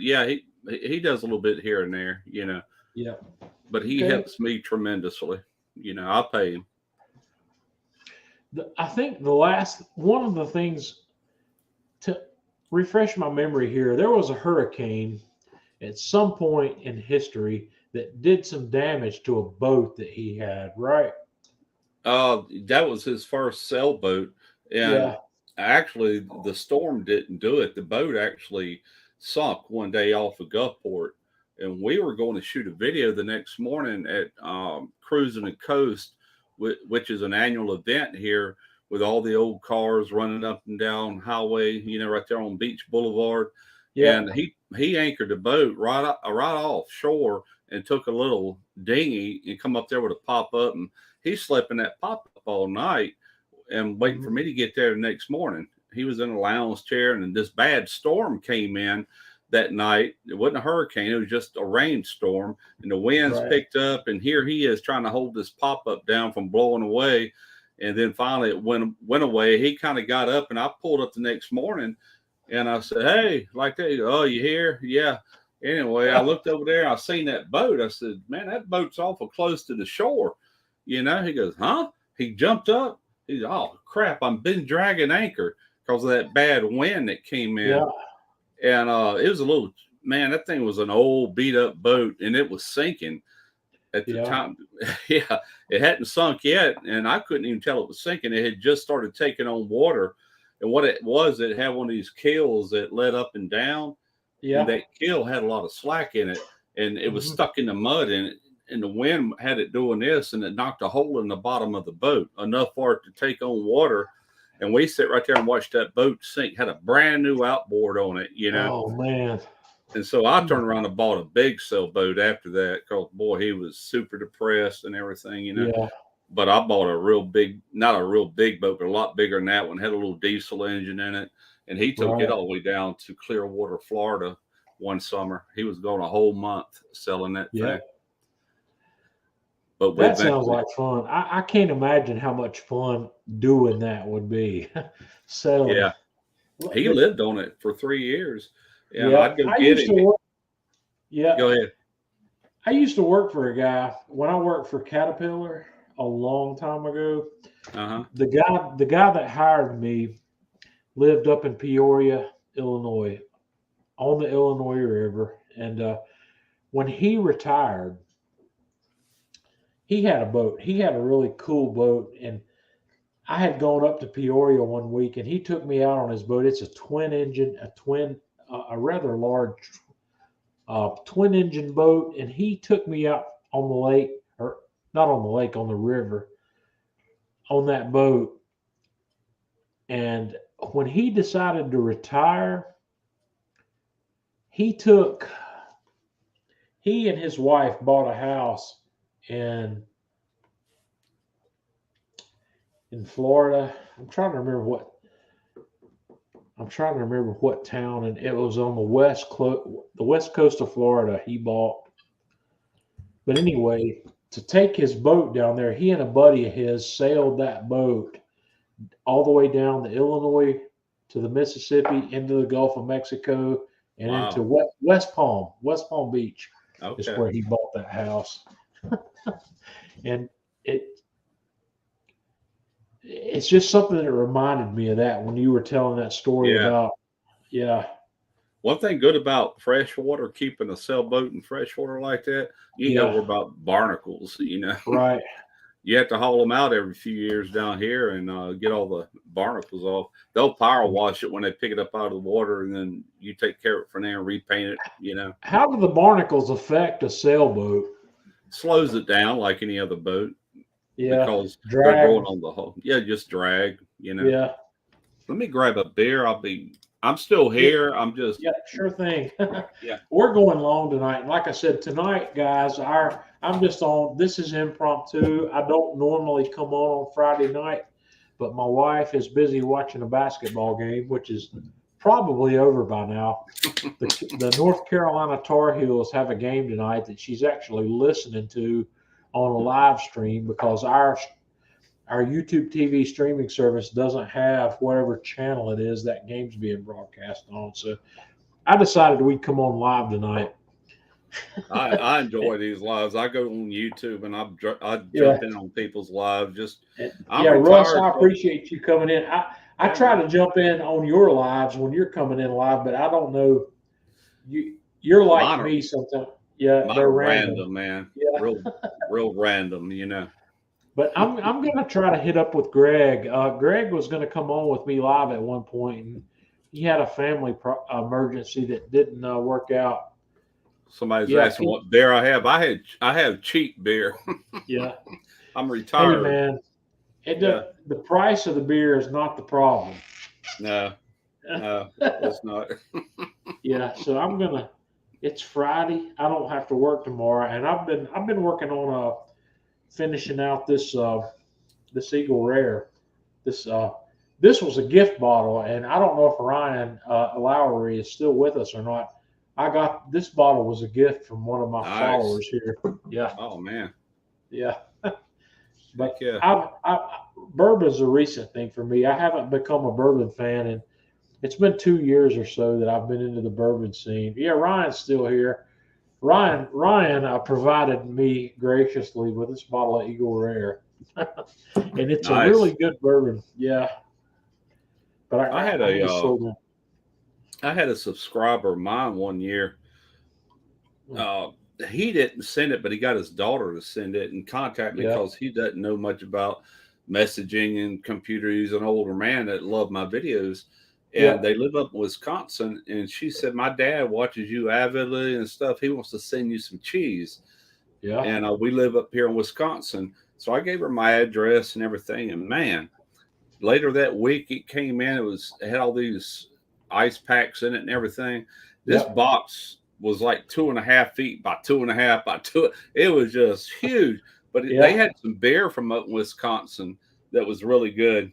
[SPEAKER 3] yeah, he does a little bit here and there, you know.
[SPEAKER 1] Yep.
[SPEAKER 3] But he
[SPEAKER 1] Okay.
[SPEAKER 3] helps me tremendously. You know, I pay him.
[SPEAKER 1] I think the last one of the things to refresh my memory here, there was a hurricane at some point in history that did some damage to a boat that he had, right?
[SPEAKER 3] That was his first sailboat, and
[SPEAKER 1] Yeah.
[SPEAKER 3] actually, the storm didn't do it. The boat actually sunk one day off of Gulfport, and we were going to shoot a video the next morning at cruising the coast which is an annual event here with all the old cars running up and down highway, right there on Beach Boulevard.
[SPEAKER 1] Yeah.
[SPEAKER 3] And he anchored the boat right offshore and took a little dinghy and come up there with a pop up, and he's slept in that pop up all night and waiting for me to get there the next morning. He was in a lounge chair, and then this bad storm came in that night. It wasn't a hurricane, it was just a rainstorm, and the winds picked up, and here he is trying to hold this pop up down from blowing away. And then finally it went away. He kind of got up, and I pulled up the next morning and I said, "Hey," like that. "Oh, you here?" "Yeah." Anyway, I looked over there, I seen that boat. I said, "Man, that boat's awful close to the shore." He goes, "Huh?" He jumped up. He's, "Oh crap, I've been dragging anchor because of that bad wind that came in." And it was that thing was an old beat up boat, and it was sinking at the time. Yeah, it hadn't sunk yet, and I couldn't even tell it was sinking. It had just started taking on water. And what it was, it had one of these keels that led up and down. Yeah. And that keel had a lot of slack in it, and it was stuck in the mud, and the wind had it doing this, and it knocked a hole in the bottom of the boat, enough for it to take on water. And we sit right there and watched that boat sink. Had a brand new outboard on it,
[SPEAKER 1] Oh, man.
[SPEAKER 3] And so I turned around and bought a big sailboat after that, because, boy, he was super depressed and everything,
[SPEAKER 1] Yeah.
[SPEAKER 3] But I bought not a real big boat, but a lot bigger than that one. Had a little diesel engine in it. And he took it all the way down to Clearwater, Florida one summer. He was going a whole month selling that thing. But
[SPEAKER 1] that sounds like fun. I can't imagine how much fun doing that would be. Selling.
[SPEAKER 3] Yeah. He lived on it for 3 years. And I'd go get him. Go ahead.
[SPEAKER 1] I used to work for a guy when I worked for Caterpillar a long time ago. The guy that hired me lived up in Peoria, Illinois, on the Illinois River. And when he retired, he had a boat. He had a really cool boat. And I had gone up to Peoria one week, and he took me out on his boat. It's a a rather large twin engine boat. And he took me out on the lake, or not on the lake, on the river, on that boat. And when he decided to retire, he and his wife bought a house in Florida. I'm trying to remember what town, and it was on the west coast of Florida he bought. But anyway, to take his boat down there, he and a buddy of his sailed that boat all the way down the Illinois to the Mississippi, into the Gulf of Mexico, and into West Palm Beach is where he bought that house. And it's just something that reminded me of that when you were telling that story about.
[SPEAKER 3] One thing good about freshwater, keeping a sailboat in freshwater like that, you know, we're about barnacles,
[SPEAKER 1] Right.
[SPEAKER 3] You have to haul them out every few years down here and get all the barnacles off. They'll power wash it when they pick it up out of the water, and then you take care of it from there and repaint it,
[SPEAKER 1] How do the barnacles affect a sailboat?
[SPEAKER 3] Slows it down like any other boat.
[SPEAKER 1] Yeah.
[SPEAKER 3] Because they're going on the hull. Yeah, just drag,
[SPEAKER 1] Yeah.
[SPEAKER 3] Let me grab a beer. I'm still here. I'm just.
[SPEAKER 1] Yeah, sure thing.
[SPEAKER 3] Yeah.
[SPEAKER 1] We're going long tonight. And like I said, tonight, guys, I'm just on, this is impromptu. I don't normally come on Friday night, but my wife is busy watching a basketball game, which is probably over by now. The North Carolina Tar Heels have a game tonight that she's actually listening to on a live stream, because our YouTube TV streaming service doesn't have whatever channel it is that game's being broadcast on. So I decided we'd come on live tonight.
[SPEAKER 3] I enjoy these lives. I go on YouTube and I jump in on people's lives.
[SPEAKER 1] Russ, I appreciate you coming in. I try to jump in on your lives when you're coming in live, but I don't know. You're like me sometimes. Yeah, they're random,
[SPEAKER 3] man. Yeah. real random,
[SPEAKER 1] But I'm going to try to hit up with Greg. Greg was going to come on with me live at one point, and he had a family emergency that didn't work out.
[SPEAKER 3] Somebody's asking what beer I have. I have cheap beer.
[SPEAKER 1] Yeah.
[SPEAKER 3] I'm
[SPEAKER 1] Hey
[SPEAKER 3] retired.
[SPEAKER 1] man,
[SPEAKER 3] Yeah.
[SPEAKER 1] the price of the beer is not the problem.
[SPEAKER 3] No, no, it's not.
[SPEAKER 1] Yeah, so it's Friday. I don't have to work tomorrow, and I've been working on finishing out this Eagle Rare. This this was a gift bottle, and I don't know if Ryan Lowry is still with us or not. I got this bottle was a gift from one of my
[SPEAKER 3] Nice.
[SPEAKER 1] followers here. Yeah,
[SPEAKER 3] Oh man.
[SPEAKER 1] yeah.
[SPEAKER 3] Heck
[SPEAKER 1] But
[SPEAKER 3] yeah.
[SPEAKER 1] bourbon's a recent thing for me. I haven't become a bourbon fan, and it's been 2 years or so that I've been into the bourbon scene. Yeah, Ryan's still here. Ryan provided me graciously with this bottle of Eagle Rare, and it's a really
[SPEAKER 3] Nice.
[SPEAKER 1] good bourbon. Yeah, but
[SPEAKER 3] I had
[SPEAKER 1] I need to
[SPEAKER 3] a
[SPEAKER 1] slow down.
[SPEAKER 3] I had a subscriber of mine one year. Uh, he didn't send it, but he got his daughter to send it and contact me
[SPEAKER 1] Yeah,
[SPEAKER 3] because he doesn't know much about messaging and computer. He's an older man that loved my videos. And
[SPEAKER 1] yeah,
[SPEAKER 3] they live up in Wisconsin. And she said, my dad watches you avidly and stuff. He wants to send you some cheese.
[SPEAKER 1] yeah,
[SPEAKER 3] And we live up here in Wisconsin. So I gave her my address and everything. And man, later that week it came in. It had all these ice packs in it and everything. This
[SPEAKER 1] yeah,
[SPEAKER 3] box was like 2.5 feet by 2.5 by 2. It was just huge. But they
[SPEAKER 1] yeah.
[SPEAKER 3] had some beer from up in Wisconsin that was really good.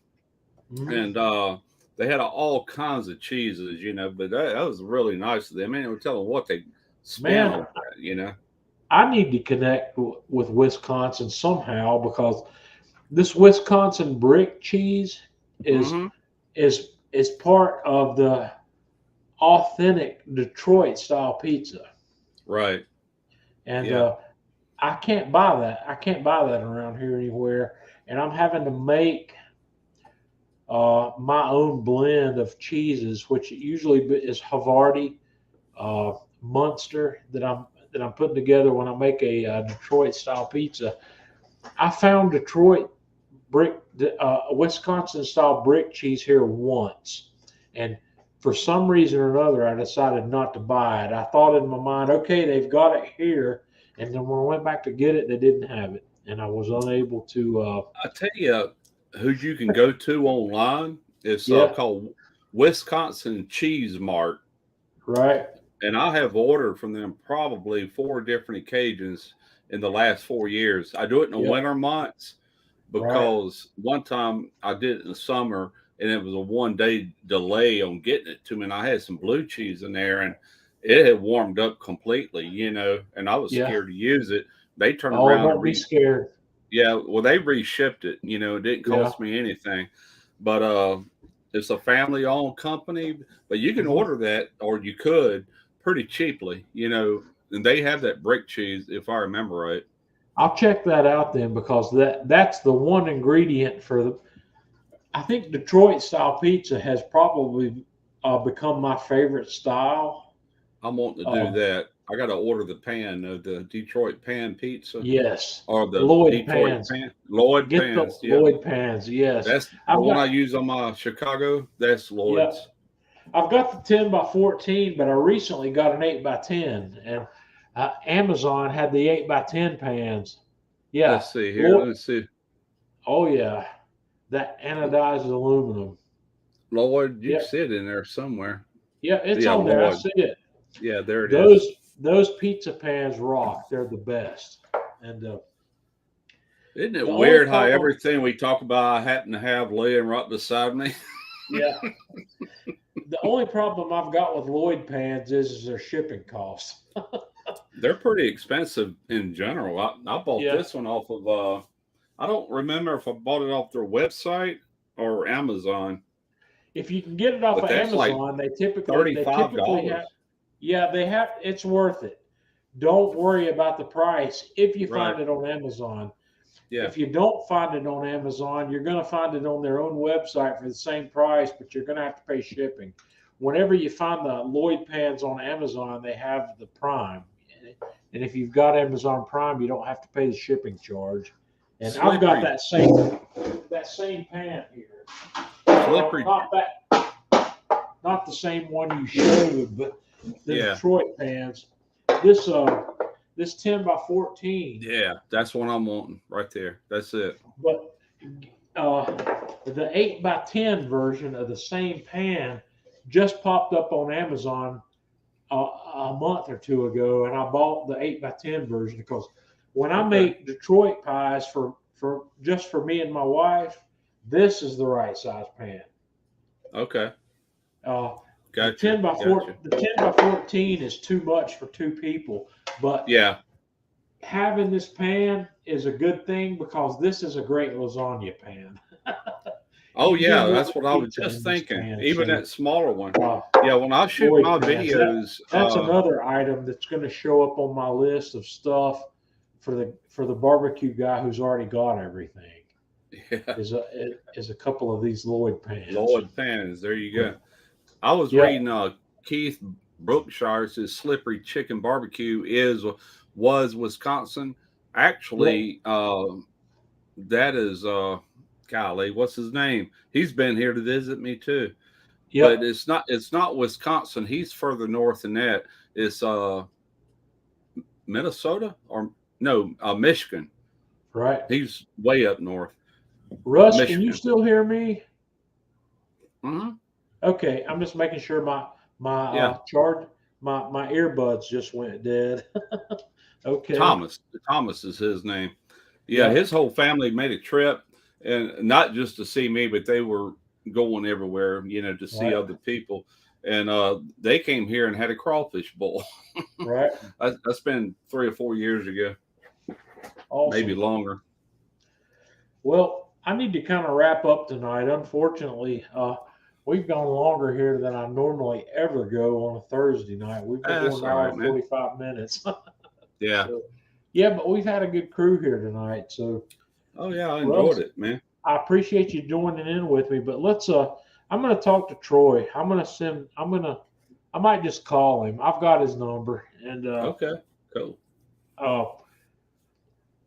[SPEAKER 1] Mhm.
[SPEAKER 3] And they had all kinds of cheeses, but that was really nice of them. I mean, we're telling what they spent on
[SPEAKER 1] Man,
[SPEAKER 3] that.
[SPEAKER 1] I need to connect with Wisconsin somehow because this Wisconsin brick cheese is
[SPEAKER 3] Hmm.
[SPEAKER 1] is part of the authentic Detroit style pizza,
[SPEAKER 3] Right.
[SPEAKER 1] and
[SPEAKER 3] Yeah.
[SPEAKER 1] I can't buy that. I can't buy that around here anywhere, and I'm having to make my own blend of cheeses, which usually is Havarti, Munster that I'm putting together when I make a Detroit style pizza. I found Detroit brick, Wisconsin style brick cheese here once, and for some reason or another, I decided not to buy it. I thought in my mind, okay, they've got it here, and then when I went back to get it, they didn't have it, and I was unable to.
[SPEAKER 3] I tell you who you can go to online. It's
[SPEAKER 1] Yeah,
[SPEAKER 3] called Wisconsin Cheese Mart.
[SPEAKER 1] right.
[SPEAKER 3] And I have ordered from them probably 4 different occasions in the last 4 years. I do it in the
[SPEAKER 1] Yep,
[SPEAKER 3] winter months
[SPEAKER 1] right.
[SPEAKER 3] because one time I did it in the summer and it was a 1 day delay on getting it to me. And I had some blue cheese in there and it had warmed up completely, and I was
[SPEAKER 1] Yeah.
[SPEAKER 3] scared to use it. They turned
[SPEAKER 1] Oh,
[SPEAKER 3] around and
[SPEAKER 1] don't be scared.
[SPEAKER 3] yeah, well, they reshipped it. It didn't
[SPEAKER 1] Yeah.
[SPEAKER 3] cost me anything. But it's a family owned company, but you can
[SPEAKER 1] Mhm.
[SPEAKER 3] order that or you could pretty cheaply, and they have that brick cheese if I remember right.
[SPEAKER 1] I'll check that out then because that's the one ingredient for the. I think Detroit style pizza has probably become my favorite style.
[SPEAKER 3] I'm wanting to do
[SPEAKER 1] Uh,
[SPEAKER 3] that. I got to order the pan of the Detroit pan pizza
[SPEAKER 1] yes,
[SPEAKER 3] or the
[SPEAKER 1] Lloyd
[SPEAKER 3] Detroit
[SPEAKER 1] pans.
[SPEAKER 3] pan Lloyd
[SPEAKER 1] Get the
[SPEAKER 3] pans. Yeah,
[SPEAKER 1] Lloyd pans. Yes,
[SPEAKER 3] that's the
[SPEAKER 1] I've
[SPEAKER 3] one I
[SPEAKER 1] got.
[SPEAKER 3] use on my Chicago. That's
[SPEAKER 1] Yeah,
[SPEAKER 3] Lloyd's.
[SPEAKER 1] I've got the 10 by 14, but I recently got an 8 by 10, and Amazon had the 8 by 10 pans. Yeah,
[SPEAKER 3] Let's see here.
[SPEAKER 1] Lloyd.
[SPEAKER 3] Let's see.
[SPEAKER 1] Oh yeah, that anodized aluminum.
[SPEAKER 3] Lloyd, you
[SPEAKER 1] Yeah,
[SPEAKER 3] sit in there somewhere.
[SPEAKER 1] yeah, it's
[SPEAKER 3] Yeah,
[SPEAKER 1] on there. I
[SPEAKER 3] Lloyd.
[SPEAKER 1] see it.
[SPEAKER 3] Yeah, there it is.
[SPEAKER 1] Those pizza pans rock. They're the best. And
[SPEAKER 3] Isn't it
[SPEAKER 1] the only
[SPEAKER 3] weird how
[SPEAKER 1] problem,
[SPEAKER 3] everything we talk about I happen to have laying right beside me?
[SPEAKER 1] yeah, the only problem I've got with Lloyd pans is their shipping costs.
[SPEAKER 3] They're pretty expensive in general. I bought
[SPEAKER 1] Yeah,
[SPEAKER 3] this one off of I don't remember if I bought it off their website or Amazon,
[SPEAKER 1] if you can get it off
[SPEAKER 3] but
[SPEAKER 1] of
[SPEAKER 3] that's like
[SPEAKER 1] Amazon, they typically
[SPEAKER 3] $35.
[SPEAKER 1] have. Yeah, they have. It's worth it. Don't worry about the price if you
[SPEAKER 3] Right.
[SPEAKER 1] find it on Amazon.
[SPEAKER 3] Yeah.
[SPEAKER 1] If you don't find it on Amazon, you're going to find it on their own website for the same price, but you're going to have to pay shipping. Whenever you find the Lloyd pans on Amazon, they have the Prime. And if you've got Amazon Prime, you don't have to pay the shipping charge. And I've got
[SPEAKER 3] Slippery.
[SPEAKER 1] that same pan here.
[SPEAKER 3] Slippery.
[SPEAKER 1] Not the same one you showed, but the
[SPEAKER 3] Yeah.
[SPEAKER 1] Detroit pans. This this 10 by 14.
[SPEAKER 3] Yeah, that's what I'm wanting right there. That's it.
[SPEAKER 1] But uh, the 8 by 10 version of the same pan just popped up on Amazon a month or two ago, and I bought the 8 by 10 version because when I
[SPEAKER 3] Okay.
[SPEAKER 1] make Detroit pies for just for me and my wife, this is the right size pan.
[SPEAKER 3] Okay.
[SPEAKER 1] Uh, the
[SPEAKER 3] Gotcha.
[SPEAKER 1] 10 by 4,
[SPEAKER 3] Gotcha.
[SPEAKER 1] the 10 by 14 is too much for two people, but
[SPEAKER 3] Yeah.
[SPEAKER 1] having this pan is a good thing because this is a great lasagna pan.
[SPEAKER 3] Oh
[SPEAKER 1] You can do
[SPEAKER 3] yeah,
[SPEAKER 1] more
[SPEAKER 3] that's what I was
[SPEAKER 1] pizza
[SPEAKER 3] just
[SPEAKER 1] in this
[SPEAKER 3] thinking.
[SPEAKER 1] pan.
[SPEAKER 3] Even
[SPEAKER 1] So,
[SPEAKER 3] that smaller one.
[SPEAKER 1] uh,
[SPEAKER 3] Yeah, when I shoot
[SPEAKER 1] Lloyd
[SPEAKER 3] my
[SPEAKER 1] pans.
[SPEAKER 3] videos,
[SPEAKER 1] That's another item that's going to show up on my list of stuff for the barbecue guy who's already got everything.
[SPEAKER 3] yeah,
[SPEAKER 1] Is a couple of these Lloyd pans.
[SPEAKER 3] Lloyd pans. There you go. I was
[SPEAKER 1] Yeah.
[SPEAKER 3] reading Keith Brookshire's Slippery Chicken Barbecue was Wisconsin. Actually, that is golly, what's his name? He's been here to visit me too.
[SPEAKER 1] Yep.
[SPEAKER 3] But it's not Wisconsin. He's further north than that. It's Minnesota or no, Michigan.
[SPEAKER 1] Right.
[SPEAKER 3] He's way up north.
[SPEAKER 1] Russ,
[SPEAKER 3] Michigan.
[SPEAKER 1] can you still hear me?
[SPEAKER 3] Mm-hmm.
[SPEAKER 1] Okay, I'm just making sure my
[SPEAKER 3] Yeah.
[SPEAKER 1] my earbuds just went dead. Okay.
[SPEAKER 3] Thomas is his name. Yeah,
[SPEAKER 1] Yeah.
[SPEAKER 3] his whole family made a trip, and not just to see me, but they were going everywhere, to see
[SPEAKER 1] Right.
[SPEAKER 3] other people. And they came here and had a crawfish bowl.
[SPEAKER 1] Right.
[SPEAKER 3] That's been 3 or 4 years ago,
[SPEAKER 1] Awesome.
[SPEAKER 3] maybe longer.
[SPEAKER 1] Well, I need to kind of wrap up tonight. Unfortunately, we've gone longer here than I normally ever go on a Thursday night. We've been
[SPEAKER 3] That's
[SPEAKER 1] going an
[SPEAKER 3] all
[SPEAKER 1] hour
[SPEAKER 3] right,
[SPEAKER 1] and
[SPEAKER 3] man.
[SPEAKER 1] 45 minutes.
[SPEAKER 3] Yeah.
[SPEAKER 1] So, yeah, but we've had a good crew here tonight. So
[SPEAKER 3] Oh yeah, I
[SPEAKER 1] Russ,
[SPEAKER 3] enjoyed it, man.
[SPEAKER 1] I appreciate you joining in with me. But I'm gonna talk to Troy. I might just call him. I've got his number, and
[SPEAKER 3] Okay, cool.
[SPEAKER 1] uh,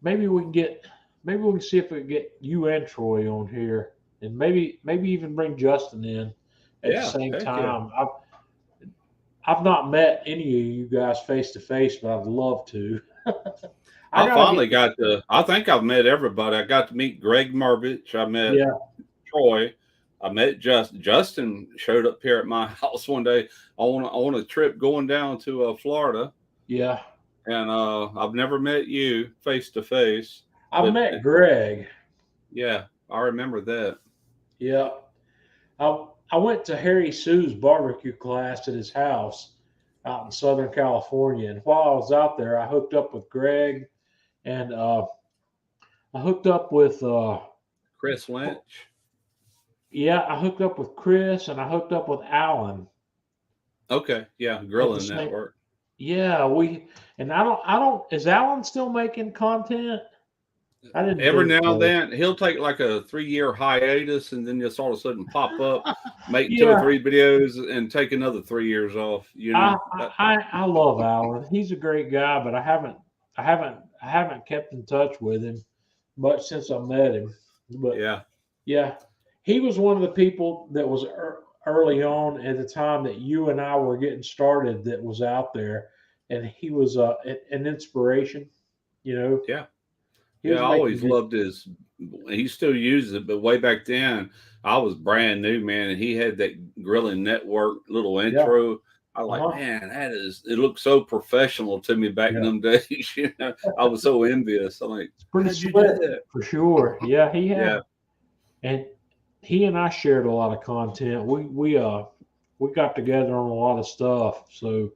[SPEAKER 1] maybe we can see if we can get you and Troy on here, and maybe even bring Justin in at the
[SPEAKER 3] Yeah,
[SPEAKER 1] same
[SPEAKER 3] heck yeah.
[SPEAKER 1] time. I've not met any of you guys face to face, but I'd love to.
[SPEAKER 3] I finally got to. I think I've met everybody. I got to meet Greg Marvich. I met Troy. I met Justin. Justin showed up here at my house one day on a trip going down to Florida.
[SPEAKER 1] Yeah.
[SPEAKER 3] And I've never met you face to face.
[SPEAKER 1] I've met Greg.
[SPEAKER 3] Yeah, I remember that.
[SPEAKER 1] Yeah. I went to Harry Sue's barbecue class at his house out in Southern California. And while I was out there, I hooked up with Greg, and I hooked up with
[SPEAKER 3] Chris Lynch.
[SPEAKER 1] Yeah, I hooked up with Chris, and I hooked up with Alan.
[SPEAKER 3] Okay, yeah, Grilling Network.
[SPEAKER 1] Yeah, I don't. Is Alan still making content? I didn't.
[SPEAKER 3] Every now and then he'll take like a 3-year hiatus, and then just all of a sudden pop up, make 2 or 3 videos, and take another 3 years off.
[SPEAKER 1] I love Alan. He's a great guy, but I haven't kept in touch with him much since I met him. But yeah, he was one of the people that was early on at the time that you and I were getting started that was out there, and he was an inspiration.
[SPEAKER 3] Yeah. I always loved his. He still uses it, but way back then, I was brand new, man, and he had that Grilling Network little intro. Yeah. I was like, man, it looked so professional to me back in them days. I was so envious. I'm like,
[SPEAKER 1] pretty slick for sure. Yeah, he had. Yeah. And he and I shared a lot of content. We got together on a lot of stuff. So,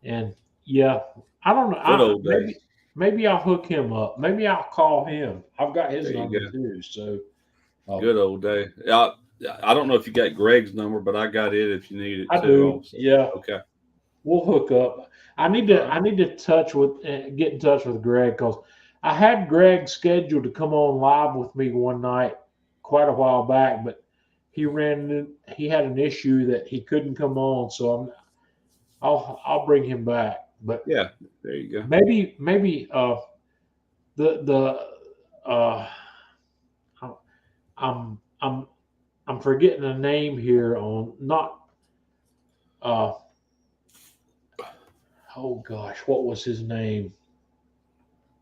[SPEAKER 1] and yeah, I don't know. Maybe I'll hook him up. Maybe I'll call him. I've got his number too. So,
[SPEAKER 3] good old day. I don't know if you got Greg's number, but I got it if you need it.
[SPEAKER 1] I do. Also. Yeah.
[SPEAKER 3] Okay.
[SPEAKER 1] We'll hook up. I need to get in touch with Greg, because I had Greg scheduled to come on live with me one night quite a while back, but he had an issue that he couldn't come on, so I'll bring him back. But
[SPEAKER 3] yeah, there you go.
[SPEAKER 1] Maybe I'm forgetting a name here on not Oh gosh, what was his name?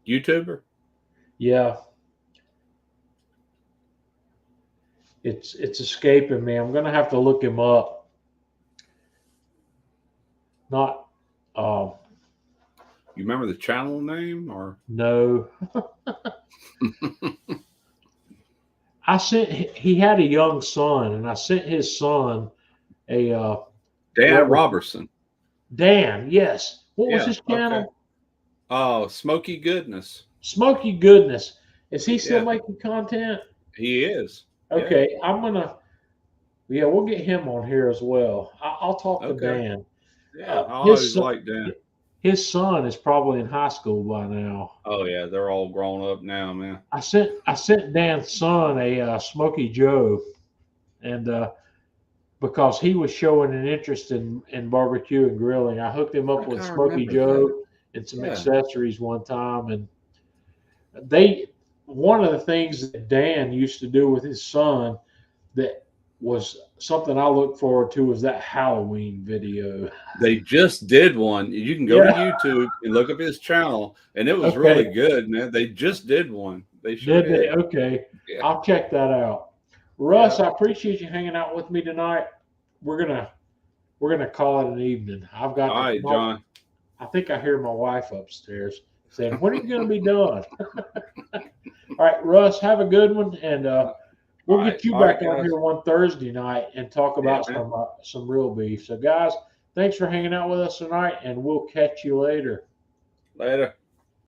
[SPEAKER 3] YouTuber?
[SPEAKER 1] Yeah, it's escaping me. I'm gonna have to look him up. Not
[SPEAKER 3] You remember the channel name or?
[SPEAKER 1] no. I sent he had a young son, and I sent his son a
[SPEAKER 3] Dan
[SPEAKER 1] what
[SPEAKER 3] Robertson.
[SPEAKER 1] Dan, yes. What was
[SPEAKER 3] Yeah.
[SPEAKER 1] his
[SPEAKER 3] Okay.
[SPEAKER 1] channel?
[SPEAKER 3] Oh, Smoky Goodness.
[SPEAKER 1] Smoky Goodness. Is he still
[SPEAKER 3] Yeah,
[SPEAKER 1] making content?
[SPEAKER 3] he is. Yeah.
[SPEAKER 1] Okay, yeah, we'll get him on here as well. I'll talk to
[SPEAKER 3] Okay.
[SPEAKER 1] Dan.
[SPEAKER 3] Yeah. I
[SPEAKER 1] His
[SPEAKER 3] always
[SPEAKER 1] son,
[SPEAKER 3] liked Dan.
[SPEAKER 1] his son is probably in high school by now.
[SPEAKER 3] Oh yeah, they're all grown up now, man.
[SPEAKER 1] I sent Dan's son a Smoky Joe, and because he was showing an interest in barbecue and grilling, I hooked him up
[SPEAKER 3] I
[SPEAKER 1] with
[SPEAKER 3] kind of
[SPEAKER 1] Smoky
[SPEAKER 3] remember that.
[SPEAKER 1] Joe and some
[SPEAKER 3] Yeah.
[SPEAKER 1] accessories one time, and they one of the things that Dan used to do with his son that was something I look forward to was that Halloween video.
[SPEAKER 3] They just did one. You can go to
[SPEAKER 1] Yeah.
[SPEAKER 3] YouTube and look up his channel, and it was
[SPEAKER 1] Okay.
[SPEAKER 3] really good, man. They just did one. They sure
[SPEAKER 1] Did they?
[SPEAKER 3] did.
[SPEAKER 1] Okay.
[SPEAKER 3] Yeah.
[SPEAKER 1] I'll check that out. Russ,
[SPEAKER 3] Yeah.
[SPEAKER 1] I appreciate you hanging out with me tonight. We're gonna call it an evening. I've got
[SPEAKER 3] All right, John.
[SPEAKER 1] I think I hear my wife upstairs saying, "When are you gonna be done?" All right, Russ, have a good one, and we'll
[SPEAKER 3] All
[SPEAKER 1] get
[SPEAKER 3] right.
[SPEAKER 1] you
[SPEAKER 3] All
[SPEAKER 1] back
[SPEAKER 3] right,
[SPEAKER 1] on
[SPEAKER 3] guys.
[SPEAKER 1] here one Thursday night and talk about
[SPEAKER 3] Yeah, man.
[SPEAKER 1] some real beef. So, guys, thanks for hanging out with us tonight, and we'll catch you later.
[SPEAKER 3] Later.